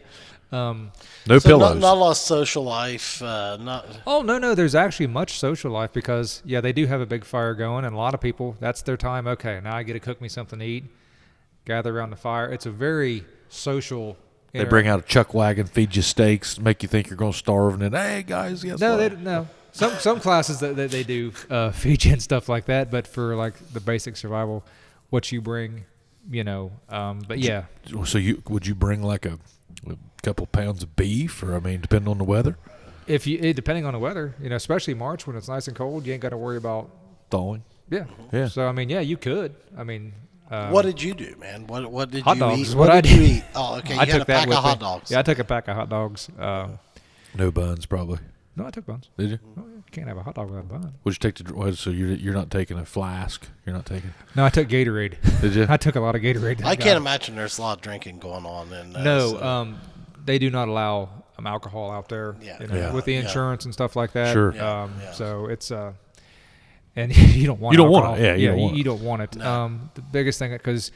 No So pillows. not a lot of social life. Not. Oh, no, there's actually much social life because, they do have a big fire going, and a lot of people, that's their time. Okay, now I get to cook me something to eat, gather around the fire. It's a very social. They bring out a chuck wagon, feed you steaks, make you think you're going to starve, and then, hey, guys, guess No, what? they no. Some classes that they do feed you and stuff like that, but for like the basic survival, what you bring, but yeah. So would you bring like a couple pounds of beef, or depending on the weather? Depending on the weather, especially March when it's nice and cold, you ain't got to worry about Thawing. Yeah. Yeah. So you could. What did you do, man? What did hot you dogs eat? is What what I did you did. eat? Oh, okay. You I had took a that pack with of hot me. dogs. Yeah, I took a pack of hot dogs. No buns, probably. No, I took buns. Did you? Oh, you can't have a hot dog without a bun. Would you take so you're not taking a flask? You're not taking. No, I took Gatorade. Did you? I took a lot of Gatorade. I can't imagine there's a lot of drinking going on in No, so- they do not allow alcohol out there. Yeah. Yeah. With the insurance and stuff like that. Sure. Yeah. So it's and you don't want. You don't want alcohol. it. Yeah, you don't want you it. don't want it. No. The biggest thing, because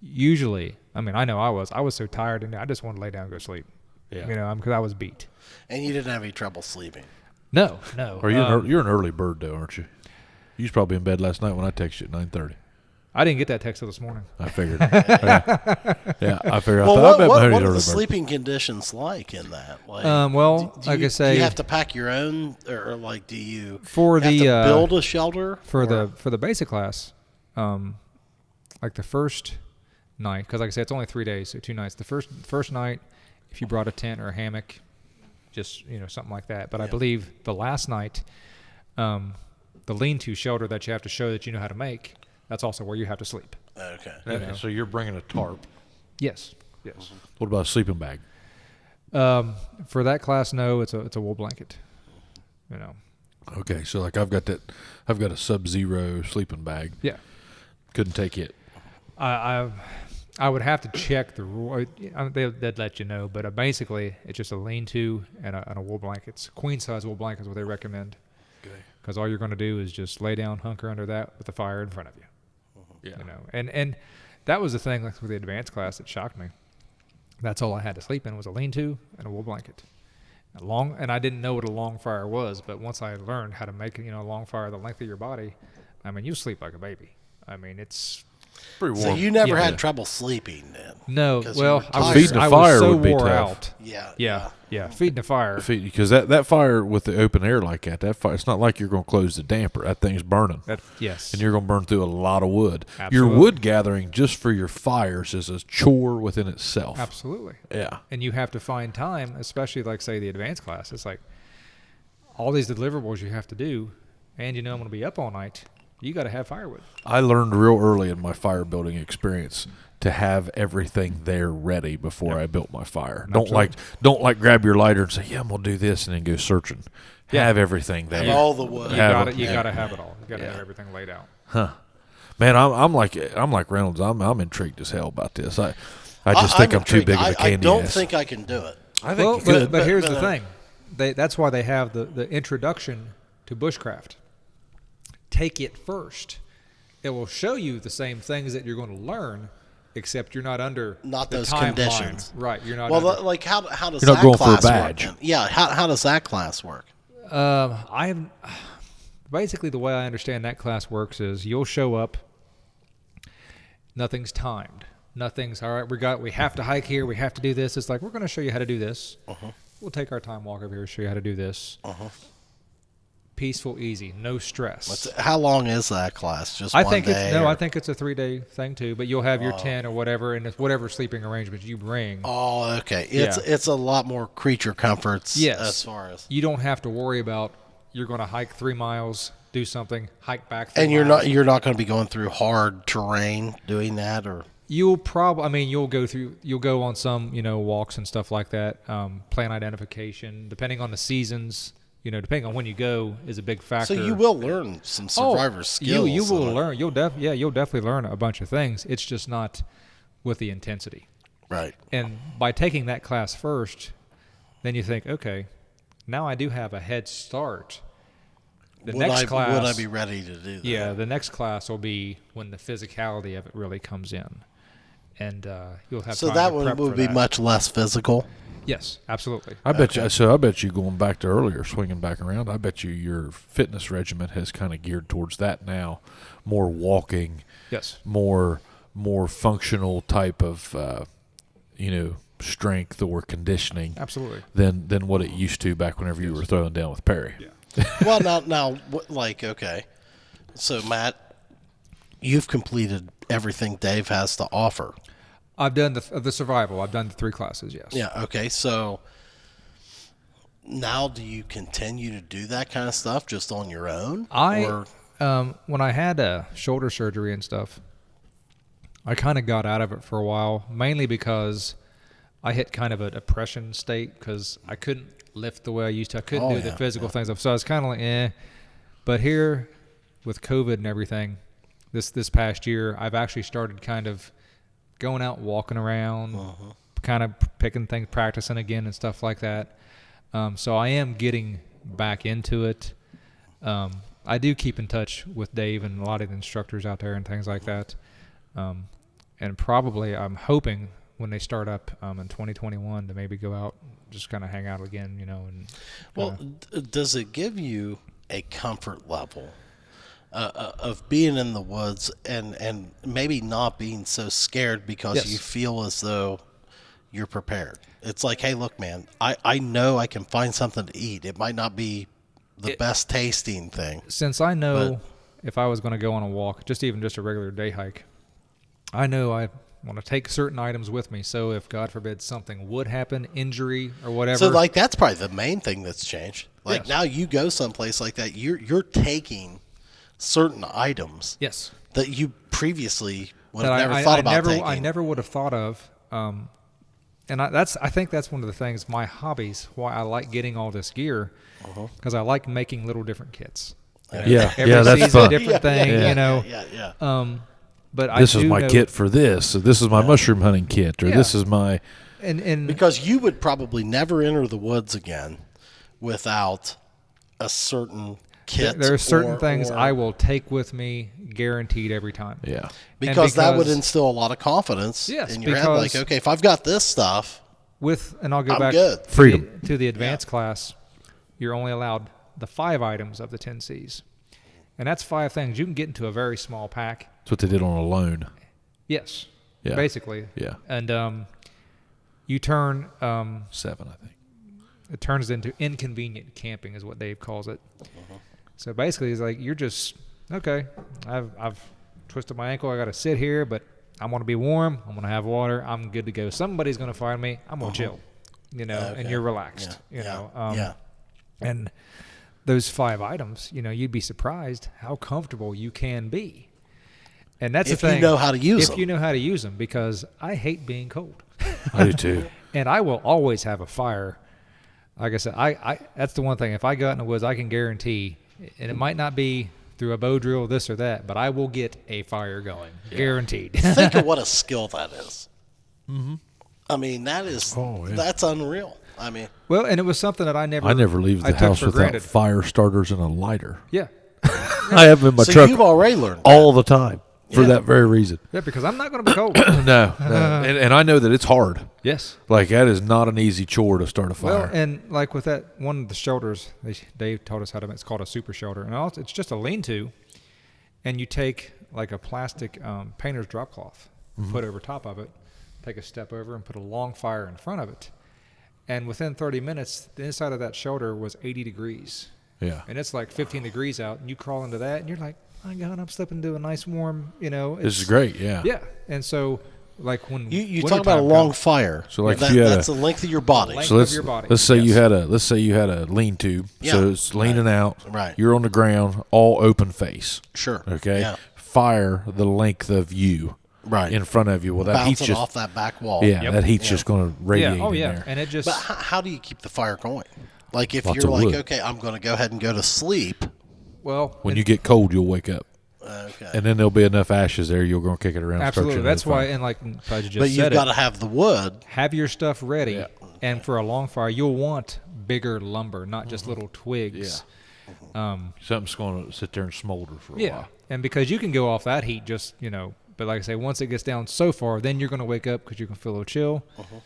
usually, I know I was so tired and I just wanted to lay down and go sleep. Yeah. Because I was beat. And you didn't have any trouble sleeping. No. Or you're an early bird though, aren't you? You was probably in bed last night when I texted you at 9:30. I didn't get that text till this morning. I figured. yeah, I figured. Well, I bet what Mahoney's are early the bird. sleeping conditions like in that? Like, Like I say, do you have to pack your own, or like do you for have the to build a shelter for or- the basic class, like the first night, because like I said, it's only 3 days, so 2 nights. The first night, if you brought a tent or a hammock, just something like that. But I believe the last night, the lean-to shelter that you have to show that you know how to make, that's also where you have to sleep. Okay. Okay, so you're bringing a tarp. Yes. What about a sleeping bag? For that class, no, it's a wool blanket. Okay, so like I've got a Sub-Zero sleeping bag. Yeah. Couldn't take it. I would have to check the rule. They'd let you know, but basically it's just a lean-to and a wool blanket. It's queen size wool blanket is what they recommend. Okay. Because all you're going to do is just lay down, hunker under that with the fire in front of you. Yeah. And that was the thing like with the advanced class that shocked me. That's all I had to sleep in was a lean-to and a wool blanket. And I didn't know what a long fire was, but once I learned how to make a long fire the length of your body, you sleep like a baby. It's Pretty warm. So you never Yeah. had trouble sleeping then? no. 'Cause you Well, were I was, tired. Feeding the I fire was so would be wore tough. out. Yeah. Yeah, feeding the fire. Because that fire with the open air like that fire, it's not like you're going to close the damper. That thing's burning. Yes. And you're going to burn through a lot of wood. Absolutely. Your wood gathering just for your fires is a chore within itself. Absolutely. Yeah. And you have to find time, especially like say the advanced class. It's like all these deliverables you have to do, and I'm going to be up all night. You got to have firewood. I learned real early in my fire building experience to have everything there ready before I built my fire. Absolutely. Don't like grab your lighter and say, "Yeah, I'm gonna do this," and then go searching. Yeah. Have everything there. Have all the wood. You Have got it. You Yeah. got to have it all. You got to Yeah. have everything laid out. Man, I'm like Reynolds. I'm intrigued as hell about this. I just think I'm too big of a candy I don't ass. think I can do it. I think Well, you could. but here's the thing. That's why they have the introduction to bushcraft. Take it first. It will show you the same things that you're going to learn, except you're not under Not the those timeline. conditions. Right. You're not. Well, under, like how does You're not that going for a class badge. work? Then? Yeah. How does that class work? I'm basically the way I understand that class works is you'll show up. Nothing's timed. Nothing's all right. We have to hike here. We have to do this. It's like we're going to show you how to do this. We'll take our time, walk over here, show you how to do this. Peaceful, easy, no stress. How long is that class? Just I one think day? I think it's a 3-day thing too. But you'll have your tent or whatever, and it's whatever sleeping arrangements you bring. Oh, okay. It's a lot more creature comforts. Yes. As far as You don't have to worry about you're going to hike 3 miles, do something, hike back 3 and miles. you're not going to be going through hard terrain doing that, or You'll probably, you'll go on some, walks and stuff like that. Plant identification, depending on the seasons, depending on when you go, is a big factor. so you will learn some survivor skills. You will learn. You'll definitely learn a bunch of things. It's just not with the intensity. Right. And by taking that class first, then you think, okay, now I do have a head start. The next class, would I be ready to do that? Yeah, the next class will be when the physicality of it really comes in, and you'll have. So time that to one prep would for be that. much less physical. Yes, absolutely. I bet you. So I bet you going back to earlier, swinging back around. I bet you your fitness regimen has kind of geared towards that now, more walking, Yes. more functional type of, strength or conditioning Absolutely. than what it used to back whenever you were throwing down with Perry. Yeah. Well, now, okay. So Matt, you've completed everything Dave has to offer. I've done the survival. I've done the 3 classes. Yes. Yeah. Okay. So now, do you continue to do that kind of stuff just on your own? When I had shoulder surgery and stuff, I kind of got out of it for a while, mainly because I hit kind of a depression state because I couldn't lift the way I used to. I couldn't do the physical things. So I was kind of like, eh. But here, with COVID and everything, this past year, I've actually started kind of going out, walking around, kind of picking things, practicing again and stuff like that. So I am getting back into it. I do keep in touch with Dave and a lot of the instructors out there and things like that. And probably I'm hoping when they start up in 2021 to maybe go out, just kind of hang out again, and does it give you a comfort level of being in the woods and maybe not being so scared because Yes. you feel as though you're prepared? It's like, hey, look, man, I know I can find something to eat. It might not be the best tasting thing. since I know if I was going to go on a walk, just a regular day hike, I know I want to take certain items with me. So if God forbid something would happen, injury or whatever. So like that's probably the main thing that's changed. Like Yes. now you go someplace like that, you're taking certain items yes. that you previously would that have never thought about never, taking. I never would have thought of. And I think that's one of the things, my hobbies, why I like getting all this gear, because I like making little different kits. Yeah, Every that's season, fun. different thing, Yeah. But This I is do my know, kit for this. So this is my mushroom hunting kit, or Yeah. this is my. and Because you would probably never enter the woods again without a certain kit. there are certain things or- I will take with me, guaranteed every time. Yeah. because that would because- instill a lot of confidence Yes, in your head. Like, because- okay, if I've got this stuff, And I'll go I'm back good. to Freedom. the advanced class. You're only allowed the 5 items of the 10 Cs, and that's 5 things. You can get into a very small pack. That's what they did on a loan. Yes. Yeah. Basically. Yeah. And you turn 7, I think. it turns into inconvenient camping is what Dave calls it. So basically it's like you're just okay, I've twisted my ankle, I got to sit here, but I want to be warm, I'm going to have water, I'm good to go. Somebody's going to find me, I'm going to chill. And Okay. you're relaxed, Yeah. And those 5 items, you'd be surprised how comfortable you can be. And that's If the thing. you know how to use them. If you know how to use them, because I hate being cold. I do too. And I will always have a fire. Like I said, I that's the one thing. If I go out in the woods, I can guarantee, and it might not be through a bow drill, this or that, but I will get a fire going. Guaranteed. Think of what a skill that is. I mean, that's unreal. I mean, Well, and it was something that I never leave the took house for without granted. fire starters and a lighter. Yeah. I have them in my so truck you've already learned all the time for Yeah. that very reason. Yeah, because I'm not going to be cold. No. And I know that it's hard. Yes. Like, that is not an easy chore to start a fire. Well, and like with that, one of the shelters, Dave taught us how to make. It's called a super shelter, and also, it's just a lean-to, and you take like a plastic painter's drop cloth, put over top of it, take a step over, and put a long fire in front of it, and within 30 minutes, the inside of that shelter was 80 degrees, yeah. and it's like 15 degrees out, and you crawl into that, and you're like, my God, I'm slipping into a nice warm, This is great, yeah. Yeah, and so. Like when you talk about a long fire. So like if you had that's the length of your body. Length So of your body. let's say Yes. you had a lean-to, so Yeah. it's leaning out. Right. You're on the ground, all open face. Sure. Okay. Yeah. Fire the length of you. Right. In front of you. Well, that heat's Bouncing just off that back wall. yeah. Yep. That heat's Yeah. just going to radiate. Yeah. Oh in yeah. there. And it just. But how do you keep the fire going? Like if Lots you're of like, wood. okay, I'm going to go ahead and go to sleep. Well, When you get cold, you'll wake up, Okay. and then there'll be enough ashes there. You'll go and kick it around. and start absolutely. your That's another why, fire. and like Pudge just But you've said got to it, have the wood. have your stuff ready. Yeah. And for a long fire, you'll want bigger lumber, not just little twigs. Something's going to sit there and smolder for a Yeah. while. And because you can go off that heat, just But like I say, once it gets down so far, then you're going to wake up because you can feel a little chill.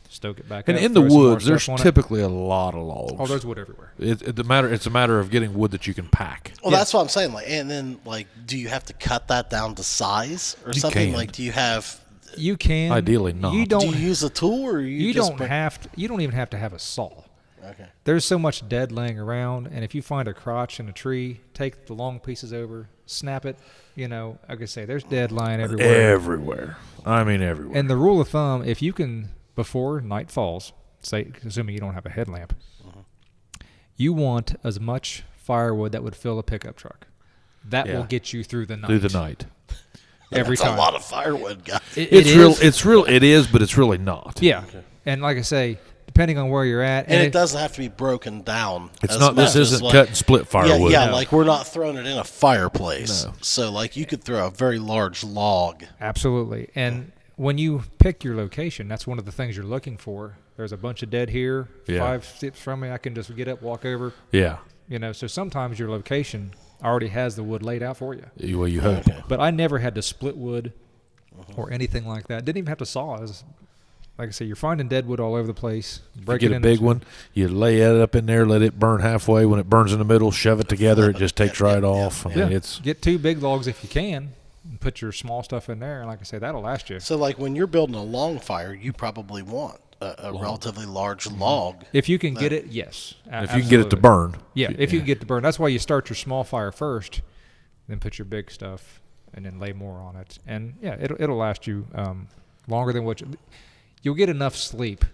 Stoke it back And up. in the throw some more woods, there's stuff on it. typically a lot of logs. Oh, there's wood everywhere. It's a matter of getting wood that you can pack. Well, Yeah. that's what I'm saying. Like, and then like, do you have to cut that down to size or You something? can. Like, do you have? You can. Ideally not. You Do don't. you use a tool or You just don't have to. You don't even have to have a saw. Okay. There's so much dead laying around, and if you find a crotch in a tree, take the long pieces over, snap it. Like I say, there's dead lying everywhere. Everywhere. I mean, everywhere. And the rule of thumb, if you can, before night falls, say, assuming you don't have a headlamp, you want as much firewood that would fill a pickup truck. That Yeah. will get you through the night. Through the night. Every That's time. a lot of firewood, guys. It It is. is, but it's really not. Yeah. And like I say, depending on where you're at. And it doesn't have to be broken down. It's as not. This much as, isn't like- cut and split firewood. Yeah, No. like we're not throwing it in a fireplace. No. So like you could throw a very large log. Absolutely. And when you pick your location, that's one of the things you're looking for. There's a bunch of dead here, Yeah. 5 steps from me. I can just get up, walk over. Yeah. So sometimes your location already has the wood laid out for you. Well, you hope. But I never had to split wood or anything like that. Didn't even have to saw. Like I say, you're finding dead wood all over the place. You Break get it a into big one, you lay it up in there, let it burn halfway. When it burns in the middle, shove it together. It just takes right off. I mean, Yeah. it's Get 2 big logs if you can, and put your small stuff in there. And like I say, that'll last you. So like when you're building a long fire, you probably want a relatively large log. If you can get it, yes. if you can get it to burn. Yeah, if you can get it to burn. That's why you start your small fire first, then put your big stuff, and then lay more on it. And yeah, it'll last you longer than what you'll get enough sleep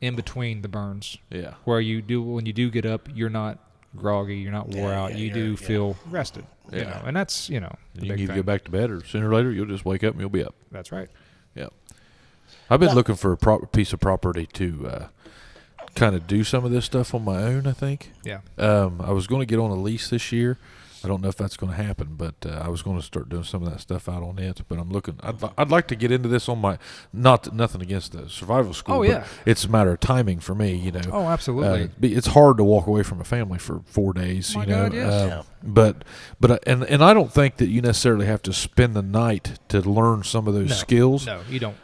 in between the burns. Yeah. Where when you do get up, you're not groggy, you're not wore out. You do feel rested. Yeah. And that's the You big can either thing. get back to bed, or sooner or later you'll just wake up and you'll be up. That's right. Yeah. I've been looking for a piece of property to kind of do some of this stuff on my own, I think. Yeah. I was going to get on a lease this year. I don't know if that's going to happen, but I was going to start doing some of that stuff out on it. But I'm looking. I'd like to get into this on my nothing against the survival school. Oh, but yeah. it's a matter of timing for me. Oh, absolutely. It's hard to walk away from a family for 4 days. My God, yes. But I don't think that you necessarily have to spend the night to learn some of those skills. No, you don't.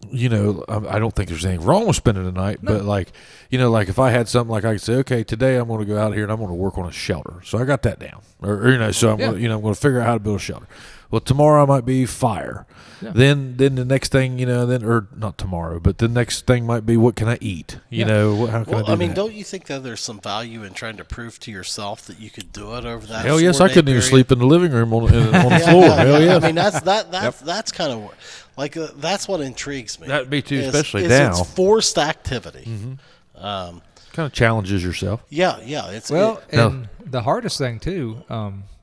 I don't think there's anything wrong with spending the night, but like if I had something like I could say, okay, today I'm going to go out here and I'm going to work on a shelter. So I got that down, so I'm going to figure out how to build a shelter. Well, tomorrow I might be fire. Yeah. Then the next thing, or not tomorrow, but the next thing might be, what can I eat? How can I do that? Don't you think that there's some value in trying to prove to yourself that you could do it over that? Hell yes, I 4-day couldn't even period? sleep in the living room on the floor. Hell yeah. I mean, that's kind of like that's what intrigues me. That'd be too, is- especially is now. It's forced activity. Kind of challenges yourself. Yeah. And the hardest thing too,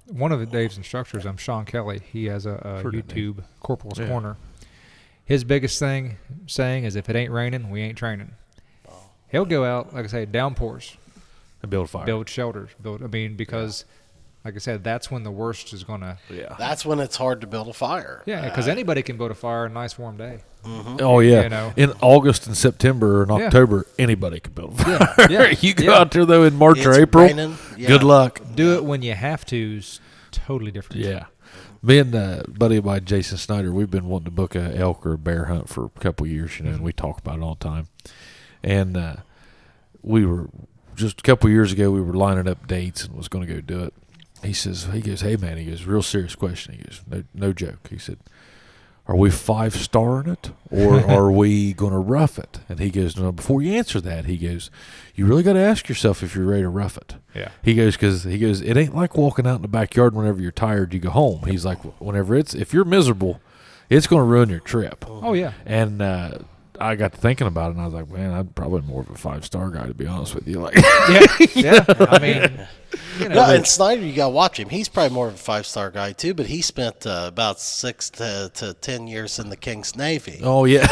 one of Dave's instructors, Sean Kelly. He has a YouTube, Corporal's Corner. His biggest saying is, if it ain't raining, we ain't training. He'll go out, like I say, downpours, And build a fire. build shelters, because like I said, that's when the worst is going to. Yeah. That's when it's hard to build a fire. Yeah, because anybody can build a fire on a nice warm day. Oh yeah, You know. in August and September and Yeah. October, anybody can build a fire. Yeah. You go out there though in March It's or April. raining, yeah. Good luck. Do it when you have to is totally different. Yeah. Me and a buddy of mine, Jason Snyder, we've been wanting to book a elk or a bear hunt for a couple of years, and we talk about it all the time. And we were just a couple of years ago, we were lining up dates and was going to go do it. He goes, hey man, he goes, real serious question. He goes, no joke. He said, are we 5-starring it or are we going to rough it? And he goes, no, before you answer that, he goes, you really got to ask yourself if you're ready to rough it. Yeah. He goes, it ain't like walking out in the backyard whenever you're tired, you go home. He's like, if you're miserable, it's going to ruin your trip. Oh, yeah. And I got to thinking about it, and I was like, man, I'm probably more of a 5-star guy, to be honest with you. Like, Yeah. I mean, you know. No, and Snyder, you got to watch him. He's probably more of a 5-star guy too, but he spent about 6 to 10 years in the King's Navy. oh yeah,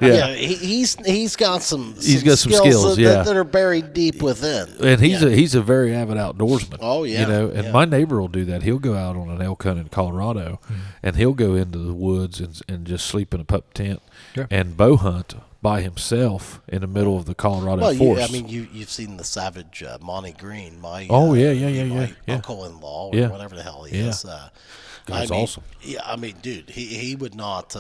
Yeah. He's got some. He's got some skills, that are buried deep within. and he's a very avid outdoorsman. Oh, yeah, you know, and yeah. my neighbor will do that. He'll go out on an elk hunt in Colorado, and he'll go into the woods and just sleep in a pup tent Yeah. and bow hunt by himself in the middle of the Colorado Well, forest. you've seen the savage Monty Green, my yeah. uncle-in-law or Yeah. whatever the hell he Yeah. is. Guy's I mean, awesome. Yeah, I mean, dude, he would not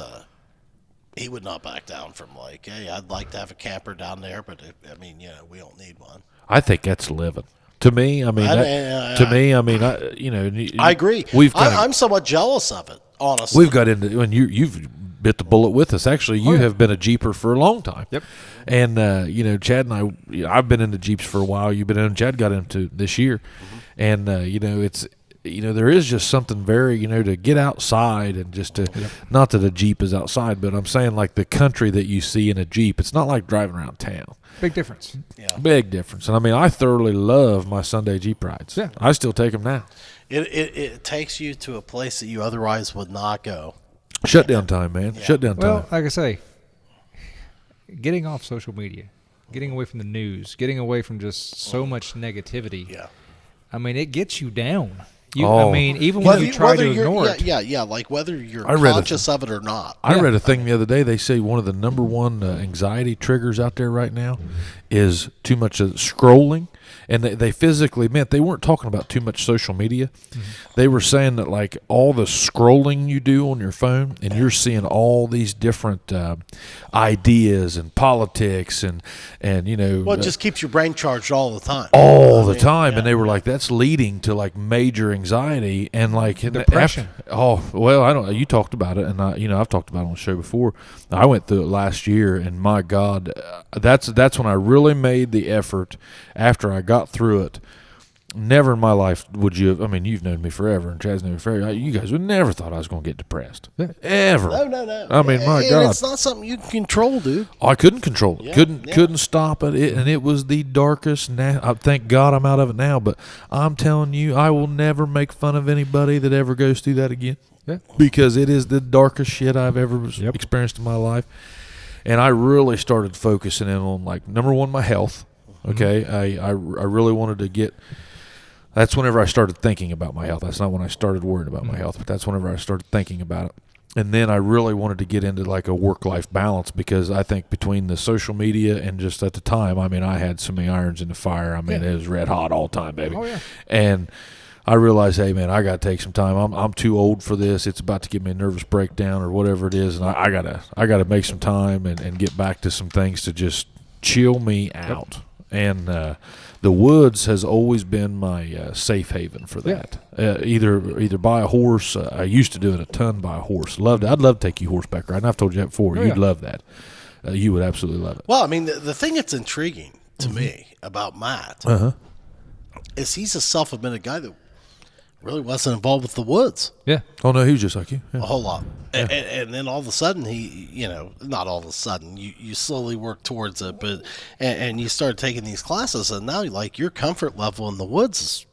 back down from like, hey, I'd like to have a camper down there, but we don't need one. I think that's living. To me, I mean, I agree. I'm somewhat jealous of it, honestly. We've got into when you've bit the bullet with us. Actually, you have been a Jeeper for a long time. Yep. And Chad and I've been into Jeeps for a while. You've been in. Chad got into this year, and it's there is just something very to get outside and just to not that a Jeep is outside, but I'm saying like the country that you see in a Jeep. It's not like driving around town. Big difference. Yeah. Big difference. And I mean, I thoroughly love my Sunday Jeep rides. Yeah. I still take them now. It takes you to a place that you otherwise would not go. Shutdown time, man. Yeah. Shutdown time. Well, like I say, getting off social media, getting away from the news, getting away from just so much negativity. Yeah. I mean, it gets you down. Oh. I mean, even when you try to ignore it. Yeah, like whether you're I read a- conscious of it or not. I Yeah. read a thing the other day. They say one of the number one anxiety triggers out there right now is too much scrolling. And they physically meant they weren't talking about too much social media. They were saying that like all the scrolling you do on your phone and you're seeing all these different ideas and politics and Well, it just keeps your brain charged all the time. all the time. And they were like, that's leading to like major anxiety and like Depression. You talked about it, and I've talked about it on the show before. I went through it last year, and my God, that's when I really made the effort after I got through it. Never in my life would you have, I mean, you've known me forever, and Chad's known me forever. You guys would never thought I was going to get depressed. Ever. No. I mean, my And God. it's not something you can control, dude. I couldn't control it. Yeah, Couldn't stop it. And it was the darkest. Thank God I'm out of it now. But I'm telling you, I will never make fun of anybody that ever goes through that again. Yeah. Because it is the darkest shit I've ever experienced in my life. And I really started focusing in on like number one, my health. Okay, I really wanted to get. That's whenever I started thinking about my health. That's not when I started worrying about my health, but that's whenever I started thinking about it. And then I really wanted to get into like a work-life balance because I think between the social media and just at the time, I mean, I had so many irons in the fire. I mean, it was red hot all the time, baby. Oh, yeah. And I realized, hey, man, I got to take some time. I'm too old for this. It's about to give me a nervous breakdown or whatever it is, and I gotta make some time and get back to some things to just chill me out. And the woods has always been my safe haven for that. Either buy a horse. I used to do it a ton. Buy a horse. Loved it. I'd love to take you horseback riding. I've told you that before. You'd love that. You would absolutely love it. Well, I mean, the thing that's intriguing to me about Matt is he's a self-admitted guy that really wasn't involved with the woods Yeah. Oh no, he was just like you. a Yeah. whole lot. And then all of a sudden not all of a sudden, you slowly work towards it, but and you start taking these classes, and now like your comfort level in the woods is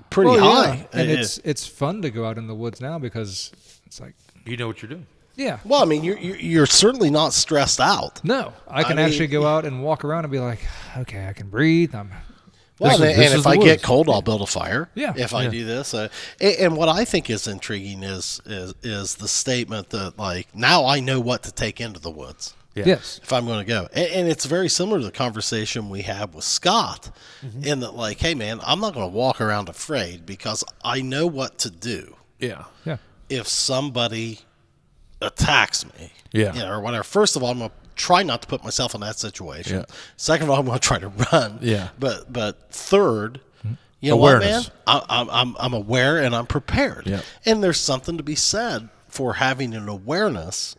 pretty high. And it's fun to go out in the woods now because it's like, You know what you're doing. yeah. Well, I mean, you're certainly not stressed out. No, I can mean, actually go out and walk around and be like, okay, I can breathe. Well, This and is if the I woods. get cold, I'll build a fire. Yeah. If I do this, and what I think is intriguing is the statement that like now I know what to take into the woods. Yeah. Yes. If I'm going to go, and it's very similar to the conversation we had with Scott, in that like, hey man, I'm not going to walk around afraid because I know what to do Yeah. Yeah. if somebody attacks me. Yeah. You know, or whatever. First of all, I'm going to try not to put myself in that situation. Yeah. Second of all, I'm going to try to run. Yeah. But third, you know Awareness. what, man? I'm aware and I'm prepared. Yeah. And there's something to be said for having an awareness.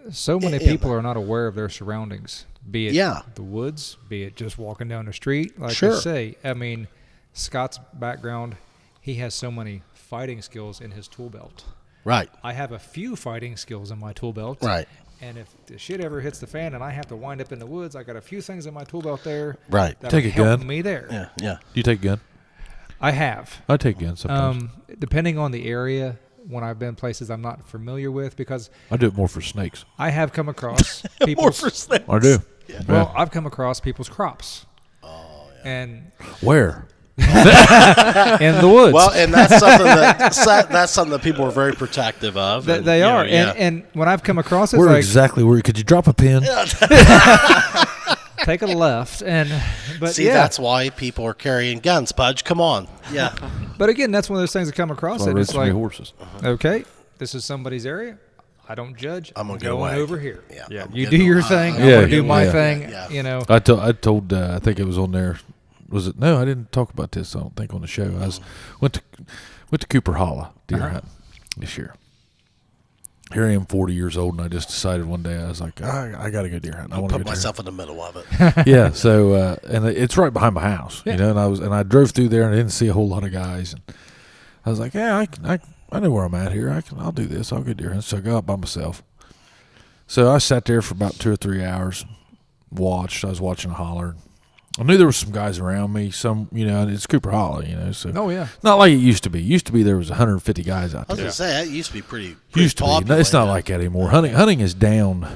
So many Yeah. people are not aware of their surroundings, be it Yeah. the woods, be it just walking down the street. Like Sure. I say, I mean, Scott's background, he has so many fighting skills in his tool belt. Right. I have a few fighting skills in my tool belt. Right. And if the shit ever hits the fan and I have to wind up in the woods, I got a few things in my tool belt there. Right. That Take a help gun. me there. Yeah. Yeah. Do you take a gun? I have. I take guns sometimes. Depending on the area, when I've been places I'm not familiar with, because I do it more for snakes. I have come across More people's. for snakes. I do. Yeah. Well, I've come across people's crops. Oh, yeah. And Where? in the woods. Well, and that's something that people are very protective of. And, They you know, are. yeah. And when I've come across it, Where like, exactly? Where? Could you drop a pin? take a left. But See, yeah. that's why people are carrying guns, Pudge. Come on. Yeah. But again, that's one of those things that come across I it. rode It's so many like, horses. okay, this is somebody's area. I don't judge. I'm gonna going go away. over here. Yeah. I'm You getting do your away. thing. I'm I'm Yeah, going to do my yeah. thing. Yeah. You know. I told. I think it was on there. Was it? No, I didn't talk about this. I don't think on the show. I went to Cooper Hollow deer hunting this year. Here I am, 40 years old, and I just decided one day I was like, I got to go deer hunting. I I'll want to put go deer myself in the middle of it. hunting. Yeah. So and it's right behind my house, Yeah. you know. And I drove through there and I didn't see a whole lot of guys. And I was like, yeah, I know where I'm at here. I'll do this. I'll go deer hunting. So I go out by myself. So I sat there for about 2 or 3 hours, watched. I was watching a holler. I knew there was some guys around me. Some, you know, and it's Cooper Hollow, you know. So Oh, yeah. not like it used to be. Used to be there was 150 guys out I was there. going to say, that used to be pretty Used to be. No, it's not populated. like that anymore. Hunting is down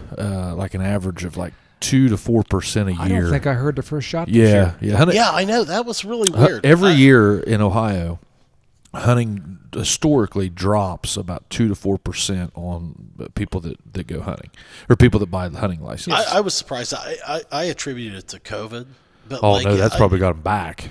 like an average of like 2 to 4% a I year. don't think I heard the first shot. This yeah, year. yeah. Hunting, Yeah, I know. That was really weird. every year in Ohio, hunting historically drops about 2 to 4% on people that go hunting or people that buy the hunting license. I was surprised. I attributed it to COVID. But Oh like, no, that's probably got them back.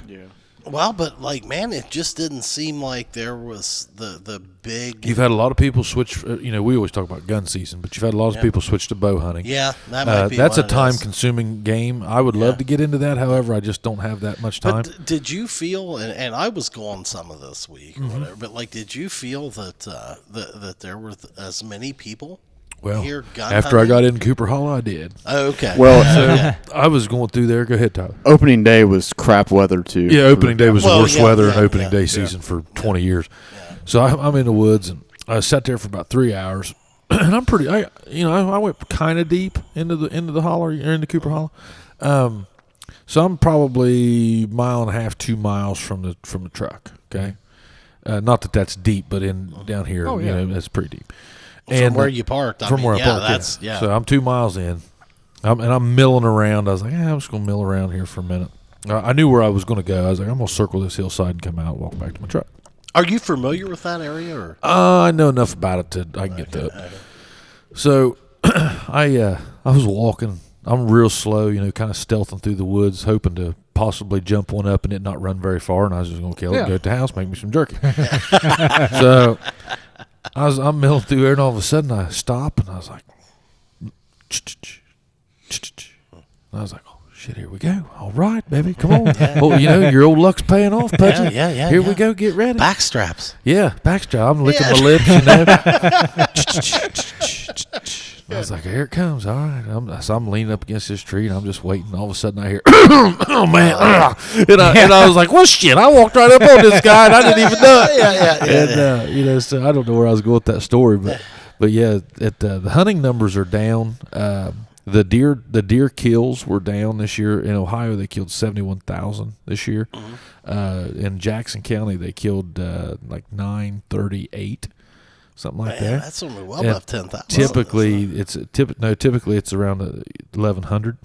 Well, but like, man, it just didn't seem like there was the big. You've had a lot of people switch. You know, we always talk about gun season, but you've had a lot of people switch to bow hunting. Yeah, that might be. That's a what it is. time-consuming game. I would love to get into that. However, I just don't have that much time. But did you feel? And I was gone some of this week, Mm-hmm. or whatever. But like, did you feel that that there were as many people? Well, here gun after I hunting? got in Cooper Hollow, I did. Oh, okay. Well, I was going through there. Go ahead, Tyler. opening day was crap weather too. Yeah, opening day was Well, the worst yeah, weather yeah, in opening yeah, day season for 20 years. So I'm in the woods, and I sat there for about 3 hours, and I'm pretty. I went kind of deep into the holler, or into Cooper Hollow. So I'm probably 1.5 miles, 2 miles from the truck. Okay, not that that's deep, but down here, Oh, yeah. that's pretty deep. From where you parked. From where I parked, that's yeah. So I'm 2 miles in, and I'm milling around. I was like, I'm just gonna mill around here for a minute. I knew where I was gonna go. I was like, I'm gonna circle this hillside and come out and walk back to my truck. Are you familiar with that area? Or I know enough about it that I can get to it. So I was walking. I'm real slow, kind of stealthing through the woods, hoping to possibly jump one up and it not run very far. And I was just gonna kill it, Yeah. go to the house, make me some jerky. So I'm milling through there, and all of a sudden I stop, and I was like, and I was like, oh shit, here we go. All right, baby, come on. Oh, your old luck's paying off, Pudgy. Yeah. Here we go, get ready. back straps. Yeah, backstrap. I'm licking Yeah. my lips, I was like, here it comes. All right. So I'm leaning up against this tree, and I'm just waiting. All of a sudden, I hear, oh, man. And I was like, well, shit. I walked right up on this guy, and I didn't even know it. And, so I don't know where I was going with that story. But yeah, the hunting numbers are down. The deer kills were down this year. In Ohio, they killed 71,000 this year. In Jackson County, they killed like 938. Something like Man, that. that's only well And above 10,000. Typically, it's around 1,100.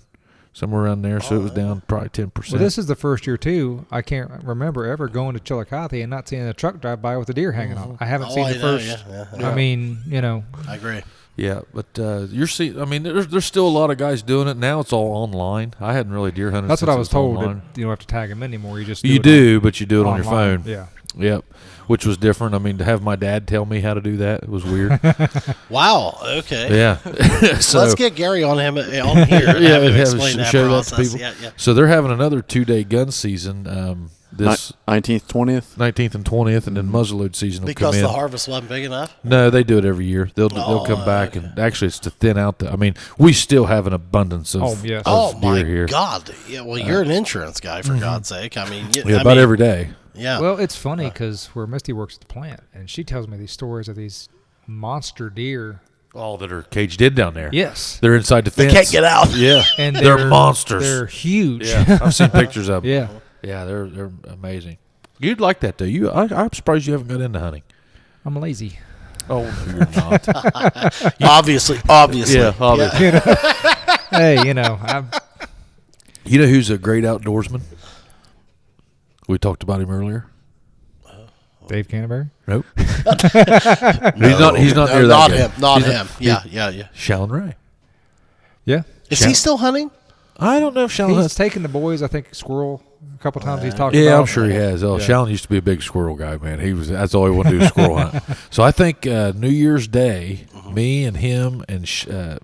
somewhere around there. So it was down probably 10%. Well, this is the first year too. I can't remember ever going to Chillicothe and not seeing a truck drive by with a deer hanging on. I haven't seen the first. I mean, I agree. Yeah, but you're seeing. I mean, there's still a lot of guys doing it now. It's all online. I hadn't really deer hunted. That's what I was told. Online. You don't have to tag them anymore. You just but you do it on your phone. Yeah. Yep. Which was different. I mean, to have my dad tell me how to do that, it was weird. Wow. Okay. Yeah. So let's get Gary on him on here. And have him explain that show process. that to people. Yeah. So they're having another 2-day gun season. This 19th, 20th, 19th and 20th, and then muzzleload season will because come in. the harvest wasn't big enough. No, they do it every year. They'll come back, and actually, it's to thin out the. I mean, we still have an abundance of, yes. of deer here. God! Yeah, well, you're an insurance guy, for God's sake. I mean, about every day. Yeah. Well, it's funny because where Misty works at the plant, and she tells me these stories of these monster deer. All that are caged in down there. Yes. They're inside the fence. They can't get out. Yeah, And they're monsters. They're huge. Yeah, I've seen pictures of them. Yeah. Yeah, they're amazing. You'd like that though. I'm surprised you haven't got into hunting. I'm lazy. Oh, no, you're not. Obviously. Yeah, obviously. Yeah. Hey, I'm. You know who's a great outdoorsman? We talked about him earlier. Dave Canterbury? Nope. He's not near that Not guy. him. Not He's him. Yeah. Shallon Ray. Yeah. Is he still hunting? I don't know if Shallon He's taken the boys, I think, squirrel a couple times he's talked Yeah, about. I'm sure he has. Oh, Yeah. Shallon used to be a big squirrel guy, man. That's all he wanted to do was squirrel hunt. So I think New Year's Day, me and him and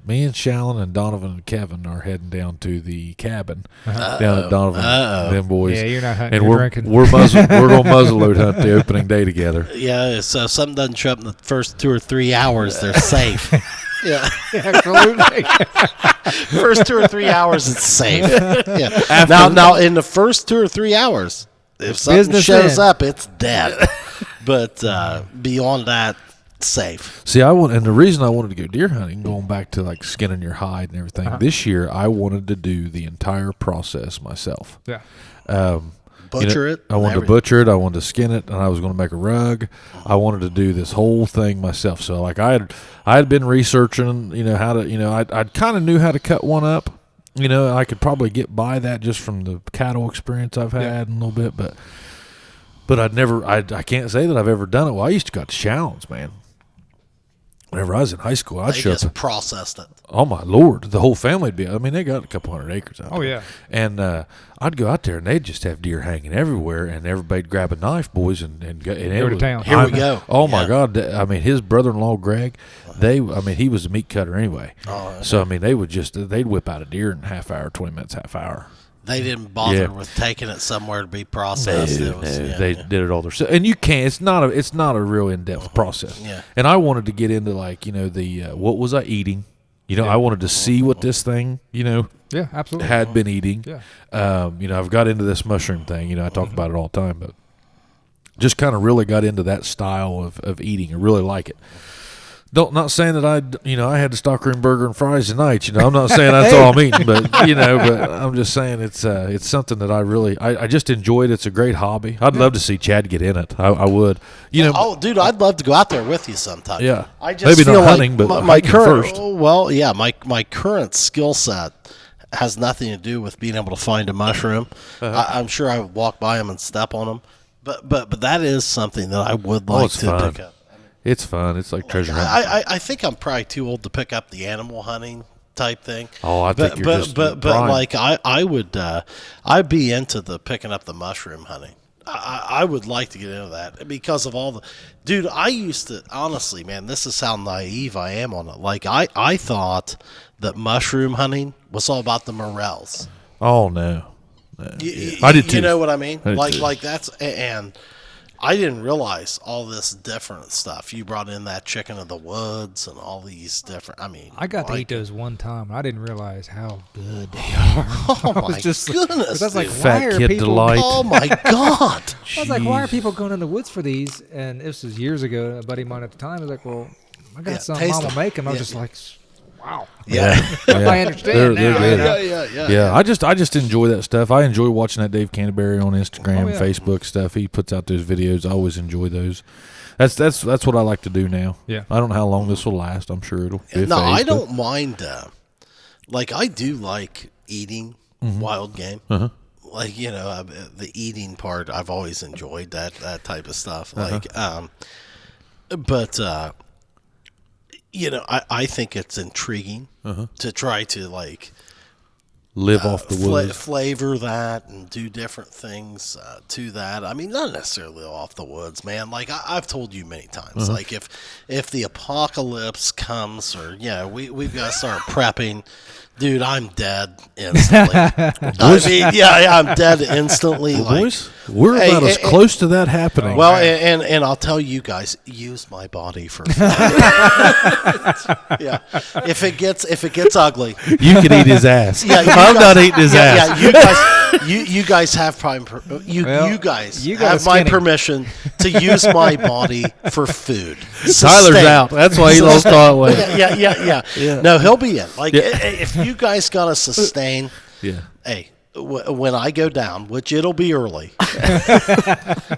me and Shallon and Donovan and Kevin are heading down to the cabin down at Donovan and them boys. Yeah, you're not hunting, and you're we're drinking. we're gonna muzzleload hunt the opening day together. Yeah, so if something doesn't show up in the first 2 or 3 hours, they're safe. Yeah. Absolutely. First 2 or 3 hours, it's safe. Yeah. Now, in the first 2 or 3 hours, if something business shows then. up, it's dead. But beyond that, safe. See, and the reason I wanted to go deer hunting, going back to like skinning your hide and everything, this year I wanted to do the entire process myself. Yeah. Butcher it. I wanted to butcher it. I wanted to skin it, and I was going to make a rug. I wanted to do this whole thing myself. So, like, I had been researching, how to, I kind of knew how to cut one up. I could probably get by that just from the cattle experience I've had a little bit, but I can't say that I've ever done it. Well, I used to go to Shallons, man. Whenever I was in high school, I'd They show up. just processed it. Oh my Lord, the whole family would be. I mean, they got a couple hundred acres out there. Oh, yeah. And I'd go out there, and they'd just have deer hanging everywhere, and everybody'd grab a knife, boys, and go to town. Here we go. Oh my God! I mean, his brother-in-law Greg, he was a meat cutter anyway. Oh, okay. So I mean, they'd whip out a deer in half hour, 20 minutes, half hour. They didn't bother Yeah. with taking it somewhere to be processed. They did it all themselves, and you can't. It's not a real in-depth process. Yeah. And I wanted to get into the what was I eating? I wanted to see what this thing Yeah, absolutely. had been eating. Yeah. I've got into this mushroom thing. I talk about it all the time, but just kind of really got into that style of eating. I really like it. Not saying that I had the stockroom burger and fries tonight. I'm not saying that's all I'm eating, but but I'm just saying it's something that I just enjoyed. It's a great hobby. I'd love to see Chad get in it. I would. Oh, dude, I'd love to go out there with you sometime. Yeah. I just Maybe feel not hunting, like but my hiking current. first. Well, yeah, my current skill set has nothing to do with being able to find a mushroom. I'm sure I would walk by them and step on them, but that is something that I would like it's to fun. pick up. It's fun. It's like treasure hunting. I think I'm probably too old to pick up the animal hunting type thing. Oh, I think you're just but prime. like I would I'd be into the picking up the mushroom hunting. I would like to get into that because of all the dude. I used to honestly, man. This is how naive I am on it. Like I thought that mushroom hunting was all about the morels. Oh no. I did too. You know what I mean? I did Like too. like that's and. I didn't realize all this different stuff. You brought in that chicken of the woods and all these different. I mean, I got to like- eat those one time. I didn't realize how good they are. Oh I my was just goodness! I was like, dude. Fat why are kid people? delight. Oh my god! I was like, why are Jeez. people going in the woods for these? And this was years ago. A buddy of mine at the time was like, well, I got Yeah, something taste Mama them. make them. I was Yeah. just like, wow. Yeah, I understand They're now. good. you know? yeah. Yeah, I just enjoy that stuff. I enjoy watching that Dave Canterbury on Instagram, Oh, yeah. Facebook stuff. He puts out those videos. I always enjoy those. That's what I like to do now. Yeah. I don't know how long this will last. I'm sure it'll. be a No, phase, I but- don't mind. Like I do like eating Mm-hmm. wild game. Uh-huh. Like, the eating part, I've always enjoyed that type of stuff. Like, but I think it's intriguing to try to like Live off the woods. flavor that and do different things to that. I mean, not necessarily off the woods, man. Like I've told you many times, like if the apocalypse comes, or we've got to start prepping. Dude, I'm dead instantly. I mean, I'm dead instantly. Well, like, boys, we're about as close to that happening. well, and I'll tell you guys, use my body for food. Yeah, if it gets ugly, you can eat his ass. Yeah, I'm not eating his ass. Yeah, you guys have you guys you have got my skinny. permission to use my body for food. Tyler's Sustain. out. That's why he lost all weight. Yeah. No, he'll be in. Like if you guys gotta sustain. Yeah. Hey, when I go down, which it'll be early,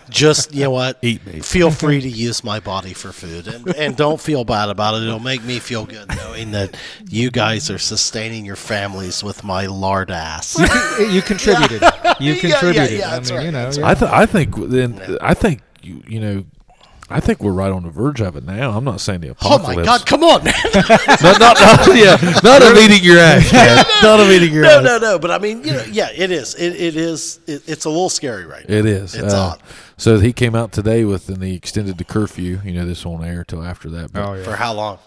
just, you know what? Eat me. Feel free to use my body for food. And don't feel bad about it. It'll make me feel good knowing that you guys are sustaining your families with my lard ass. You contributed. You contributed. that's right. I think we're right on the verge of it now. I'm not saying the Oh, apocalypse. my God. Come on, man. not of eating your ass, Chad. Not of eating your ass. No. But, I mean, it is. It's a little scary right now. It is. It's odd. So he came out today and he extended the curfew. This won't air till after that. But Oh, yeah. For how long?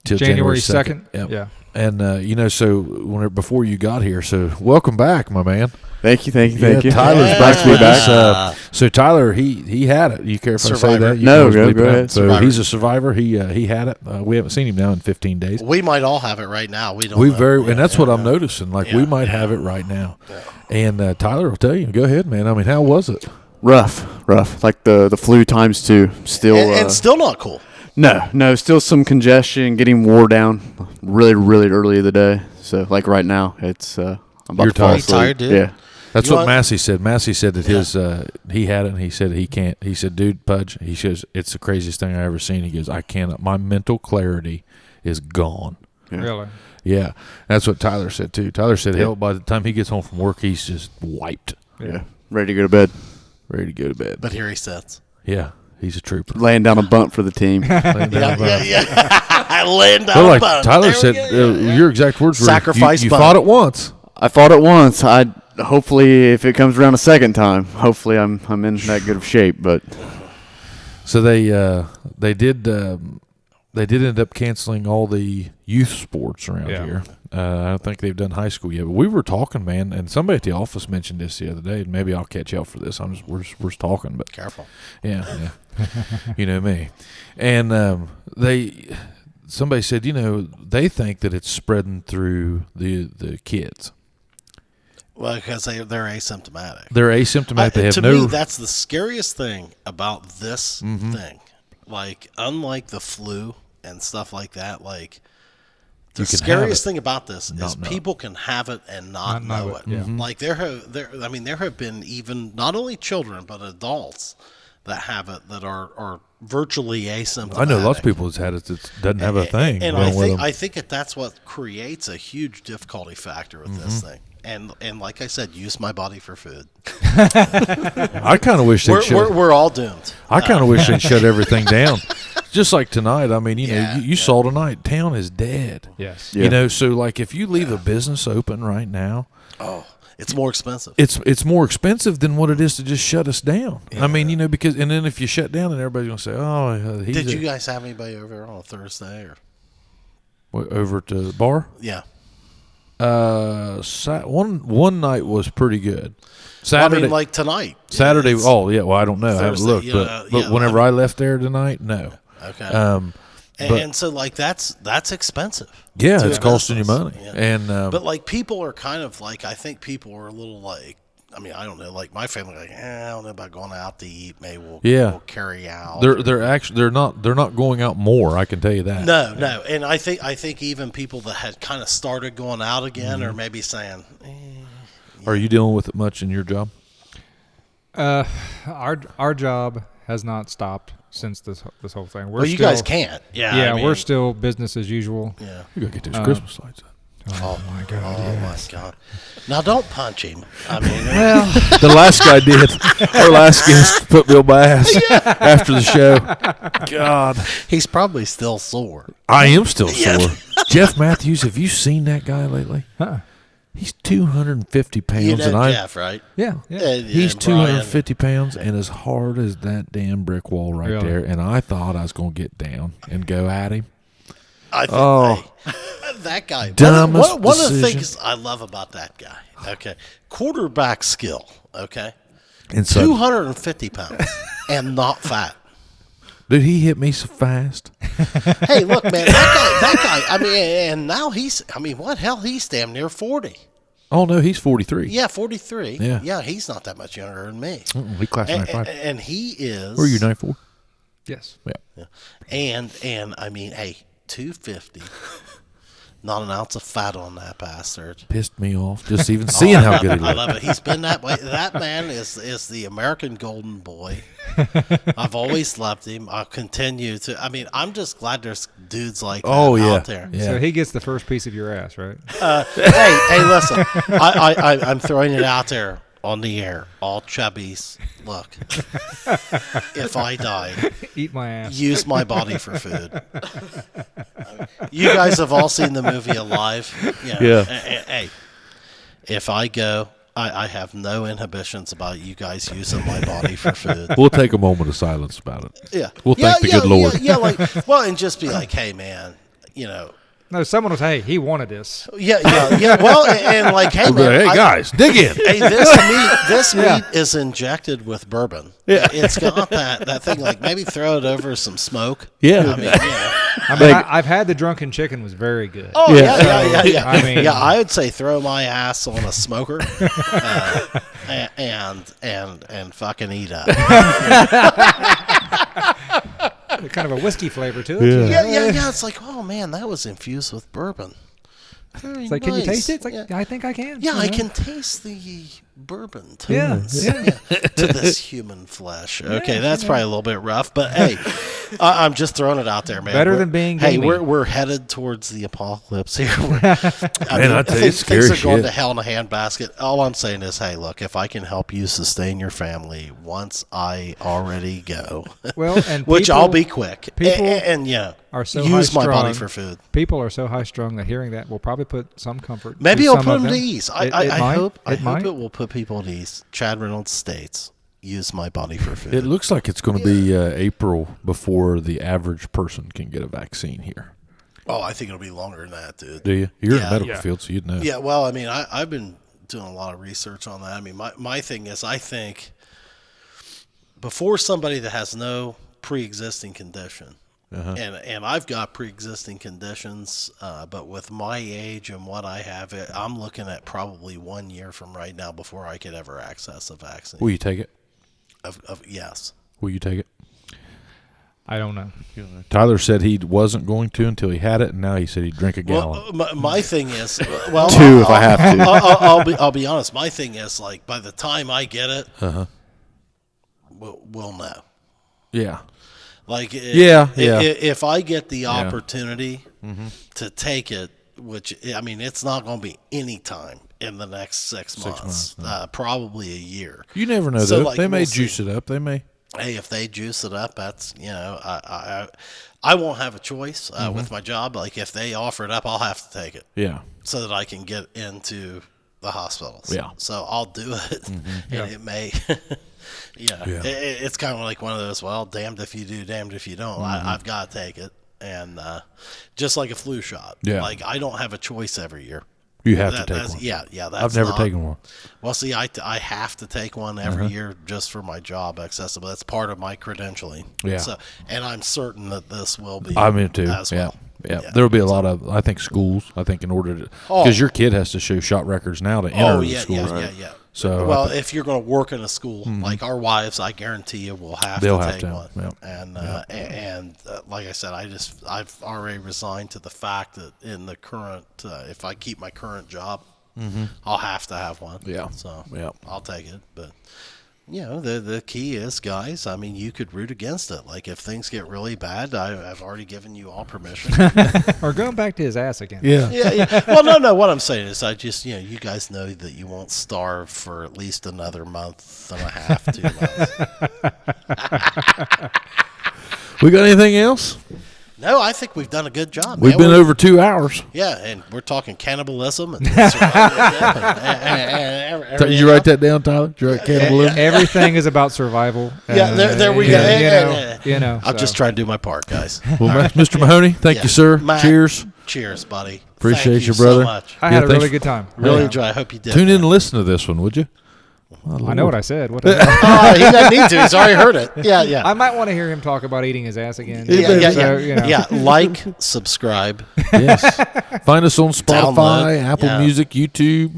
till January 2nd. 2nd? Yep. Yeah. And so before you got here, so welcome back, my man. Thank you. Tyler's Nice to be back. So Tyler, he had it. You care if I say Survivor. that? You No, can always go bleep it out. ahead. So Survivor. he's a survivor. He had it. We haven't seen him now in 15 days. We might all have it right now. We don't We know. and that's what I'm noticing. Like we might have it right now. And Tyler will tell you. Go ahead, man. I mean, how was it? Rough. Like the flu times 2. Still. And still not cool. No. Still some congestion. Getting wore down. Really, really early in the day. So like right now, it's I'm about You're to fall tired. asleep. Tired, dude? Yeah. That's You what want- Massey said. Massey said that his he had it and he said he can't. He said, dude, Pudge, he says, it's the craziest thing I ever seen. He goes, I cannot. My mental clarity is gone. Yeah. Really? Yeah. That's what Tyler said, too. Tyler said, hell, by the time he gets home from work, he's just wiped. Yeah. Ready to go to bed. Ready to go to bed. But here he sits. Yeah. He's a trooper. Laying down a bunt for the team. Laying down about- I land But down like a bun. Tyler There we said, go. your exact words were, Sacrifice you bunt. fought it once. I fought it once. Hopefully, if it comes around a second time, hopefully I'm in that good of shape. But So they did end up canceling all the youth sports around here. I don't think they've done high school yet. But we were talking, man, and somebody at the office mentioned this the other day. And maybe I'll catch you up for this. We're just talking, but Careful. yeah, you know me. And somebody said, they think that it's spreading through the kids. Well, because they're asymptomatic. They're asymptomatic. They have to no. me, that's the scariest thing about this thing. Like, unlike the flu and stuff like that, like, the You can have scariest it, thing about this is not know. people can have it and not know it. yeah. Like, there have been even not only children but adults that have it that are virtually asymptomatic. I know lots of people that's had it that doesn't have a thing. And wrong with them. I think that's what creates a huge difficulty factor with this thing. And like I said, use my body for food. I kind of wish they'd shut. We're all doomed. I kind of wish they'd shut everything down. Just like tonight. I mean, Yeah, you saw tonight, town is dead. Yes. Yeah. So like if you leave a business open right now, It's more expensive. it's more expensive than what it is to just shut us down. I mean, because and then if you shut down, then everybody's gonna say, "Oh, he's Did you guys have anybody over on a Thursday or? over at the bar?" Yeah. One night was pretty good. Well, I Saturday, mean, like tonight. Saturday. It's- Oh yeah, well I don't know. I haven't Thursday, looked, yeah, but yeah, whenever I left there tonight, no. Okay. But- and so like that's expensive. Yeah, to it's a costing you business. money, Yeah. and But like people are kind of like, I think people are a little like, I mean, I don't know, like my family, like, I don't know about going out to eat. Maybe we'll carry out. they're actually they're not going out more. I can tell you that. No, and I think even people that had kind of started going out again are maybe saying, Are you dealing with it much in your job? Our job has not stopped since this whole thing. well, you guys can't. Yeah, Yeah, I mean, we're still business as usual. Yeah. You gotta get those Christmas lights up. Oh my God! Oh yes. my God! Now don't punch him. I mean, The last guy did. Our last guest put me on my ass after the show. God. he's probably still sore. I am still Yeah. sore. Jeff Matthews, have you seen that guy lately? He's 250 pounds. You know and I, Jeff, right? Yeah. he's and Brian. 250 pounds and as hard as that damn brick wall right Really? there. And I thought I was going to get down and go at him. I think that guy. Dumbest One of the decision. things I love about that guy. Okay, quarterback skill. Okay, And so, 250 pounds and not fat. dude, he hit me so fast. Hey, look, man, that guy. I mean, and now he's. I mean, what hell? He's damn near 40. Oh, no, he's 43. Yeah, 43. Yeah. He's not that much younger than me. He class And, 95. and he is. Were you 94? Yes. Yeah. And I mean, hey, 250. Not an ounce of fat on that bastard. Pissed me off just even seeing how good he I looked. love it. He's been that way. That man is the American golden boy. I've always loved him. I'll continue to. I mean, I'm just glad there's dudes like that out there. Yeah. So he gets the first piece of your ass, right? Hey, listen. I'm throwing it out there on the air. All chubbies, look. If I die, Eat my ass. use my body for food. You guys have all seen the movie Alive. Yeah. Hey, if I go, I have no inhibitions about you guys using my body for food. We'll take a moment of silence about it. Yeah. We'll thank the good Lord. Yeah, like, well, and just be like, hey, man, you know. No, someone will say, hey, he wanted this. Yeah. Well, and like, hey, We'll be man. like, hey, guys, dig in. Hey, this meat is injected with bourbon. Yeah. It's got that thing, like maybe throw it over some smoke. Yeah. I mean, yeah. I mean, I've had the drunken chicken was very good. Oh, Yeah. yeah. I mean- yeah, I would say throw my ass on a smoker and fucking eat up. Kind of a whiskey flavor to it. Yeah. Yeah. It's like, oh, man, that was infused with bourbon. Very It's like, can you nice. taste it? It's like, Yeah. I think I can. Yeah, you I know? can taste the bourbon too. Yeah. To this human flesh. Okay, that's probably a little bit rough, but hey, I'm just throwing it out there, man. Better We're- than being Hey, gamey. we're headed towards the apocalypse here. I tell you, it's scary things are going shit. to hell in a handbasket. All I'm saying is, hey, look, if I can help you sustain your family once I already go, Well, and which people I'll be quick, people and yeah, are so use my body high-strung. for food. People are so high strung that hearing that will probably put some comfort. Maybe to it'll some put of them to them. ease. It I might. hope It might. it will put people at ease. Chad Reynolds states, use my body for food. It looks like it's going to be April before the average person can get a vaccine here. Oh, I think it'll be longer than that, dude. Do you? You're in Yeah. the medical Yeah. field, so you'd know. Yeah, well, I mean, I've been doing a lot of research on that. I mean, my thing is, I think before somebody that has no pre-existing condition, and I've got pre-existing conditions, but with my age and what I have, I'm looking at probably 1 year from right now before I could ever access a vaccine. Will you take it? Yes. Will you take it? I don't know. Tyler said he wasn't going to until he had it, and now he said he'd drink a gallon. Well, my thing is, well, Two if I have to. I'll be honest. My thing is, like, by the time I get it, we'll know. Yeah. Like, Yeah. if I get the opportunity to take it, which, I mean, it's not going to be any time in the next 6 months, probably a year. You never know, So, though. like, They may we'll see. juice it up. They may. Hey, if they juice it up, that's, I won't have a choice with my job. Like, if they offer it up, I'll have to take it Yeah. so that I can get into the hospitals. Yeah. So I'll do it, and it may, it's kind of like one of those, well, damned if you do, damned if you don't. I've got to take it. And just like a flu shot. Yeah. Like, I don't have a choice every year. You have to take one. Yeah, that's I've never not- taken one. Well, see, I have to take one every year just for my job accessible. That's part of my credentialing. Yeah. So, and I'm certain that this will be. I'm in too. as well. Yeah. There will be a lot of, I think, schools. I think in order to, because your kid has to show shot records now to enter Oh the yeah, schools. yeah. So well, if you're going to work in a school like our wives, I guarantee you will have They'll to have take to, one. yeah. And like I said, I've already resigned to the fact that in the current, if I keep my current job, I'll have to have one. Yeah. So Yeah. I'll take it, but. the key is, guys, I mean, you could root against it. Like, if things get really bad, I've already given you all permission. Or going back to his ass again. Yeah. Yeah. Well, no. What I'm saying is, I just, you guys know that you won't starve for at least another month and a half, 2 months. We got anything else? No, I think we've done a good job. We've been over 2 hours. Yeah, and we're talking cannibalism and survival. You write that down, Tyler? Did you write cannibalism? Everything is about survival. Yeah, there we go. I'm just trying to do my part, guys. Well, Mr. Mahoney, thank you, sir. Matt, Cheers. Cheers, buddy. Appreciate Thank you, brother. so much. I had a thanks really good time. Really enjoy. I hope you did. Tune in and listen to this one, would you? I know what I said. What the hell? Oh, he doesn't need to. He's already heard it. Yeah. I might want to hear him talk about eating his ass again. Yeah. Like, subscribe. Yes. Find us on Spotify, Download. Apple Yeah. Music, YouTube.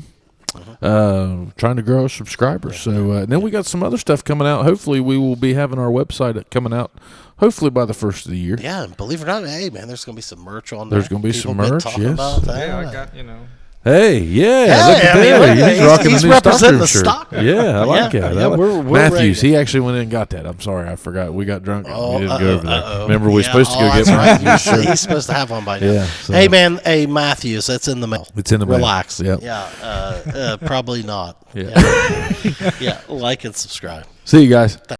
Trying to grow our subscribers. So and then we got some other stuff coming out. Hopefully, we will be having our website coming out. Hopefully by the first of the year. Yeah, and believe it or not, hey man, there's gonna be some merch on there. There's gonna be People some been merch, talking yes. about that. Yeah, I got Hey, yeah, Yeah, look at I mean, that. look, He's rocking he's the new representing the shirt. stock. Yeah, I like that. Yeah, we're Matthews, ready. he actually went in and got that. I'm sorry, I forgot. We got drunk. Oh, We didn't go over there. uh-oh. Remember, we were supposed to go that's get right. Matthews' shirt. He's supposed to have one by now. Yeah, so- Hey man, hey Matthews, that's in the mail. It's in the mail. Relax. Yep. Yeah. Probably not. Yeah. Yeah. Like and subscribe. See you guys.